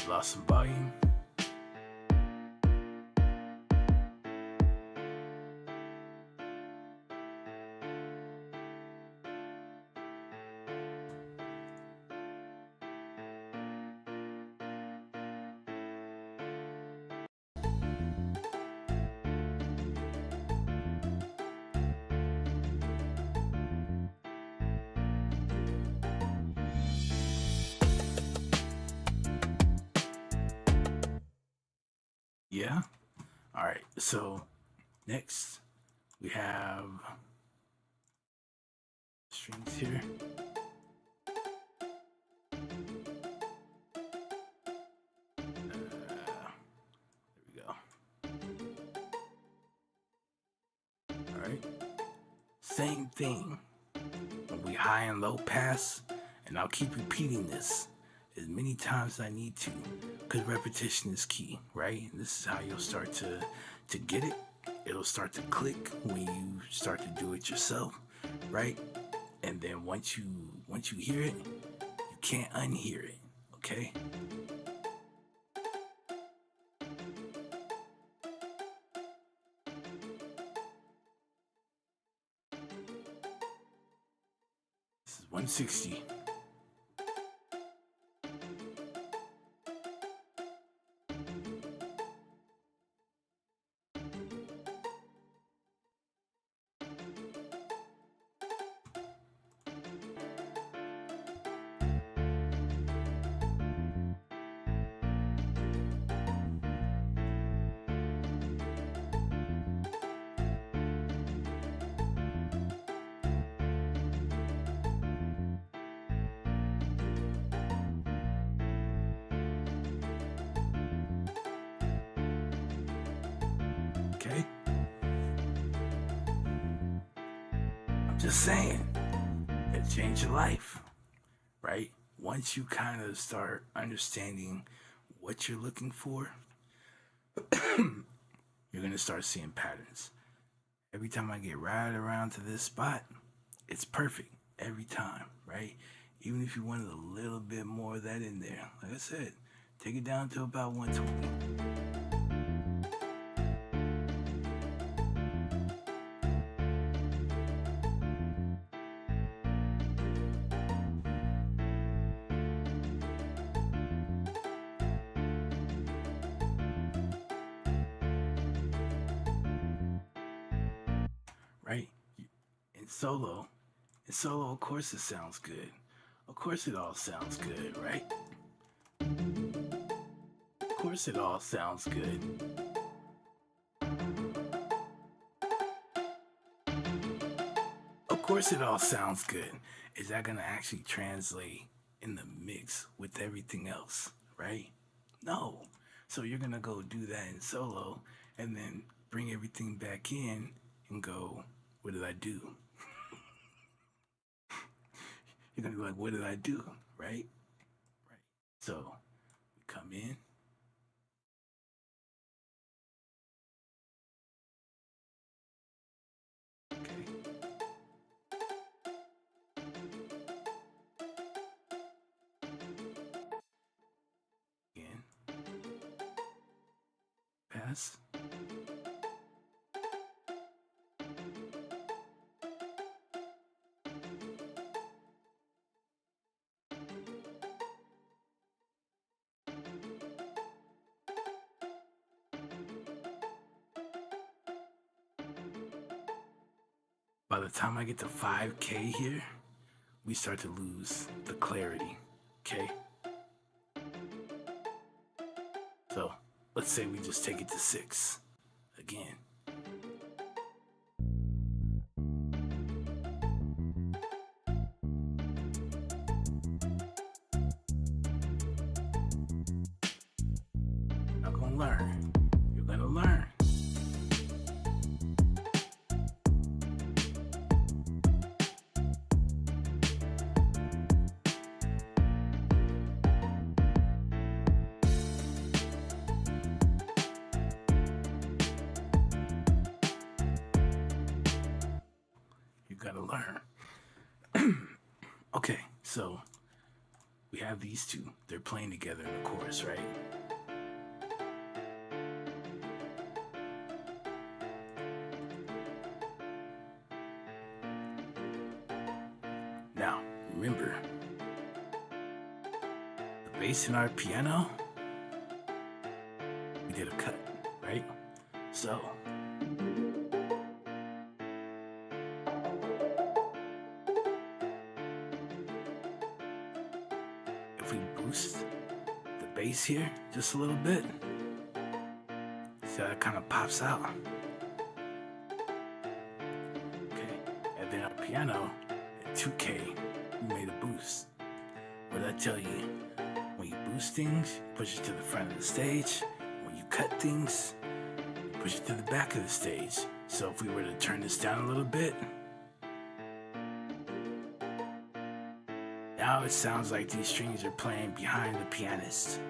Lost some volume. Yeah. All right. So next we have strings here. There we go. All right. Same thing. When we high and low pass, and I'll keep repeating this as many times as I need to, because repetition is key, right? And this is how you'll start to get it. It'll start to click when you start to do it yourself, right? And then once you hear it, you can't unhear it, okay? This is 160. Okay? I'm just saying, it'll change your life, right? Once you kind of start understanding what you're looking for, you're gonna start seeing patterns. Every time I get right around to this spot, it's perfect every time, right? Even if you wanted a little bit more of that in there, like I said, take it down to about 120. Right? In solo, of course it sounds good. Of course it all sounds good, right? course it all sounds good. Of course it all sounds good. Is that gonna actually translate in the mix with everything else, right? No. So you're gonna go do that in solo and then bring everything back in and go, what did I do? You're gonna be like, what did I do? Right? Right. So we come in. Okay. Again. Pass. By the time I get to 5K here, we start to lose the clarity, okay? So let's say we just take it to 6 again. You're gonna learn. You're gonna learn. You gotta learn. Okay, so we have these two. They're playing together in the chorus, right? Now, remember, the bass in our piano, we did a cut, right? So, if we boost the bass here just a little bit, see how it kind of pops out? Okay, and then our piano at 2K, we made a boost. What did I tell you? When you boost things, you push it to the front of the stage. When you cut things, you push it to the back of the stage. So if we were to turn this down a little bit, now it sounds like these strings are playing behind the pianist.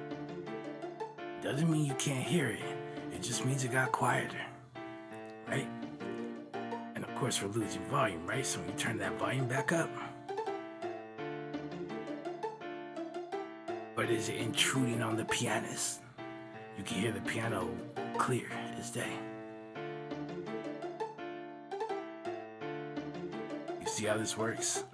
Doesn't mean you can't hear it. It just means it got quieter, right? And of course we're losing volume, right? So when you turn that volume back up, but is it intruding on the pianist? You can hear the piano clear as day. You see how this works?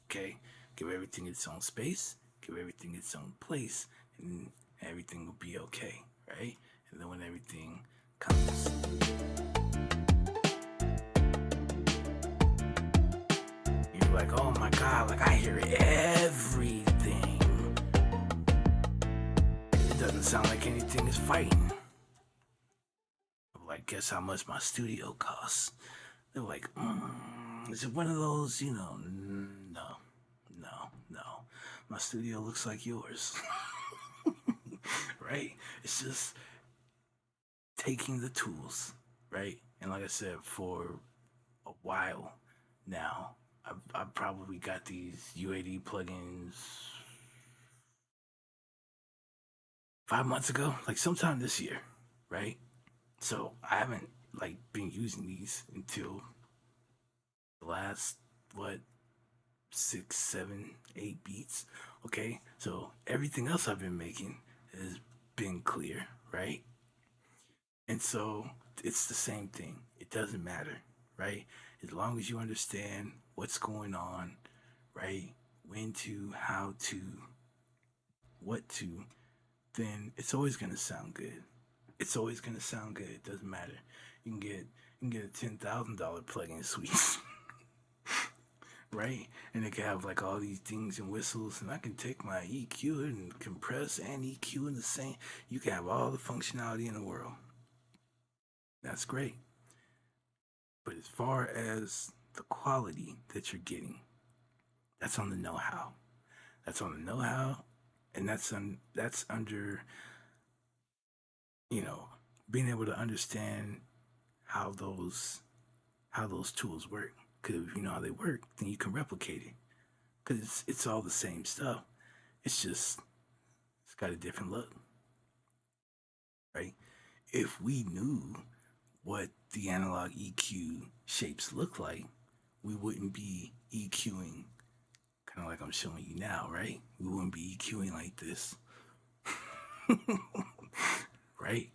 Okay, give everything its own space, give everything its own place, and everything will be okay, right? And then when everything comes, you're like, oh my God, like I hear everything. It doesn't sound like anything is fighting. I'm like, guess how much my studio costs? They're like, is it one of those, no. My studio looks like yours. Right? It's just taking the tools, right? And like I said, for a while now, I've probably got these UAD plugins 5 months ago, like sometime this year, right? So I haven't like been using these until the last 6, 7, 8 beats. Okay, so everything else I've been making has been clear, right? And so it's the same thing. It doesn't matter, right? As long as you understand what's going on, right? When to, how to, what to, then it's always gonna sound good. It's always gonna sound good. It doesn't matter. You can get a $10,000 plugin suite. right? And it can have like all these dings and whistles, and I can take my EQ and compress and EQ in the same. You can have all the functionality in the world. That's great. But as far as the quality that you're getting, that's on the know-how. That's on the know-how, and that's under you know being able to understand how those tools work. Because if you know how they work, then you can replicate it. Because it's all the same stuff. It's just it's got a different look, right? If we knew what the analog EQ shapes look like, we wouldn't be EQing kind of like I'm showing you now, right? We wouldn't be EQing like this, right?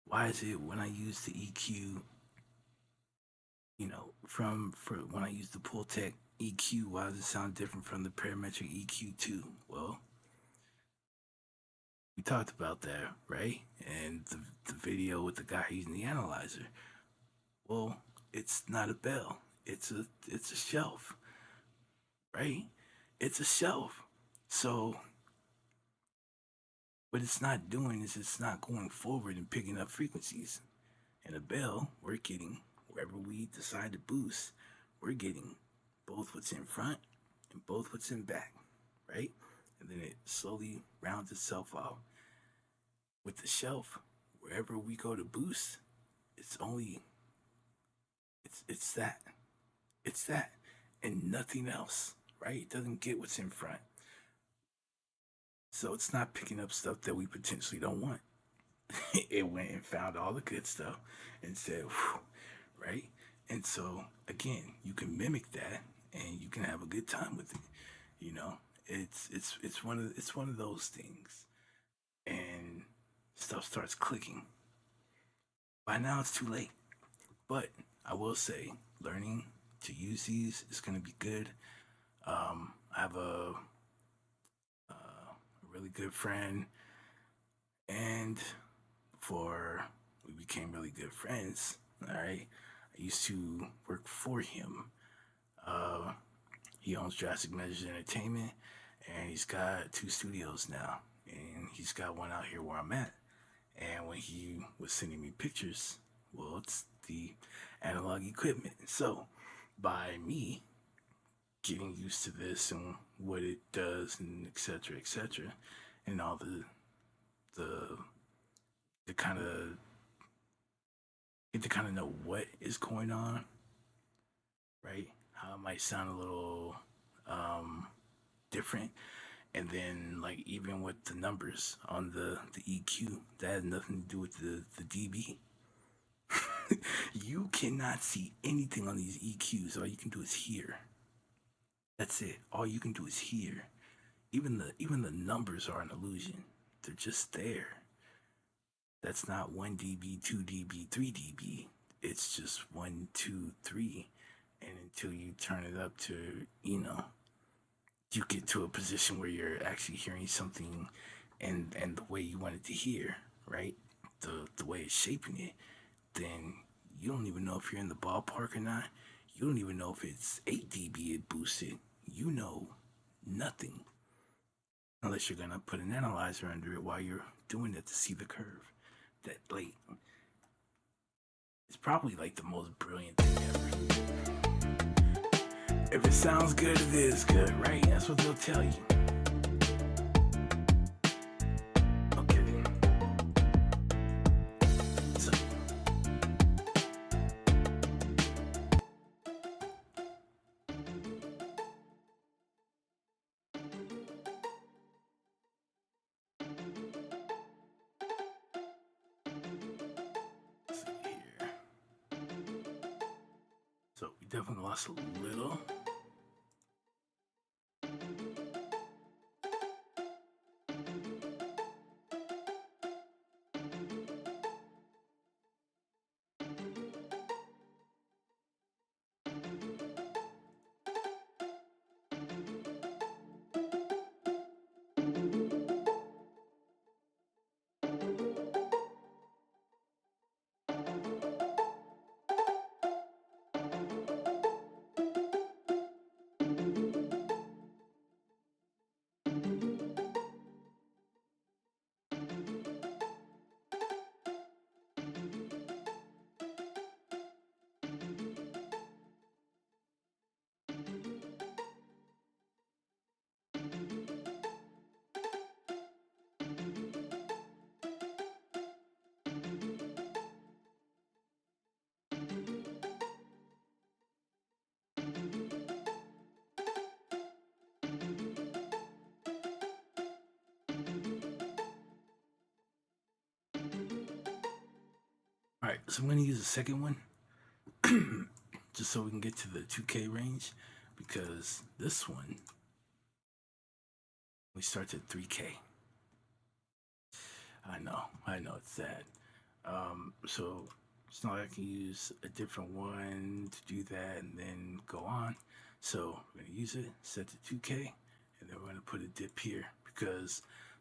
Why is it when I use the EQ, from for when I use the Pultec EQ, why does it sound different from the parametric EQ2? Well, we talked about that, right? And the video with the guy using the analyzer. Well, it's not a bell. It's a shelf, right? It's a shelf. So what it's not doing is it's not going forward and picking up frequencies. And a bell, we're getting wherever we decide to boost, we're getting both what's in front and both what's in back, right? And then it slowly rounds itself off. With the shelf, wherever we go to boost, it's only it's that. It's that and nothing else, right? It doesn't get what's in front. So it's not picking up stuff that we potentially don't want. It went and found all the good stuff and said, "Whew," right? And so again, you can mimic that and you can have a good time with it. You know, it's one of those things, and stuff starts clicking. By now, it's too late. But I will say, learning to use these is going to be good. I have a really good friend, and before we became really good friends, all right, I used to work for him. Uh, he owns Drastic Measures Entertainment, and he's got two studios now, and he's got one out here where I'm at. And when he was sending me pictures, well, it's the analog equipment. So, by me getting used to this and what it does, and et cetera, and all the the kind of get to kind of know what is going on, right? How it might sound a little different, and then like even with the numbers on the EQ, that has nothing to do with the dB. You cannot see anything on these EQs. All you can do is hear. That's it. All you can do is hear. Even the numbers are an illusion. They're just there. That's not 1 dB, 2 dB, 3 dB. It's just 1, 2, 3. And until you turn it up to, you get to a position where you're actually hearing something and the way you want it to hear, right? The way it's shaping it, then you don't even know if you're in the ballpark or not. You don't even know if it's 8 dB it boosted. You know nothing. Unless you're gonna put an analyzer under it while you're doing it to see the curve. That like it's probably like the most brilliant thing ever. If it sounds good, it is good, right? That's what they'll tell you. Okay. So let's see here. So we definitely lost a little. Alright, so I'm going to use the second one just so we can get to the 2K range, because this one we starts at 3K. I know it's sad. So it's not like I can use a different one to do that and then go on. So we're going to use it, set to 2K, and then we're going to put a dip here because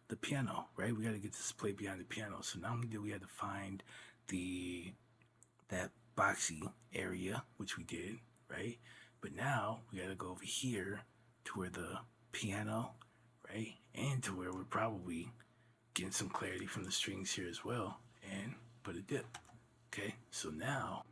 the piano, right? We got to get this play behind the piano. So not only did we have to find that boxy area, which we did, right? But now we got to go over here to where the piano, right? And to where we're probably getting some clarity from the strings here as well, and put a dip. Okay, so now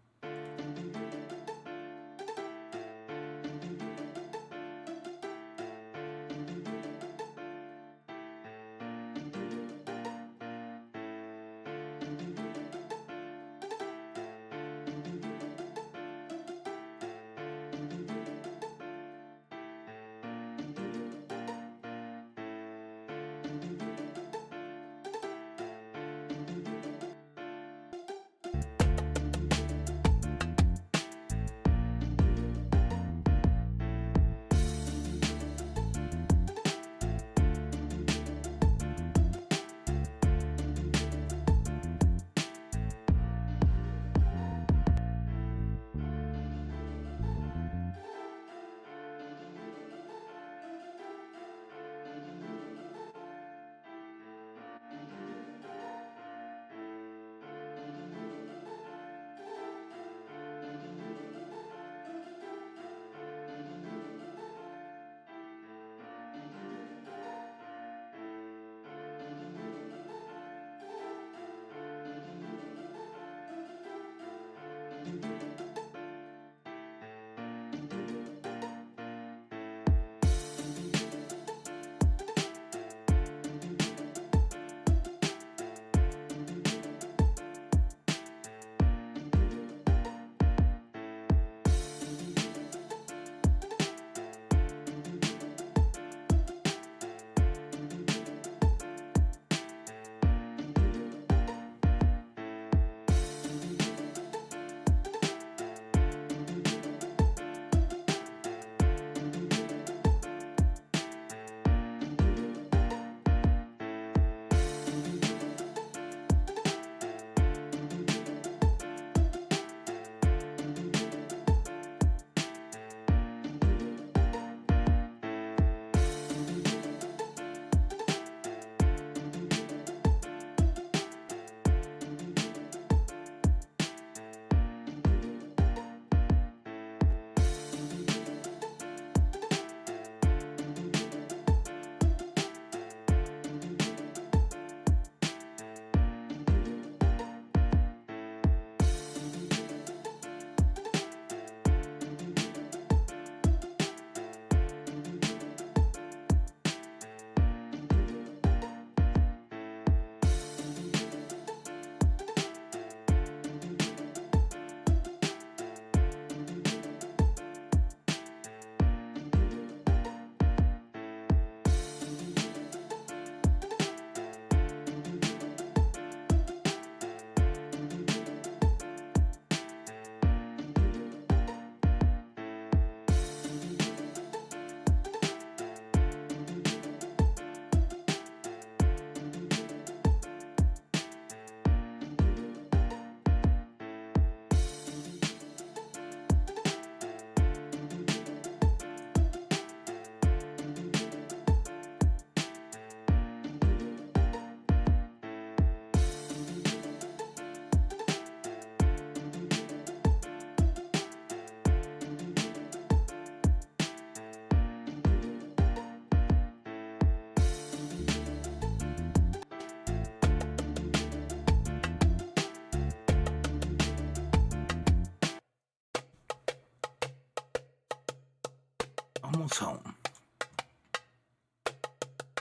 almost home.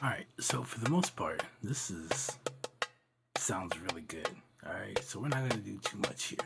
Alright, so for the most part, this sounds really good. Alright, so we're not gonna do too much here.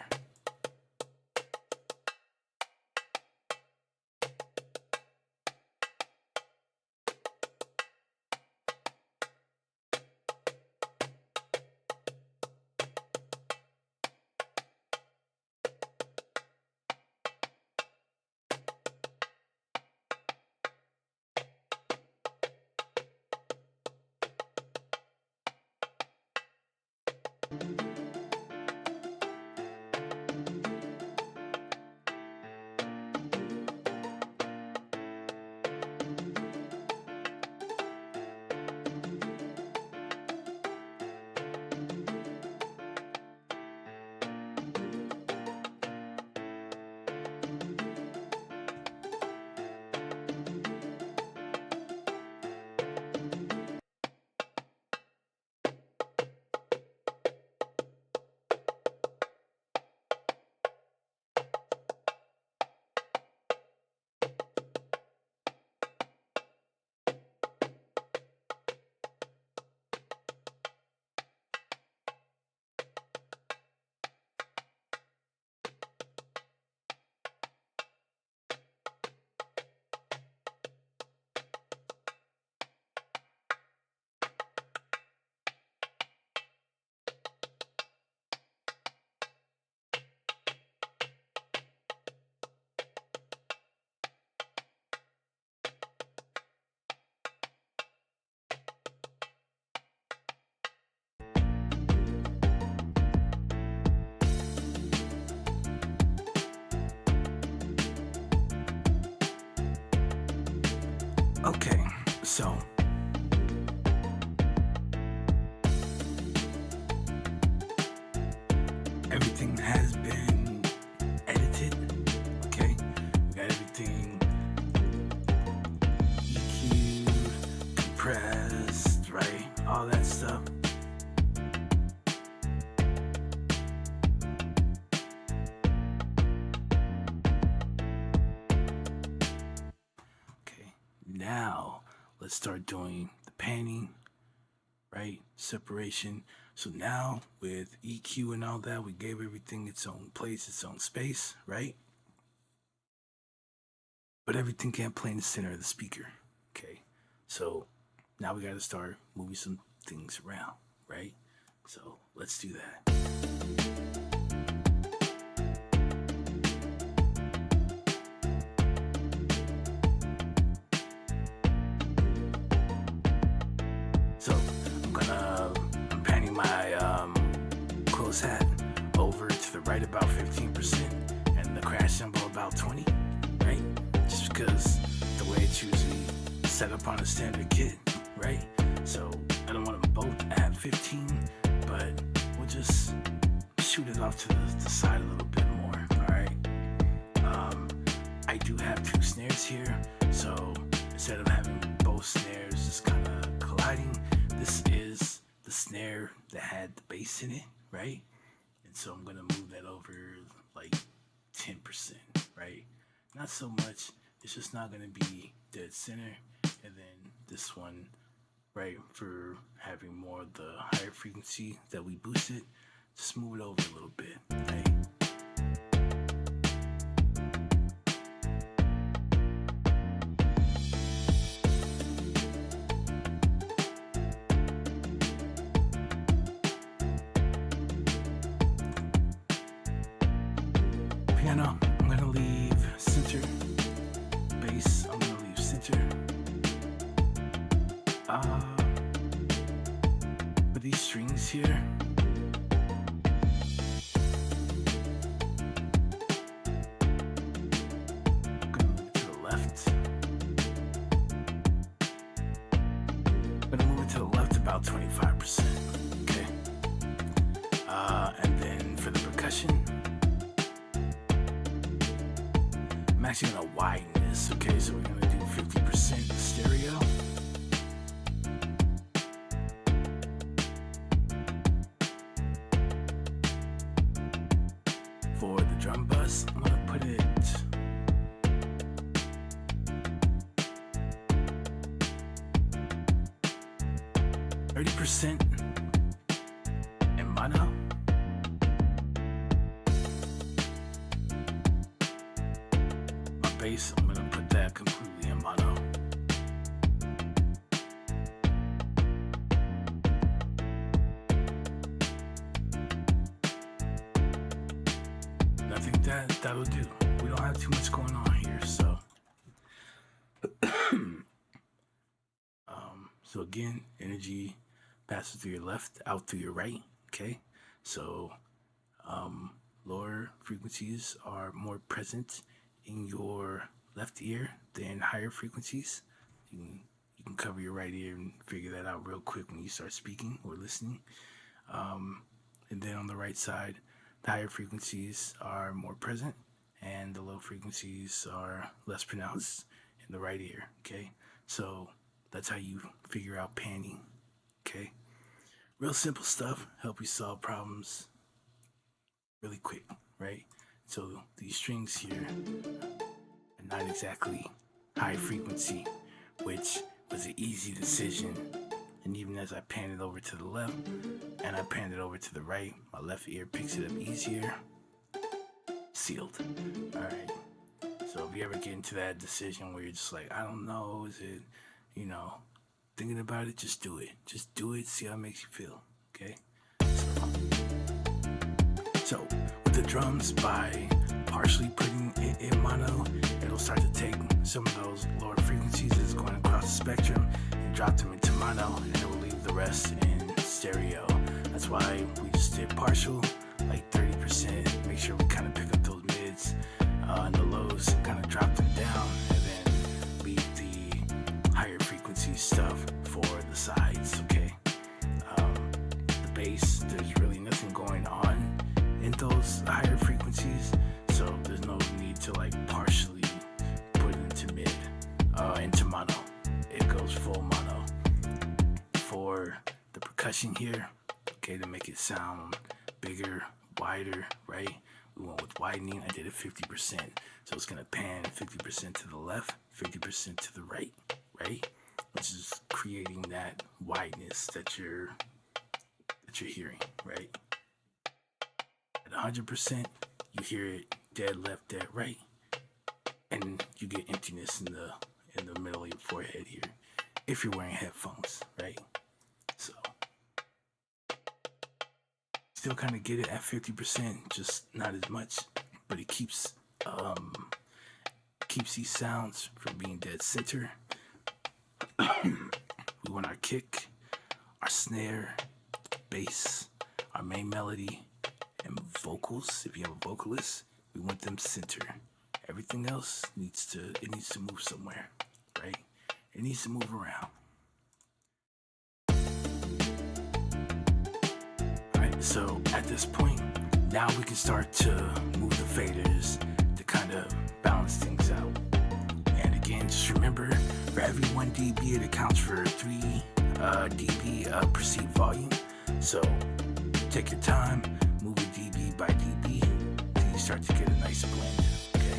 Okay, so everything has been edited. Okay, we got everything EQ'd, compressed, right? All that stuff. Okay, now let's start doing the panning, right? Separation. So now with EQ and all that, we gave everything its own place, its own space, right? But everything can't play in the center of the speaker. Okay. So now we gotta start moving some things around, right? So let's do that. So I'm panning my close hat over to the right about 15% and the crash cymbal about 20, right? Just because the way it's usually set up on a standard kit, right? So I don't want them both at 15, but we'll just shoot it off to the side a little bit more, all right? I do have two snares here, so instead of having both snares just kind of colliding, this is the snare that had the bass in it, right? And so I'm gonna move that over like 10%, right? Not so much, it's just not gonna be dead center. And then this one, right, for having more of the higher frequency that we boosted, just move it over a little bit, right? Piano, I'm gonna leave center. Bass, I'm gonna leave center. For these strings here, I'm gonna move it to the left. I'm gonna move it to the left about 25%. Okay. And then for the percussion, I'm actually gonna widen this, okay? So we're gonna do 50% stereo. For the drum bus, I'm gonna put it 30% in mono. My bass, I'm gonna put that completely in mono. I think that'll do. We don't have too much going on here, so. So again, energy passes through your left, out through your right, okay? So lower frequencies are more present in your left ear than higher frequencies. You can cover your right ear and figure that out real quick when you start speaking or listening. And then on the right side, the higher frequencies are more present and the low frequencies are less pronounced in the right ear. Okay, so that's how you figure out panning. Okay, real simple stuff, help you solve problems really quick, right? So these strings here are not exactly high frequency, which was an easy decision. And even as I pan it over to the left and I pan it over to the right, my left ear picks it up easier. Sealed. All right. So if you ever get into that decision where you're just like, I don't know, is it, thinking about it, just do it. Just do it, see how it makes you feel. Okay? So with the drums, by partially putting it in mono, it'll start to take some of those lower frequencies that's going across the spectrum and drop them into mono, and it will leave the rest in stereo. That's why we just did partial, like 30%. Make sure we kind of pick up those mids and the lows, kind of drop them down, and then leave the higher frequency stuff for the sides. Okay. The bass, there's really nothing going on in those higher frequencies, so there's no need to like partially put it into mono. It goes full mono. For the percussion here, okay, to make it sound bigger, wider, right? We went with widening. I did it 50%, so it's gonna pan 50% to the left, 50% to the right, which is creating that wideness that you're hearing, right? At 100%, you hear it dead left, dead right, and you get emptiness in the middle of your forehead here if you're wearing headphones, right? So still kind of get it at 50%, just not as much, but it keeps these sounds from being dead center. We want our kick, our snare, bass, our main melody, and vocals. If you have a vocalist, we want them center. Everything else needs to move somewhere, right? It needs to move around. All right, so at this point, now we can start to move the faders to kind of balance things out. And again, just remember, for every 1 dB, it accounts for 3 dB perceived volume. So take your time, move it dB by dB till you start to get a nice blend. Okay.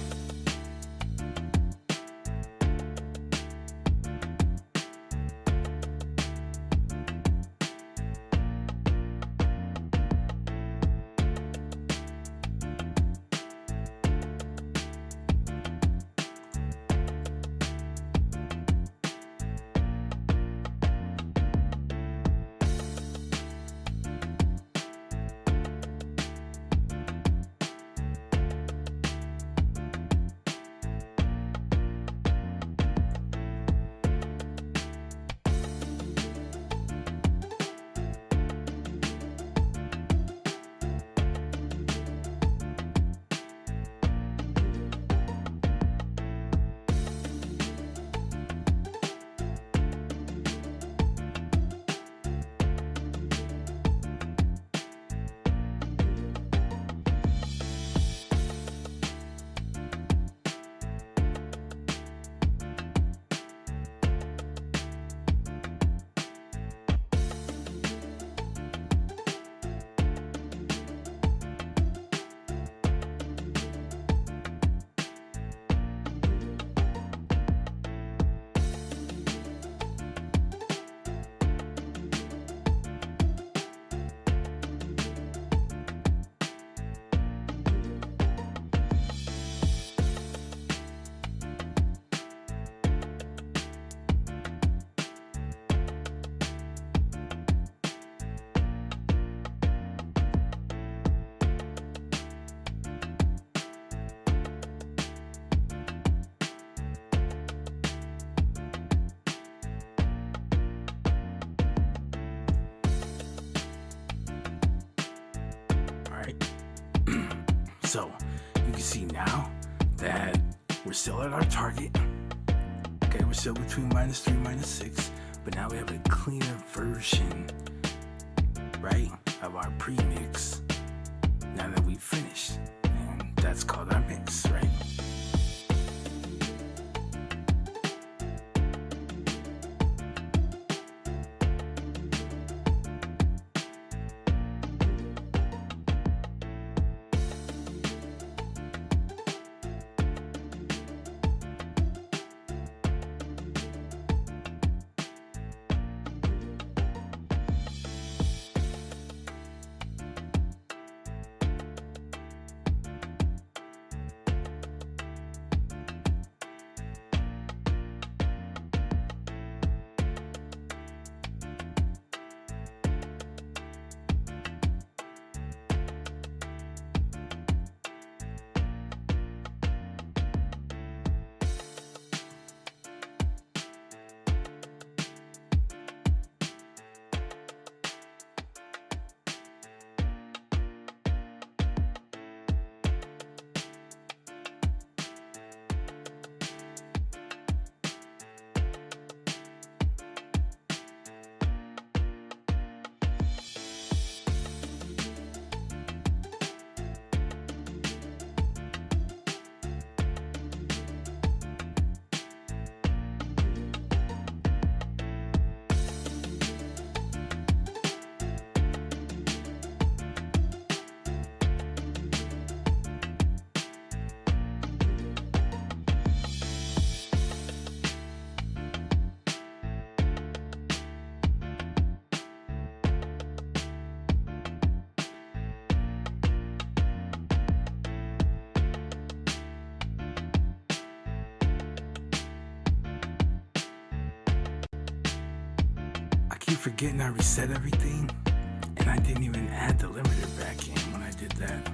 So you can see now that we're still at our target. Okay, we're still between -3, -6, but now we have a cleaner version, right, of our pre-mix now that we've finished. And that's called our mix, right? I keep forgetting I reset everything, and I didn't even add the limiter back in when I did that.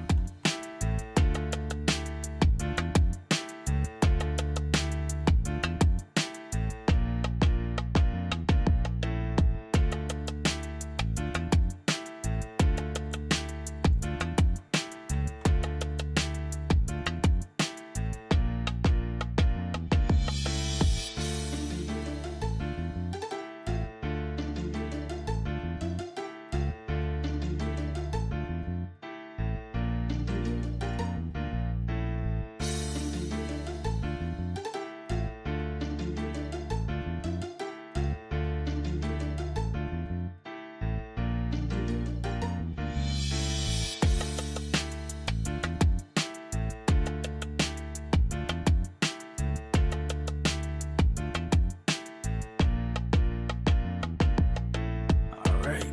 All right.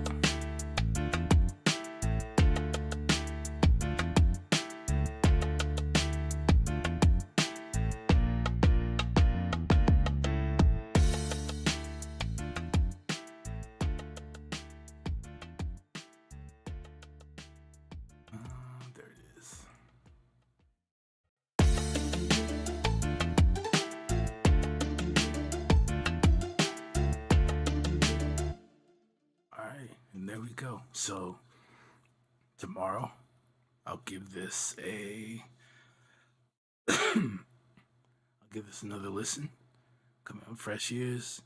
There it is. All right, and there we go. So tomorrow, I'll give this another listen. Come on, fresh ears.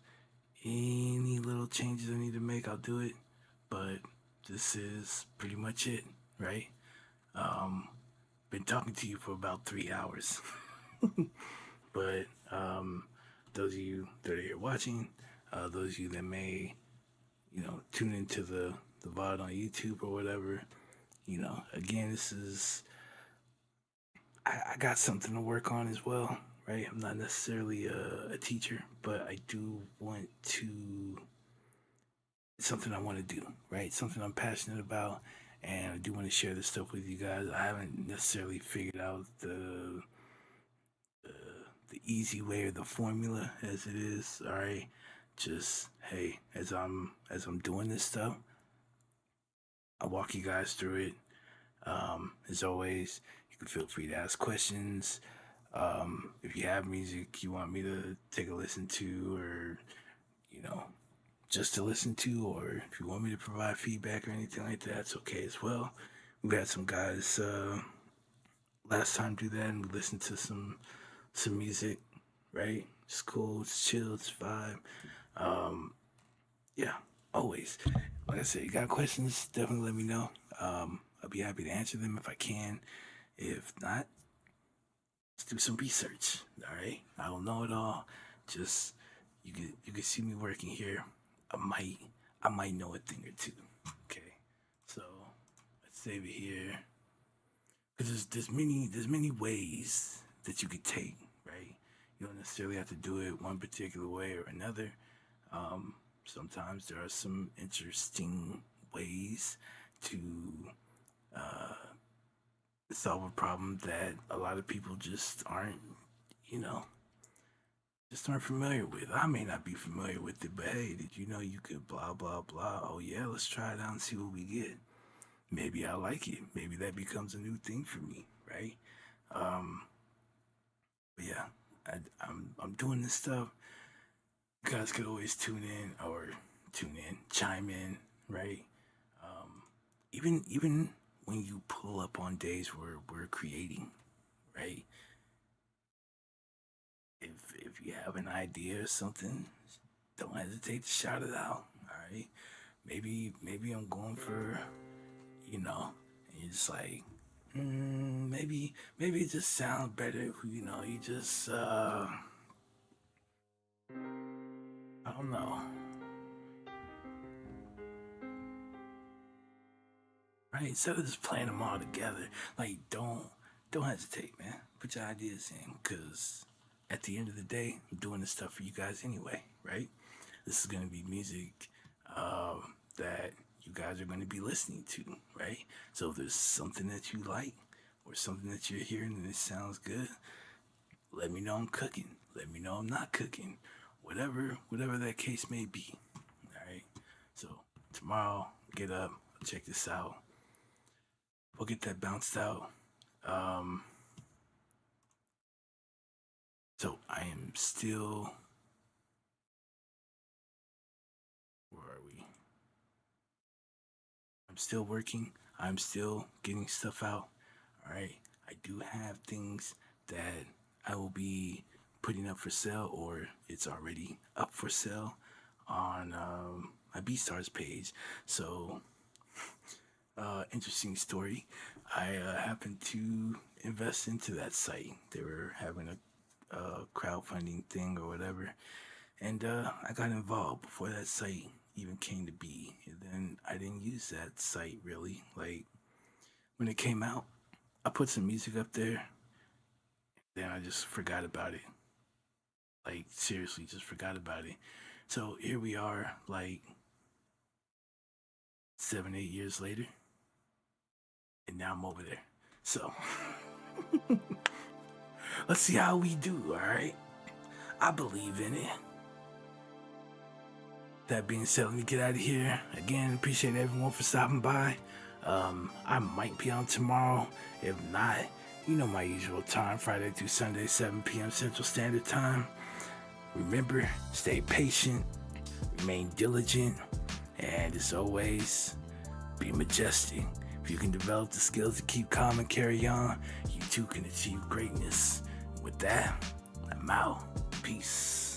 Any little changes I need to make, I'll do it. But this is pretty much it, right? Been talking to you for about 3 hours. But those of you that are here watching, those of you that may, tune into the VOD on YouTube or whatever, again, this is, I got something to work on as well, right? I'm not necessarily a teacher, but I do want to, it's something I want to do, right? Something I'm passionate about, and I do want to share this stuff with you guys. I haven't necessarily figured out the easy way or the formula as it is. All right, just hey, as I'm doing this stuff, I'll walk you guys through it. As always, you can feel free to ask questions. If you have music you want me to take a listen to, or just to listen to, or if you want me to provide feedback or anything like that, it's okay as well. We've had some guys last time do that and we listen to some music, right? It's cool, it's chill, it's vibe. Um, yeah, always. Like I said, you got questions, definitely let me know. I'll be happy to answer them if I can. If not, let's do some research. All right, I don't know it all. Just you can see me working here. I might I might know a thing or two. Okay, so let's save it here. Cause there's many ways that you could take, right? You don't necessarily have to do it one particular way or another. Sometimes there are some interesting ways to uh, solve a problem that a lot of people you know, just aren't familiar with. I may not be familiar with it, but hey, did you know you could blah blah blah? Oh yeah, let's try it out and see what we get. Maybe I like it. Maybe that becomes a new thing for me, right? Um, but yeah, I'm doing this stuff. You guys could always chime in, right? Um, even when you pull up on days where we're creating, right? If you have an idea or something, don't hesitate to shout it out. All right. Maybe I'm going for, and you're just like, maybe it just sounds better if you just I don't know. Right? Instead of just playing them all together, like don't hesitate, man. Put your ideas in, cause at the end of the day, I'm doing this stuff for you guys anyway, right? This is gonna be music that you guys are gonna be listening to, right? So if there's something that you like or something that you're hearing and it sounds good, let me know I'm cooking. Let me know I'm not cooking. Whatever that case may be. All right. So tomorrow, get up, check this out. We'll get that bounced out. Um, so I am still. Where are we? I'm still working. I'm still getting stuff out. All right. I do have things that I will be putting up for sale, or it's already up for sale on my BeatStars page. So, interesting story. I happened to invest into that site. They were having a crowdfunding thing or whatever, and I got involved before that site even came to be. And then I didn't use that site really. Like when it came out, I put some music up there, then I just forgot about it. Like seriously, just forgot about it. So here we are, like 7, 8 years later, and now I'm over there. So let's see how we do. All right, I believe in it. That being said, let me get out of here. Again, appreciate everyone for stopping by. I might be on tomorrow. If not, you know my usual time, Friday through Sunday, 7 p.m. Central Standard Time. Remember, stay patient, remain diligent, and as always, be majestic. If you can develop the skills to keep calm and carry on, you too can achieve greatness. With that, I'm out. Peace.